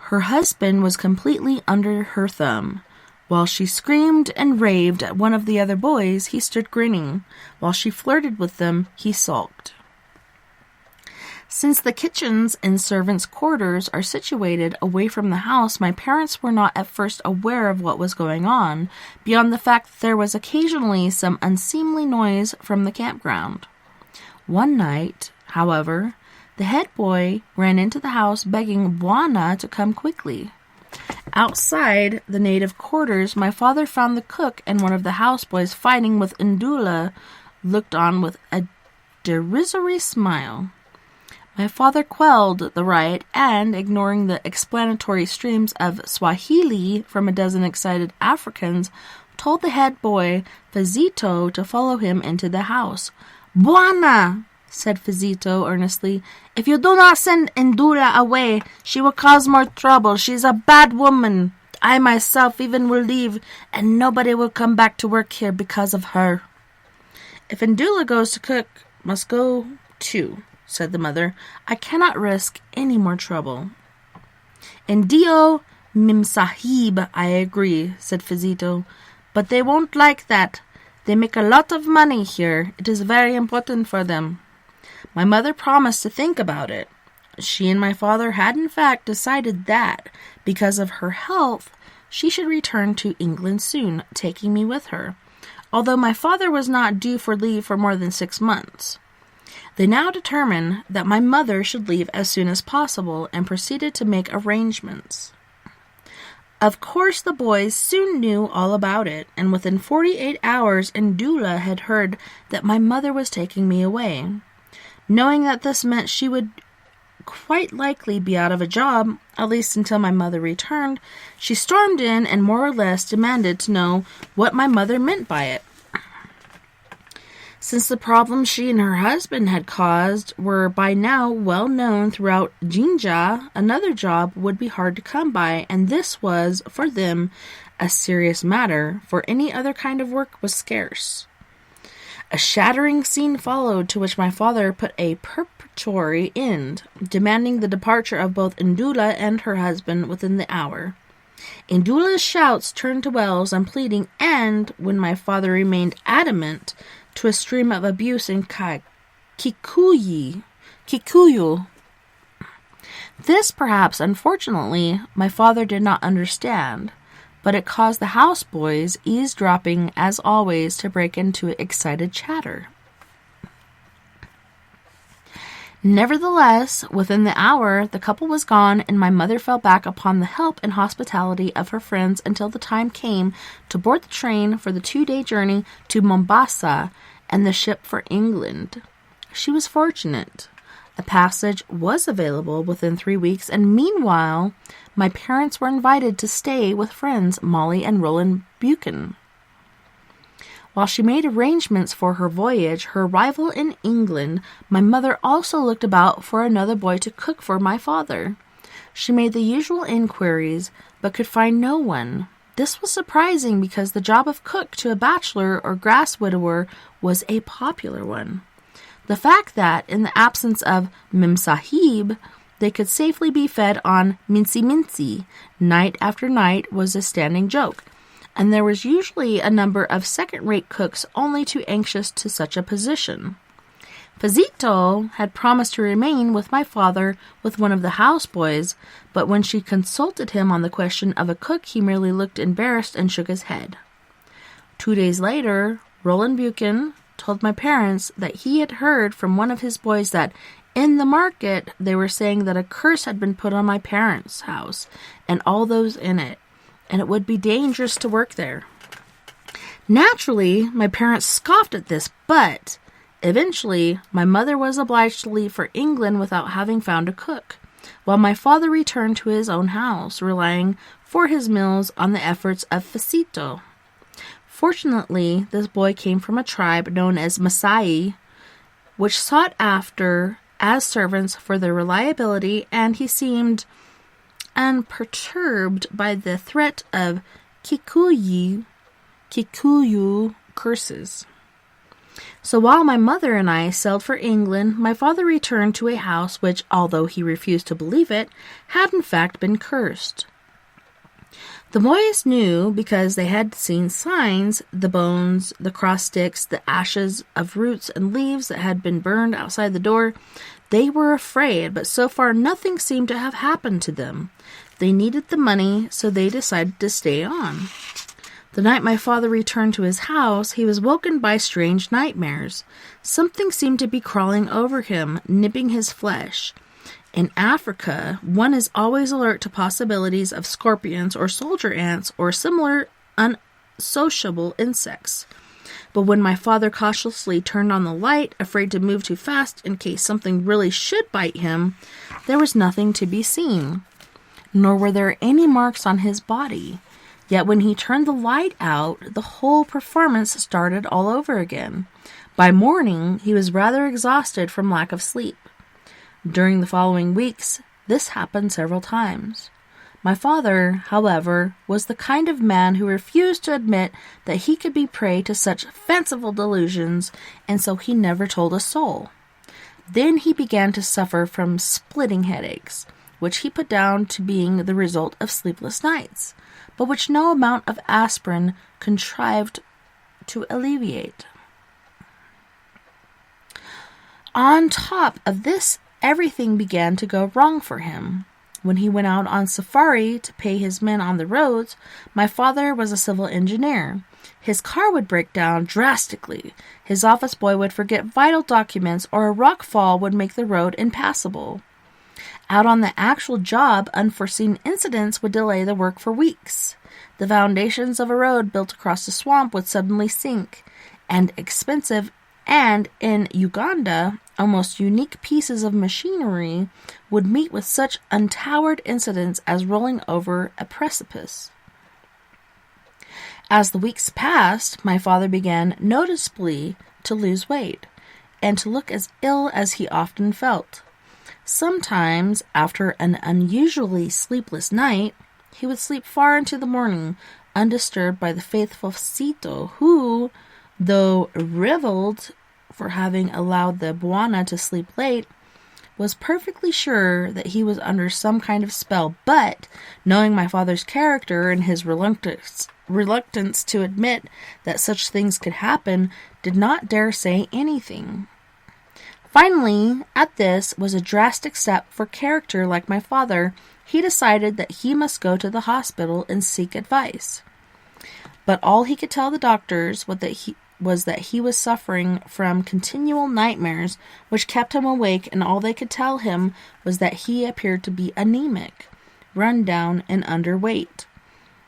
Her husband was completely under her thumb. While she screamed and raved at one of the other boys, he stood grinning. While she flirted with them, he sulked. Since the kitchens and servants' quarters are situated away from the house, my parents were not at first aware of what was going on, beyond the fact that there was occasionally some unseemly noise from the campground. One night, however, the head boy ran into the house begging Bwana to come quickly. Outside the native quarters, my father found the cook and one of the houseboys fighting with Ndula, looked on with a derisory smile. My father quelled the riot and, ignoring the explanatory streams of Swahili from a dozen excited Africans, told the head boy, Fazito, to follow him into the house. "Bwana," said Fazito earnestly, "if you do not send Ndula away, she will cause more trouble. She is a bad woman. I myself even will leave, and nobody will come back to work here because of her." "If Ndula goes to cook, must go too," said the mother. "I cannot risk any more trouble." "Ndio, Mim Sahib, I agree," said Fazito. "But they won't like that. They make a lot of money here. It is very important for them." My mother promised to think about it. She and my father had in fact decided that, because of her health, she should return to England soon, taking me with her, although my father was not due for leave for more than 6 months. They now determined that my mother should leave as soon as possible and proceeded to make arrangements. Of course, the boys soon knew all about it, and within 48 hours Ndula had heard that my mother was taking me away. Knowing that this meant she would quite likely be out of a job, at least until my mother returned, she stormed in and more or less demanded to know what my mother meant by it. Since the problems she and her husband had caused were by now well known throughout Jinja, another job would be hard to come by, and this was, for them, a serious matter, for any other kind of work was scarce. A shattering scene followed, to which my father put a perpetuatory end, demanding the departure of both Ndula and her husband within the hour. Ndula's shouts turned to wails and pleading, and, when my father remained adamant, to a stream of abuse in Kikuyu. This, perhaps unfortunately, my father did not understand, but it caused the houseboys, eavesdropping as always, to break into excited chatter. Nevertheless, within the hour, the couple was gone, and my mother fell back upon the help and hospitality of her friends until the time came to board the train for the 2-day journey to Mombasa and the ship for England. She was fortunate. A passage was available within 3 weeks, and meanwhile, my parents were invited to stay with friends Molly and Roland Buchan. While she made arrangements for her voyage, her arrival in England, my mother also looked about for another boy to cook for my father. She made the usual inquiries, but could find no one. This was surprising because the job of cook to a bachelor or grass widower was a popular one. The fact that, in the absence of Mem Sahib, they could safely be fed on minci night after night was a standing joke, and there was usually a number of second-rate cooks only too anxious to such a position. Fazito had promised to remain with my father with one of the houseboys, but when she consulted him on the question of a cook, he merely looked embarrassed and shook his head. 2 days later, Roland Buchan told my parents that he had heard from one of his boys that in the market they were saying that a curse had been put on my parents' house and all those in it, and it would be dangerous to work there. Naturally, my parents scoffed at this, but eventually my mother was obliged to leave for England without having found a cook, while my father returned to his own house, relying for his meals on the efforts of Fazito. Fortunately, this boy came from a tribe known as Masai, which sought after as servants for their reliability, and he seemed unperturbed by the threat of Kikuyu curses. So while my mother and I sailed for England, my father returned to a house which, although he refused to believe it, had in fact been cursed. The boys knew because they had seen signs, the bones, the cross sticks, the ashes of roots and leaves that had been burned outside the door. They were afraid, but so far nothing seemed to have happened to them. They needed the money, so they decided to stay on. The night my father returned to his house, he was woken by strange nightmares. Something seemed to be crawling over him, nipping his flesh. In Africa, one is always alert to possibilities of scorpions or soldier ants or similar unsociable insects. But when my father cautiously turned on the light, afraid to move too fast in case something really should bite him, there was nothing to be seen, nor were there any marks on his body. Yet when he turned the light out, the whole performance started all over again. By morning, he was rather exhausted from lack of sleep. During the following weeks, this happened several times. My father, however, was the kind of man who refused to admit that he could be prey to such fanciful delusions, and so he never told a soul. Then he began to suffer from splitting headaches, which he put down to being the result of sleepless nights, but which no amount of aspirin contrived to alleviate. On top of this, everything began to go wrong for him. When he went out on safari to pay his men on the roads, my father was a civil engineer. His car would break down drastically, his office boy would forget vital documents, or a rock fall would make the road impassable. Out on the actual job, unforeseen incidents would delay the work for weeks. The foundations of a road built across the swamp would suddenly sink, and expensive and, in Uganda, almost unique pieces of machinery would meet with such untoward incidents as rolling over a precipice. As the weeks passed, my father began noticeably to lose weight, and to look as ill as he often felt. Sometimes, after an unusually sleepless night, he would sleep far into the morning, undisturbed by the faithful Cito, who, though reviled for having allowed the Bwana to sleep late, was perfectly sure that he was under some kind of spell, but, knowing my father's character and his reluctance to admit that such things could happen, did not dare say anything. Finally, at this was a drastic step for character like my father. He decided that he must go to the hospital and seek advice. But all he could tell the doctors was that he was suffering from continual nightmares which kept him awake, and all they could tell him was that he appeared to be anemic, run down, and underweight.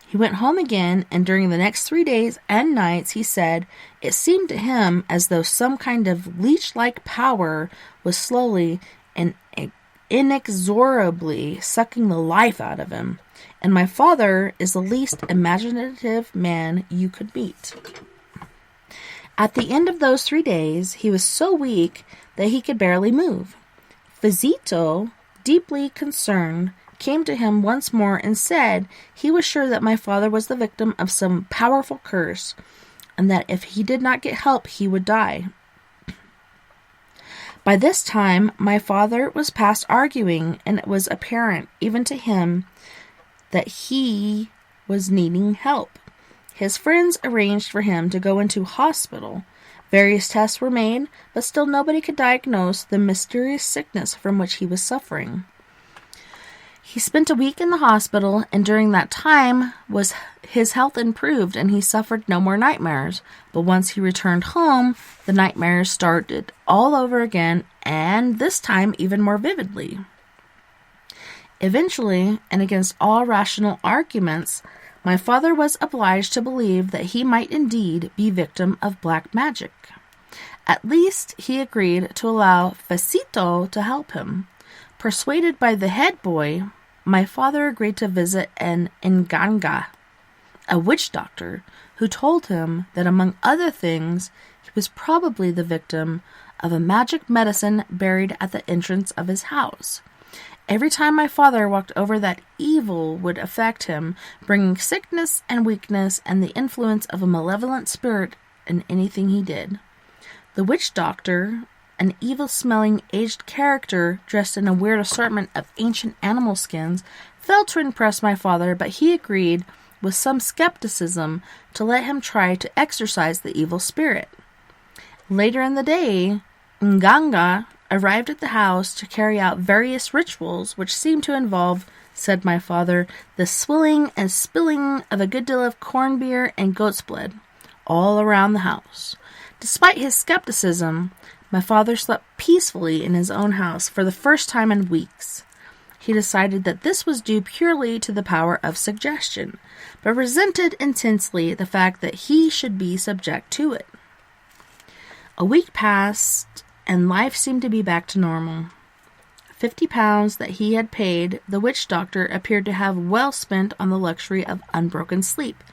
He went home again, and during the next 3 days and nights, he said, it seemed to him as though some kind of leech-like power was slowly and inexorably sucking the life out of him. And my father is the least imaginative man you could meet. At the end of those 3 days, he was so weak that he could barely move. Fazito, deeply concerned, came to him once more and said he was sure that my father was the victim of some powerful curse, and that if he did not get help, he would die. By this time, my father was past arguing, and it was apparent, even to him, that he was needing help. His friends arranged for him to go into hospital. Various tests were made, but still nobody could diagnose the mysterious sickness from which he was suffering. He spent a week in the hospital, and during that time his health improved and he suffered no more nightmares. But once he returned home, the nightmares started all over again, and this time even more vividly. Eventually, and against all rational arguments, my father was obliged to believe that he might indeed be victim of black magic. At least he agreed to allow Facito to help him. Persuaded by the head boy, my father agreed to visit an Nganga, a witch doctor, who told him that, among other things, he was probably the victim of a magic medicine buried at the entrance of his house. Every time my father walked over, that evil would affect him, bringing sickness and weakness and the influence of a malevolent spirit in anything he did. The witch doctor, an evil-smelling, aged character dressed in a weird assortment of ancient animal skins, failed to impress my father, but he agreed, with some skepticism, to let him try to exorcise the evil spirit. Later in the day, Nganga arrived at the house to carry out various rituals which seemed to involve, said my father, the swilling and spilling of a good deal of corn beer and goat's blood all around the house. Despite his skepticism, my father slept peacefully in his own house for the first time in weeks. He decided that this was due purely to the power of suggestion, but resented intensely the fact that he should be subject to it. A week passed, and life seemed to be back to normal. £50 that he had paid the witch doctor appeared to have well spent on the luxury of unbroken sleep.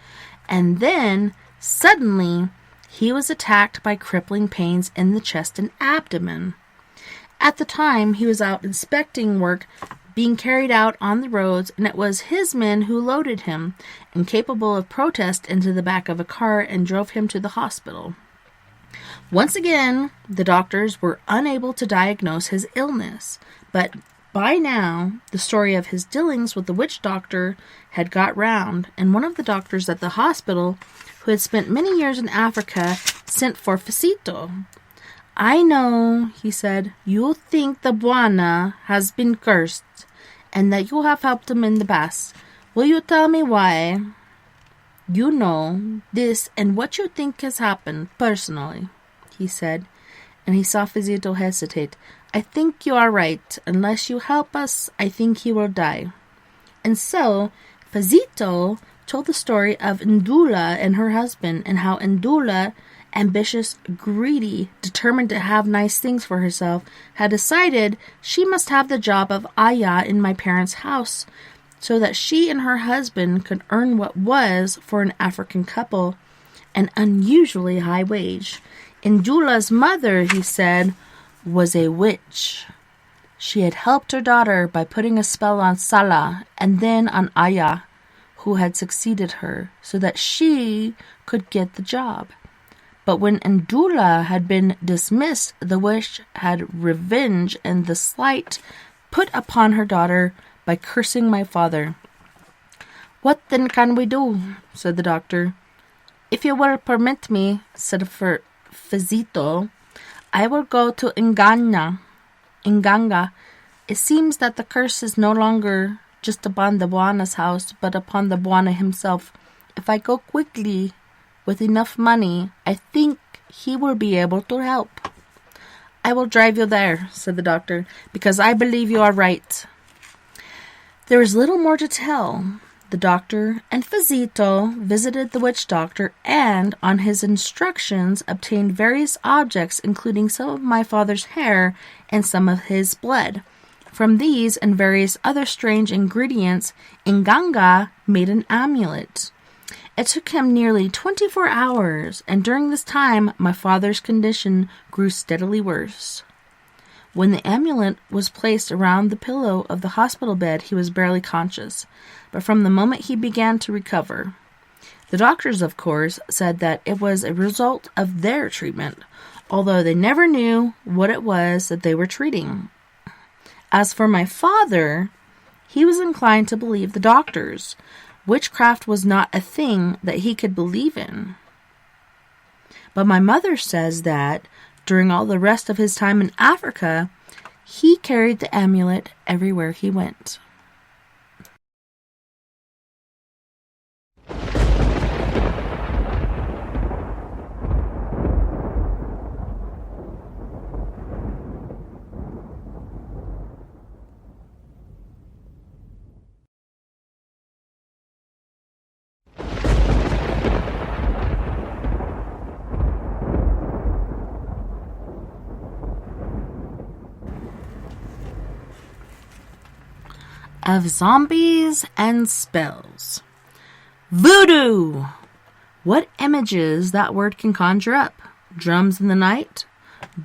And then, suddenly, he was attacked by crippling pains in the chest and abdomen. At the time, he was out inspecting work being carried out on the roads, and it was his men who loaded him, incapable of protest, into the back of a car and drove him to the hospital. Once again, the doctors were unable to diagnose his illness, but by now, the story of his dealings with the witch doctor had got round, and one of the doctors at the hospital, who had spent many years in Africa, sent for Facito. "I know," he said, "you think the Bwana has been cursed, and that you have helped him in the past. Will you tell me why? You know this and what you think has happened personally," he said, and he saw Facito hesitate. "I think you are right. Unless you help us, I think he will die." And so, Facito told the story of Ndula and her husband, and how Ndula, ambitious, greedy, determined to have nice things for herself, had decided she must have the job of Aya in my parents' house, so that she and her husband could earn what was, for an African couple, an unusually high wage. Ndula's mother, he said, was a witch. She had helped her daughter by putting a spell on Salah and then on Aya, who had succeeded her, so that she could get the job. But when Ndula had been dismissed, the witch had revenge and the slight put upon her daughter by cursing my father. "What then can we do?" said the doctor. "If you will permit me," said Facito, "I will go to Nganga. It seems that the curse is no longer just upon the Bwana's house, but upon the Bwana himself. If I go quickly, with enough money, I think he will be able to help." "I will drive you there," said the doctor, "because I believe you are right." There is little more to tell. The doctor and Facito visited the witch doctor and, on his instructions, obtained various objects, including some of my father's hair and some of his blood. From these and various other strange ingredients, Nganga made an amulet. It took him nearly 24 hours, and during this time my father's condition grew steadily worse. When the amulet was placed around the pillow of the hospital bed, he was barely conscious, but from the moment he began to recover. The doctors, of course, said that it was a result of their treatment, although they never knew what it was that they were treating. As for my father, he was inclined to believe the doctors. Witchcraft was not a thing that he could believe in. But my mother says that, during all the rest of his time in Africa, he carried the amulet everywhere he went. Of zombies and spells. Voodoo! What images that word can conjure up. Drums in the night,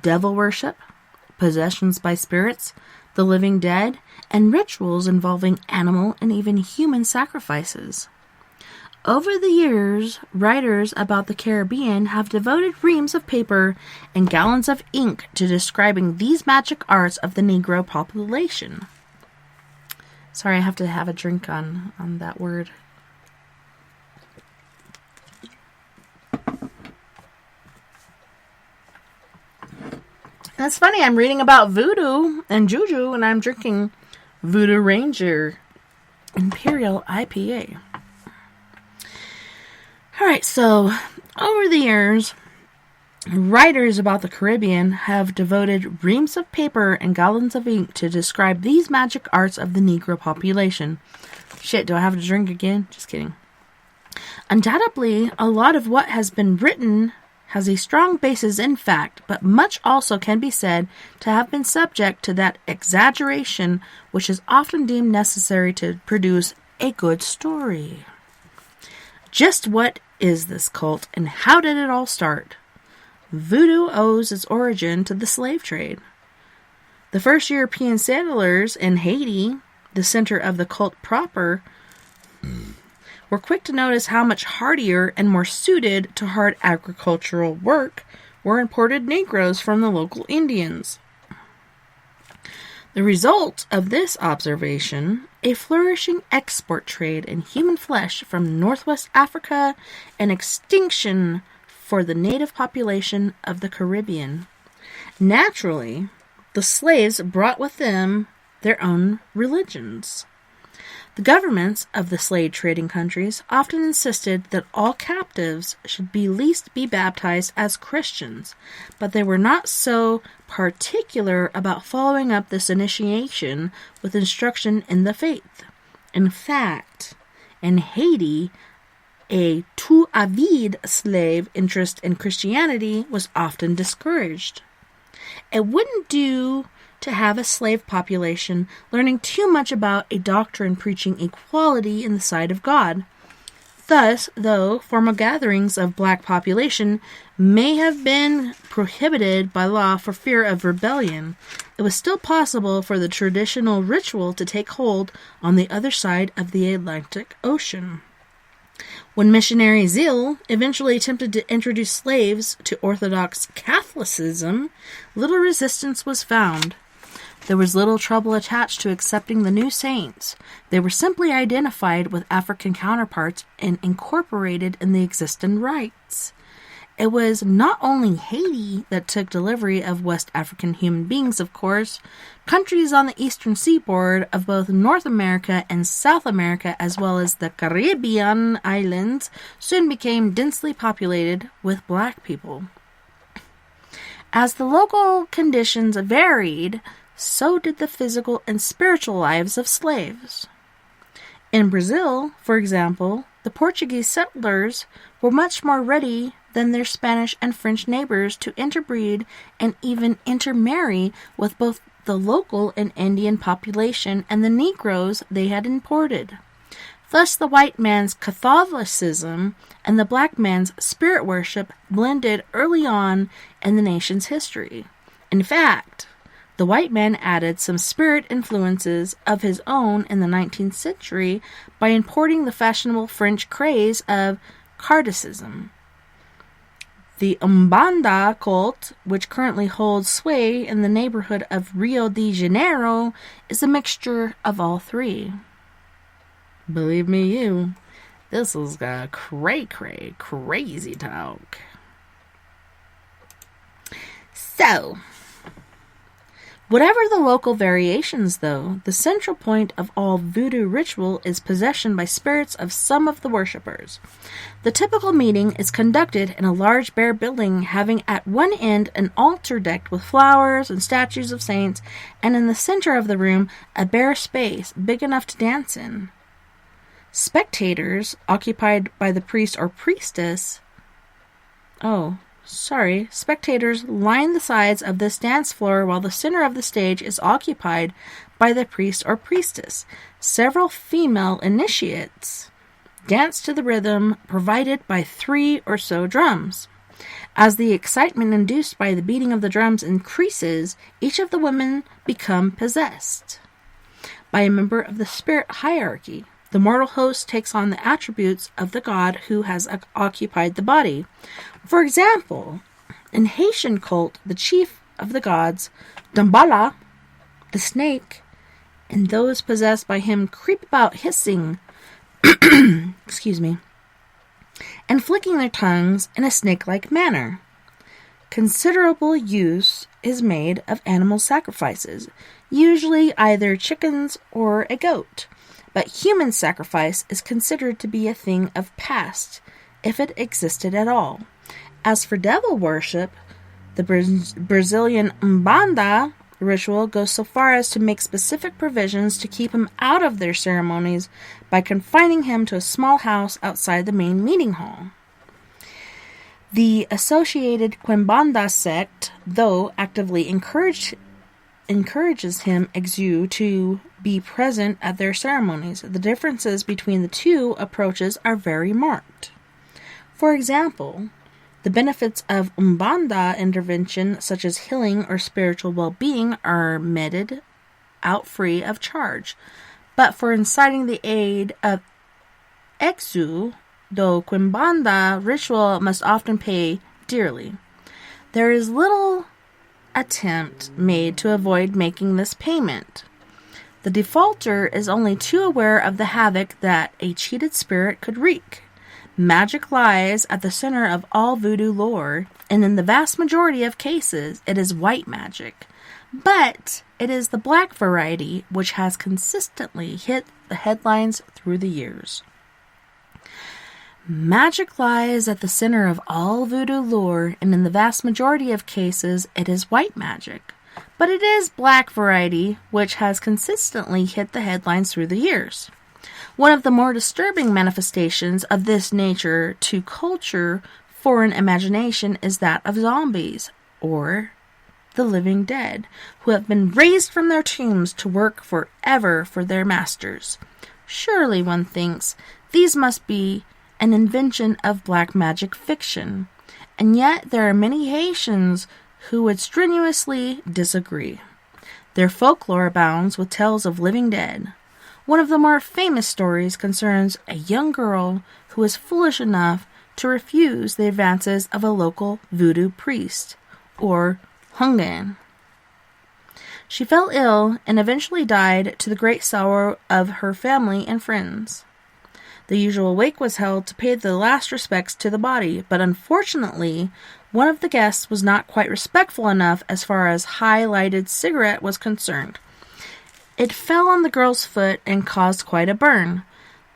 devil worship, possessions by spirits, the living dead, and rituals involving animal and even human sacrifices. Over the years, writers about the Caribbean have devoted reams of paper and gallons of ink to describing these magic arts of the Negro population. Sorry, I have to have a drink on that word. That's funny, I'm reading about voodoo and juju, and I'm drinking Voodoo Ranger Imperial IPA. Alright, so over the years, writers about the Caribbean have devoted reams of paper and gallons of ink to describe these magic arts of the Negro population. Shit, do I have to drink again? Just kidding. Undoubtedly, a lot of what has been written has a strong basis in fact, but much also can be said to have been subject to that exaggeration which is often deemed necessary to produce a good story. Just what is this cult, and how did it all start? Voodoo owes its origin to the slave trade. The first European settlers in Haiti, the center of the cult proper, were quick to notice how much hardier and more suited to hard agricultural work were imported Negroes from the local Indians. The result of this observation, a flourishing export trade in human flesh from Northwest Africa and extinction for the native population of the Caribbean. Naturally, the slaves brought with them their own religions. The governments of the slave trading countries often insisted that all captives should be least be baptized as Christians, but they were not so particular about following up this initiation with instruction in the faith. In fact, in Haiti, a tout avide slave interest in Christianity was often discouraged. It wouldn't do to have a slave population learning too much about a doctrine preaching equality in the sight of God. Thus, though formal gatherings of black population may have been prohibited by law for fear of rebellion, it was still possible for the traditional ritual to take hold on the other side of the Atlantic Ocean. When missionary zeal eventually attempted to introduce slaves to Orthodox Catholicism, little resistance was found. There was little trouble attached to accepting the new saints. They were simply identified with African counterparts and incorporated in the existing rites. It was not only Haiti that took delivery of West African human beings, of course. Countries on the eastern seaboard of both North America and South America, as well as the Caribbean islands, soon became densely populated with black people. As the local conditions varied, so did the physical and spiritual lives of slaves. In Brazil, for example, the Portuguese settlers were much more ready than their Spanish and French neighbors to interbreed and even intermarry with both the local and Indian population and the Negroes they had imported. Thus, the white man's Catholicism and the black man's spirit worship blended early on in the nation's history. In fact, the white man added some spirit influences of his own in the 19th century by importing the fashionable French craze of Cardicism. The Umbanda cult, which currently holds sway in the neighborhood of Rio de Janeiro, is a mixture of all three. Believe me you, this is crazy talk. So, whatever the local variations, though, the central point of all voodoo ritual is possession by spirits of some of the worshippers. The typical meeting is conducted in a large bare building having at one end an altar decked with flowers and statues of saints, and in the center of the room a bare space big enough to dance in. Spectators, occupied by the priest or priestess, spectators line the sides of this dance floor while the center of the stage is occupied by the priest or priestess. Several female initiates dance to the rhythm provided by 3 or so drums. As the excitement induced by the beating of the drums increases, each of the women become possessed by a member of the spirit hierarchy. The mortal host takes on the attributes of the god who has occupied the body. For example, in Haitian cult, the chief of the gods, Dambala, the snake, and those possessed by him creep about hissing, and flicking their tongues in a snake-like manner. Considerable use is made of animal sacrifices, usually either chickens or a goat. But human sacrifice is considered to be a thing of past, if it existed at all. As for devil worship, the Brazilian Umbanda ritual goes so far as to make specific provisions to keep him out of their ceremonies by confining him to a small house outside the main meeting hall. The associated Quimbanda sect, though actively encourages him Exu to be present at their ceremonies. The differences between the two approaches are very marked. For example, the benefits of Umbanda intervention, such as healing or spiritual well-being, are meted out free of charge. But for inciting the aid of Exu, the Quimbanda ritual must often pay dearly. There is little attempt made to avoid making this payment. The defaulter is only too aware of the havoc that a cheated spirit could wreak. Magic lies at the center of all voodoo lore, and in the vast majority of cases, it is white magic. But it is the black variety which has consistently hit the headlines through the years. Magic lies at the center of all voodoo lore, and in the vast majority of cases, it is white magic. But it is black variety which has consistently hit the headlines through the years. One of the more disturbing manifestations of this nature to culture foreign imagination is that of zombies, or the living dead, who have been raised from their tombs to work forever for their masters. Surely, one thinks, these must be an invention of black magic fiction, and yet there are many Haitians who would strenuously disagree. Their folklore abounds with tales of living dead. One of the more famous stories concerns a young girl who was foolish enough to refuse the advances of a local voodoo priest, or Hungan. She fell ill and eventually died, to the great sorrow of her family and friends. The usual wake was held to pay the last respects to the body, but unfortunately, one of the guests was not quite respectful enough as far as high-lighted cigarette was concerned. It fell on the girl's foot and caused quite a burn.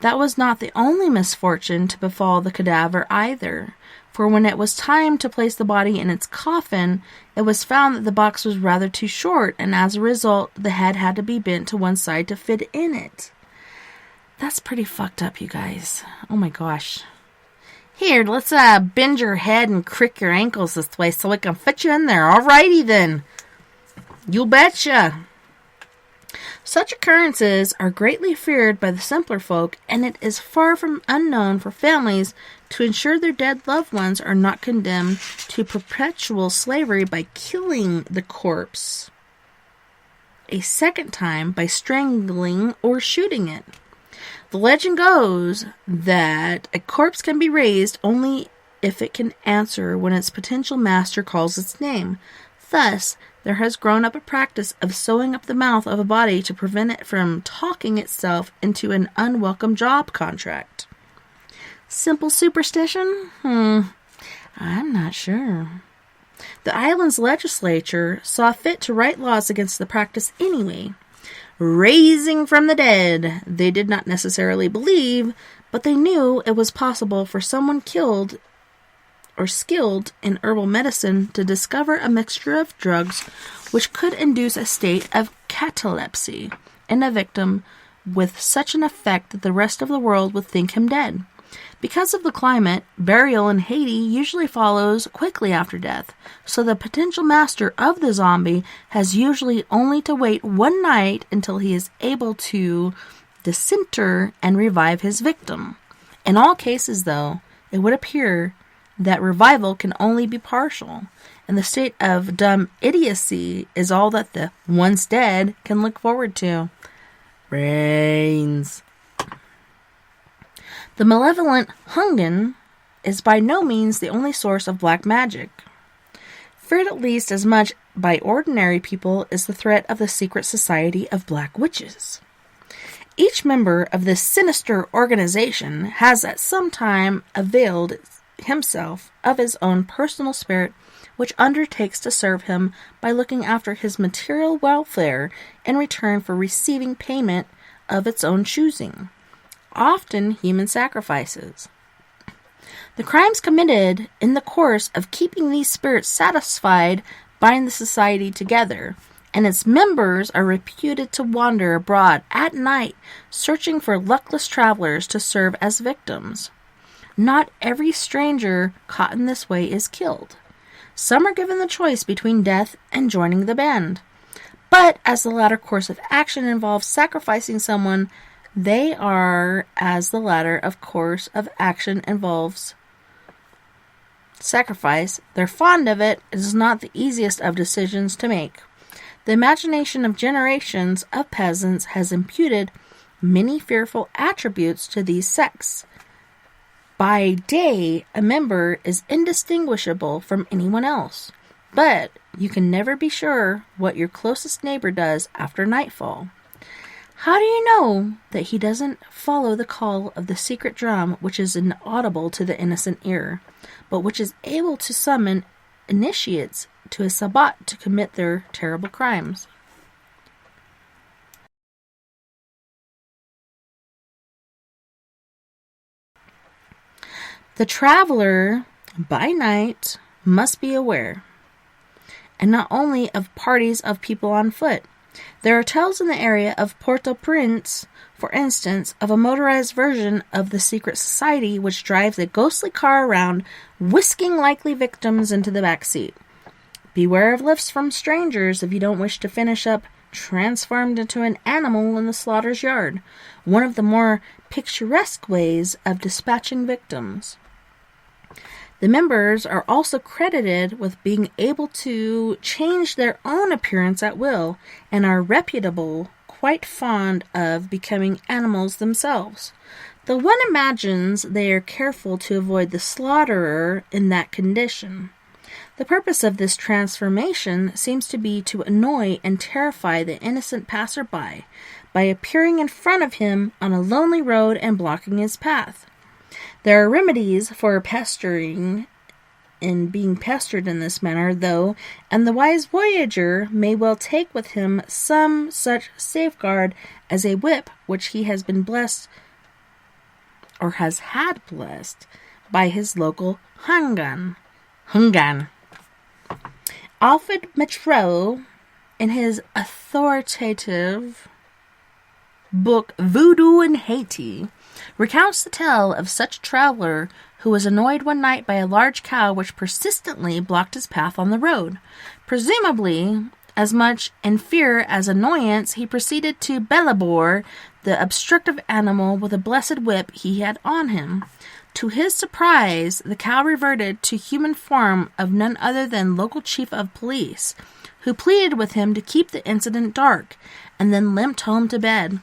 That was not the only misfortune to befall the cadaver either, for when it was time to place the body in its coffin, it was found that the box was rather too short, and as a result, the head had to be bent to one side to fit in it. That's pretty fucked up, you guys. Oh my gosh. Here, let's bend your head and crick your ankles this way so we can fit you in there. Alrighty then. You betcha. Such occurrences are greatly feared by the simpler folk, and it is far from unknown for families to ensure their dead loved ones are not condemned to perpetual slavery by killing the corpse a second time by strangling or shooting it. The legend goes that a corpse can be raised only if it can answer when its potential master calls its name. Thus, there has grown up a practice of sewing up the mouth of a body to prevent it from talking itself into an unwelcome job contract. Simple superstition? I'm not sure. The island's legislature saw fit to write laws against the practice anyway. Raising from the dead, they did not necessarily believe, but they knew it was possible for someone killed or skilled in herbal medicine to discover a mixture of drugs which could induce a state of catalepsy in a victim with such an effect that the rest of the world would think him dead. Because of the climate, burial in Haiti usually follows quickly after death, so the potential master of the zombie has usually only to wait one night until he is able to disinter and revive his victim. In all cases, though, it would appear that revival can only be partial, and the state of dumb idiocy is all that the once dead can look forward to. Brains. The malevolent Hungan is by no means the only source of black magic. Feared at least as much by ordinary people is the threat of the secret society of black witches. Each member of this sinister organization has at some time availed himself of his own personal spirit, which undertakes to serve him by looking after his material welfare in return for receiving payment of its own choosing, often human sacrifices. The crimes committed in the course of keeping these spirits satisfied bind the society together, and its members are reputed to wander abroad at night, searching for luckless travelers to serve as victims. not every stranger caught in this way is killed. Some are given the choice between death and joining the band. But as the latter course of action involves sacrificing someone, they are, as the latter of course of action involves sacrifice, they're fond of it. It is not the easiest of decisions to make. The imagination of generations of peasants has imputed many fearful attributes to these sects. By day, a member is indistinguishable from anyone else, but you can never be sure what your closest neighbor does after nightfall. How do you know that he doesn't follow the call of the secret drum, which is inaudible to the innocent ear, but which is able to summon initiates to a sabbat to commit their terrible crimes? The traveler, by night, must be aware, and not only of parties of people on foot. There are tales in the area of Port-au-Prince, for instance, of a motorized version of the secret society which drives a ghostly car around, whisking likely victims into the back seat. Beware of lifts from strangers if you don't wish to finish up transformed into an animal in the slaughter's yard, one of the more picturesque ways of dispatching victims. The members are also credited with being able to change their own appearance at will, and are reputable, quite fond of becoming animals themselves. Though one imagines they are careful to avoid the slaughterer in that condition. The purpose of this transformation seems to be to annoy and terrify the innocent passerby by appearing in front of him on a lonely road and blocking his path. There are remedies for pestering and being pestered in this manner, though, and the wise voyager may well take with him some such safeguard as a whip which he has been blessed, or has had blessed, by his local Hungan. Alfred Metreau, in his authoritative book Voodoo in Haiti, recounts the tale of such a traveler who was annoyed one night by a large cow which persistently blocked his path on the road. Presumably, as much in fear as annoyance, he proceeded to bellabore the obstructive animal with a blessed whip he had on him. To his surprise, the cow reverted to human form of none other than local chief of police, who pleaded with him to keep the incident dark, and then limped home to bed.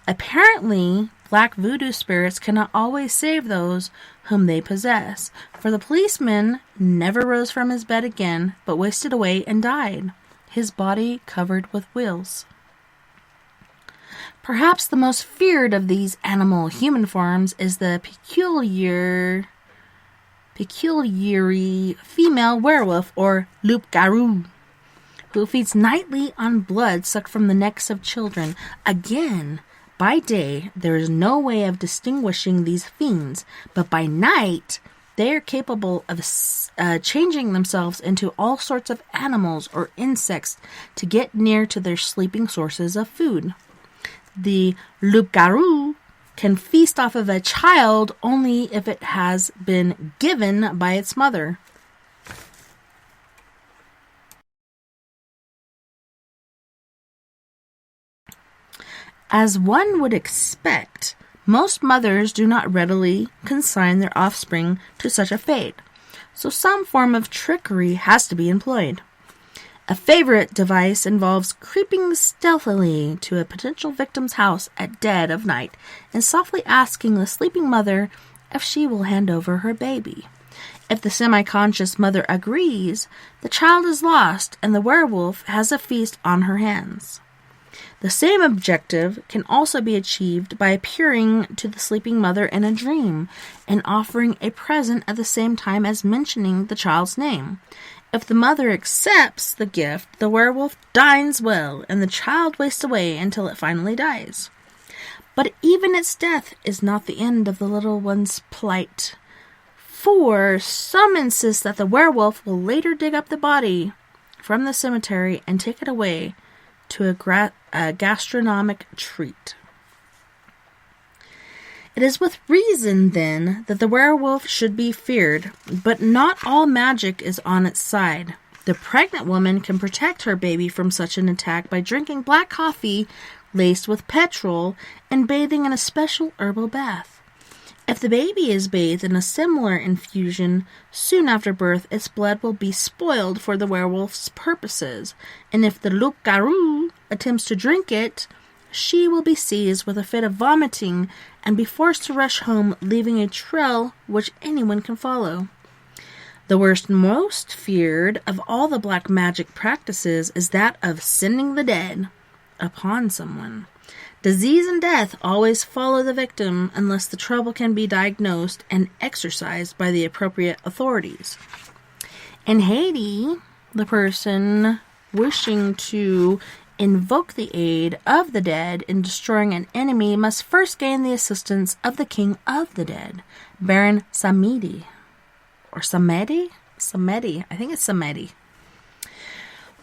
Apparently, black voodoo spirits cannot always save those whom they possess, for the policeman never rose from his bed again, but wasted away and died, his body covered with wheals. Perhaps the most feared of these animal-human forms is the peculiarly female werewolf, or loup-garou, who feeds nightly on blood sucked from the necks of children. Again, by day, there is no way of distinguishing these fiends, but by night, they are capable of changing themselves into all sorts of animals or insects to get near to their sleeping sources of food. The loup-garou can feast off of a child only if it has been given by its mother. As one would expect, most mothers do not readily consign their offspring to such a fate, so some form of trickery has to be employed. A favorite device involves creeping stealthily to a potential victim's house at dead of night and softly asking the sleeping mother if she will hand over her baby. If the semi-conscious mother agrees, the child is lost and the werewolf has a feast on her hands. The same objective can also be achieved by appearing to the sleeping mother in a dream and offering a present at the same time as mentioning the child's name. If the mother accepts the gift, the werewolf dines well, and the child wastes away until it finally dies. But even its death is not the end of the little one's plight, for some insist that the werewolf will later dig up the body from the cemetery and take it away to a gastronomic treat. It is with reason, then, that the werewolf should be feared, but not all magic is on its side. The pregnant woman can protect her baby from such an attack by drinking black coffee laced with petrol and bathing in a special herbal bath. If the baby is bathed in a similar infusion, soon after birth its blood will be spoiled for the werewolf's purposes, and if the loup-garou attempts to drink it, she will be seized with a fit of vomiting and be forced to rush home, leaving a trail which anyone can follow. The worst, most feared of all the black magic practices is that of sending the dead upon someone. Disease and death always follow the victim unless the trouble can be diagnosed and exorcised by the appropriate authorities. In Haiti, the person wishing to invoke the aid of the dead in destroying an enemy must first gain the assistance of the king of the dead, Baron Samedi. Or Samedi? Samedi. I think it's Samedi.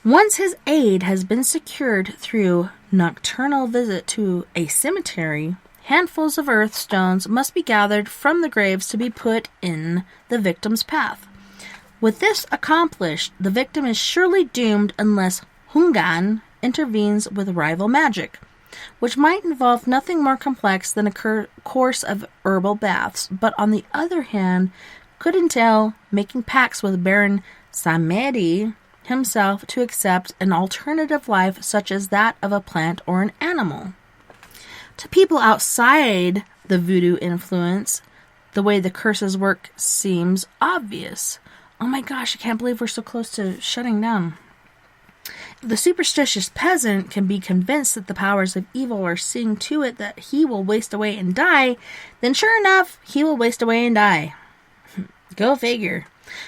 Once his aid has been secured through nocturnal visit to a cemetery, handfuls of earth stones must be gathered from the graves to be put in the victim's path. With this accomplished, the victim is surely doomed unless Hungan intervenes with rival magic, which might involve nothing more complex than a course of herbal baths, but on the other hand, could entail making pacts with Baron Samedi himself to accept an alternative life such as that of a plant or an animal. To people outside the voodoo influence, the way the curses work seems obvious. Oh my gosh, I can't believe we're so close to shutting down. If the superstitious peasant can be convinced that the powers of evil are seeing to it that he will waste away and die, then sure enough, he will waste away and die. Go figure.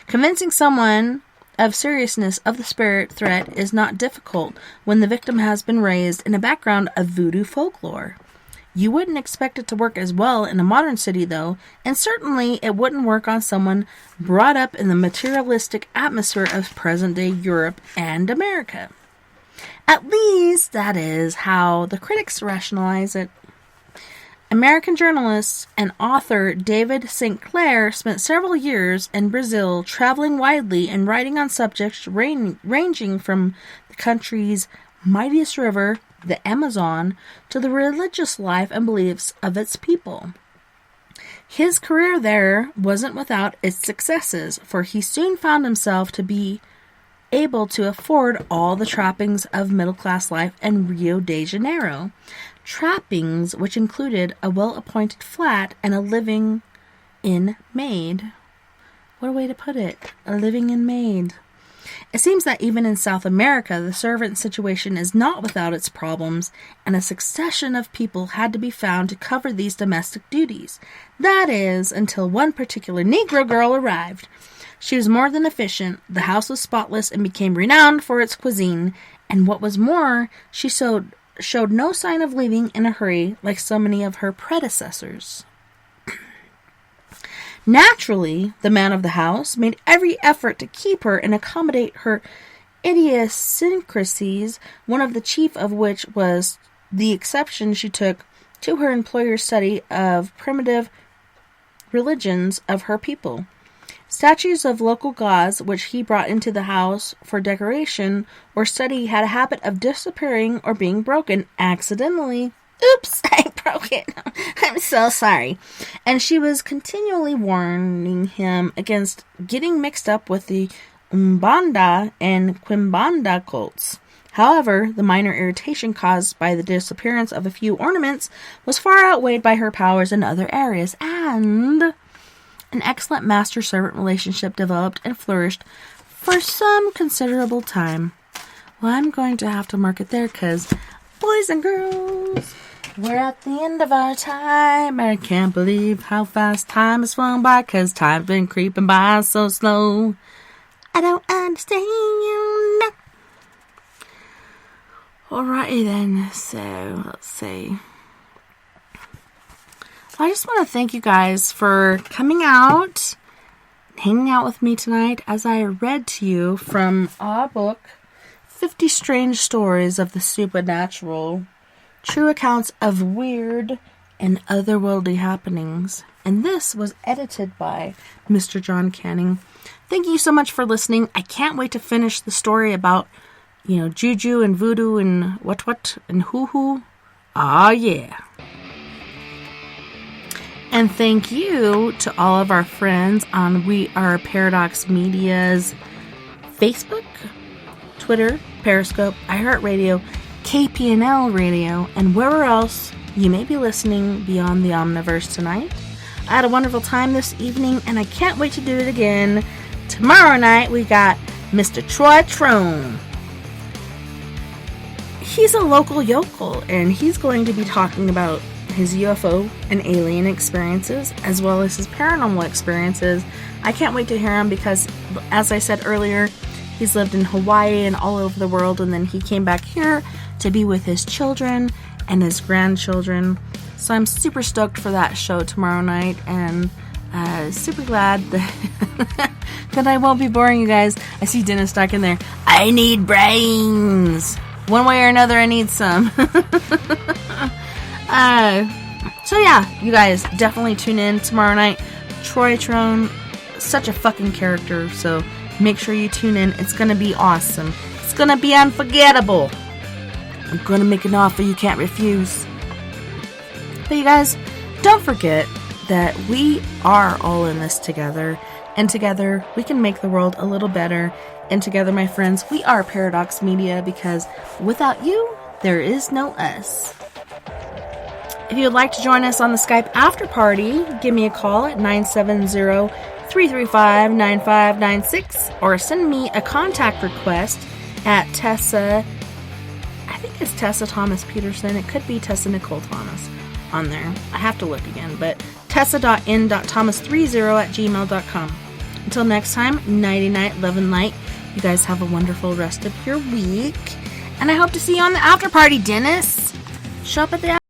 Convincing someone of seriousness of the spirit threat is not difficult when the victim has been raised in a background of voodoo folklore. You wouldn't expect it to work as well in a modern city, though, and certainly it wouldn't work on someone brought up in the materialistic atmosphere of present-day Europe and America. At least, that is how the critics rationalize it. American journalist and author David St. Clair spent several years in Brazil traveling widely and writing on subjects ranging from the country's mightiest river, the Amazon, to the religious life and beliefs of its people. His career there wasn't without its successes, for he soon found himself to be able to afford all the trappings of middle-class life in Rio de Janeiro. Trappings which included a well-appointed flat and a living-in maid. What a way to put it. A living-in maid. It seems that even in South America, the servant situation is not without its problems, and a succession of people had to be found to cover these domestic duties. That is, until one particular Negro girl arrived. She was more than efficient, the house was spotless, and became renowned for its cuisine, and what was more, she showed no sign of leaving in a hurry like so many of her predecessors. Naturally, the man of the house made every effort to keep her and accommodate her idiosyncrasies, one of the chief of which was the exception she took to her employer's study of primitive religions of her people. Statues of local gods, which he brought into the house for decoration or study, had a habit of disappearing or being broken accidentally. Oops, I broke it. I'm so sorry. And she was continually warning him against getting mixed up with the Umbanda and Quimbanda cults. However, the minor irritation caused by the disappearance of a few ornaments was far outweighed by her powers in other areas, and an excellent master-servant relationship developed and flourished for some considerable time. Well, I'm going to have to mark it there because, boys and girls, we're at the end of our time. I can't believe how fast time has flown by because time's been creeping by so slow. I don't understand you now. Alrighty then, so let's see. I just want to thank you guys for coming out, hanging out with me tonight as I read to you from our book, 50 Strange Stories of the Supernatural, True Accounts of Weird and otherworldly happenings. And this was edited by Mr. John Canning. Thank you so much for listening. I can't wait to finish the story about, juju and voodoo and what and hoo-hoo. Ah, yeah. And thank you to all of our friends on We Are Paradox Media's Facebook, Twitter, Periscope, iHeartRadio, KPNL Radio, and wherever else you may be listening beyond the Omniverse tonight. I had a wonderful time this evening, and I can't wait to do it again. Tomorrow night, we got Mr. Troy Trone. He's a local yokel, and he's going to be talking about his UFO and alien experiences, as well as his paranormal experiences. I can't wait to hear him because, as I said earlier, he's lived in Hawaii and all over the world, and then he came back here to be with his children and his grandchildren. So I'm super stoked for that show tomorrow night, and super glad that, that I won't be boring you guys. I see Dennis stuck in there. I need brains. One way or another, I need some. So yeah, you guys definitely tune in tomorrow night. Troy Trone, such a fucking character, so make sure you tune in. It's gonna be awesome. It's gonna be unforgettable. I'm gonna make an offer you can't refuse. But you guys, don't forget that we are all in this together, and together we can make the world a little better. And together, my friends, we are Paradox Media, because without you, there is no us. If you would like to join us on the Skype after party, give me a call at 970-335-9596 or send me a contact request at Tessa, I think it's Tessa Thomas Peterson. It could be Tessa Nicole Thomas on there. I have to look again, but tessa.n.thomas30@gmail.com. Until next time, nighty-night, love and light. You guys have a wonderful rest of your week. And I hope to see you on the after party, Dennis. Show up at the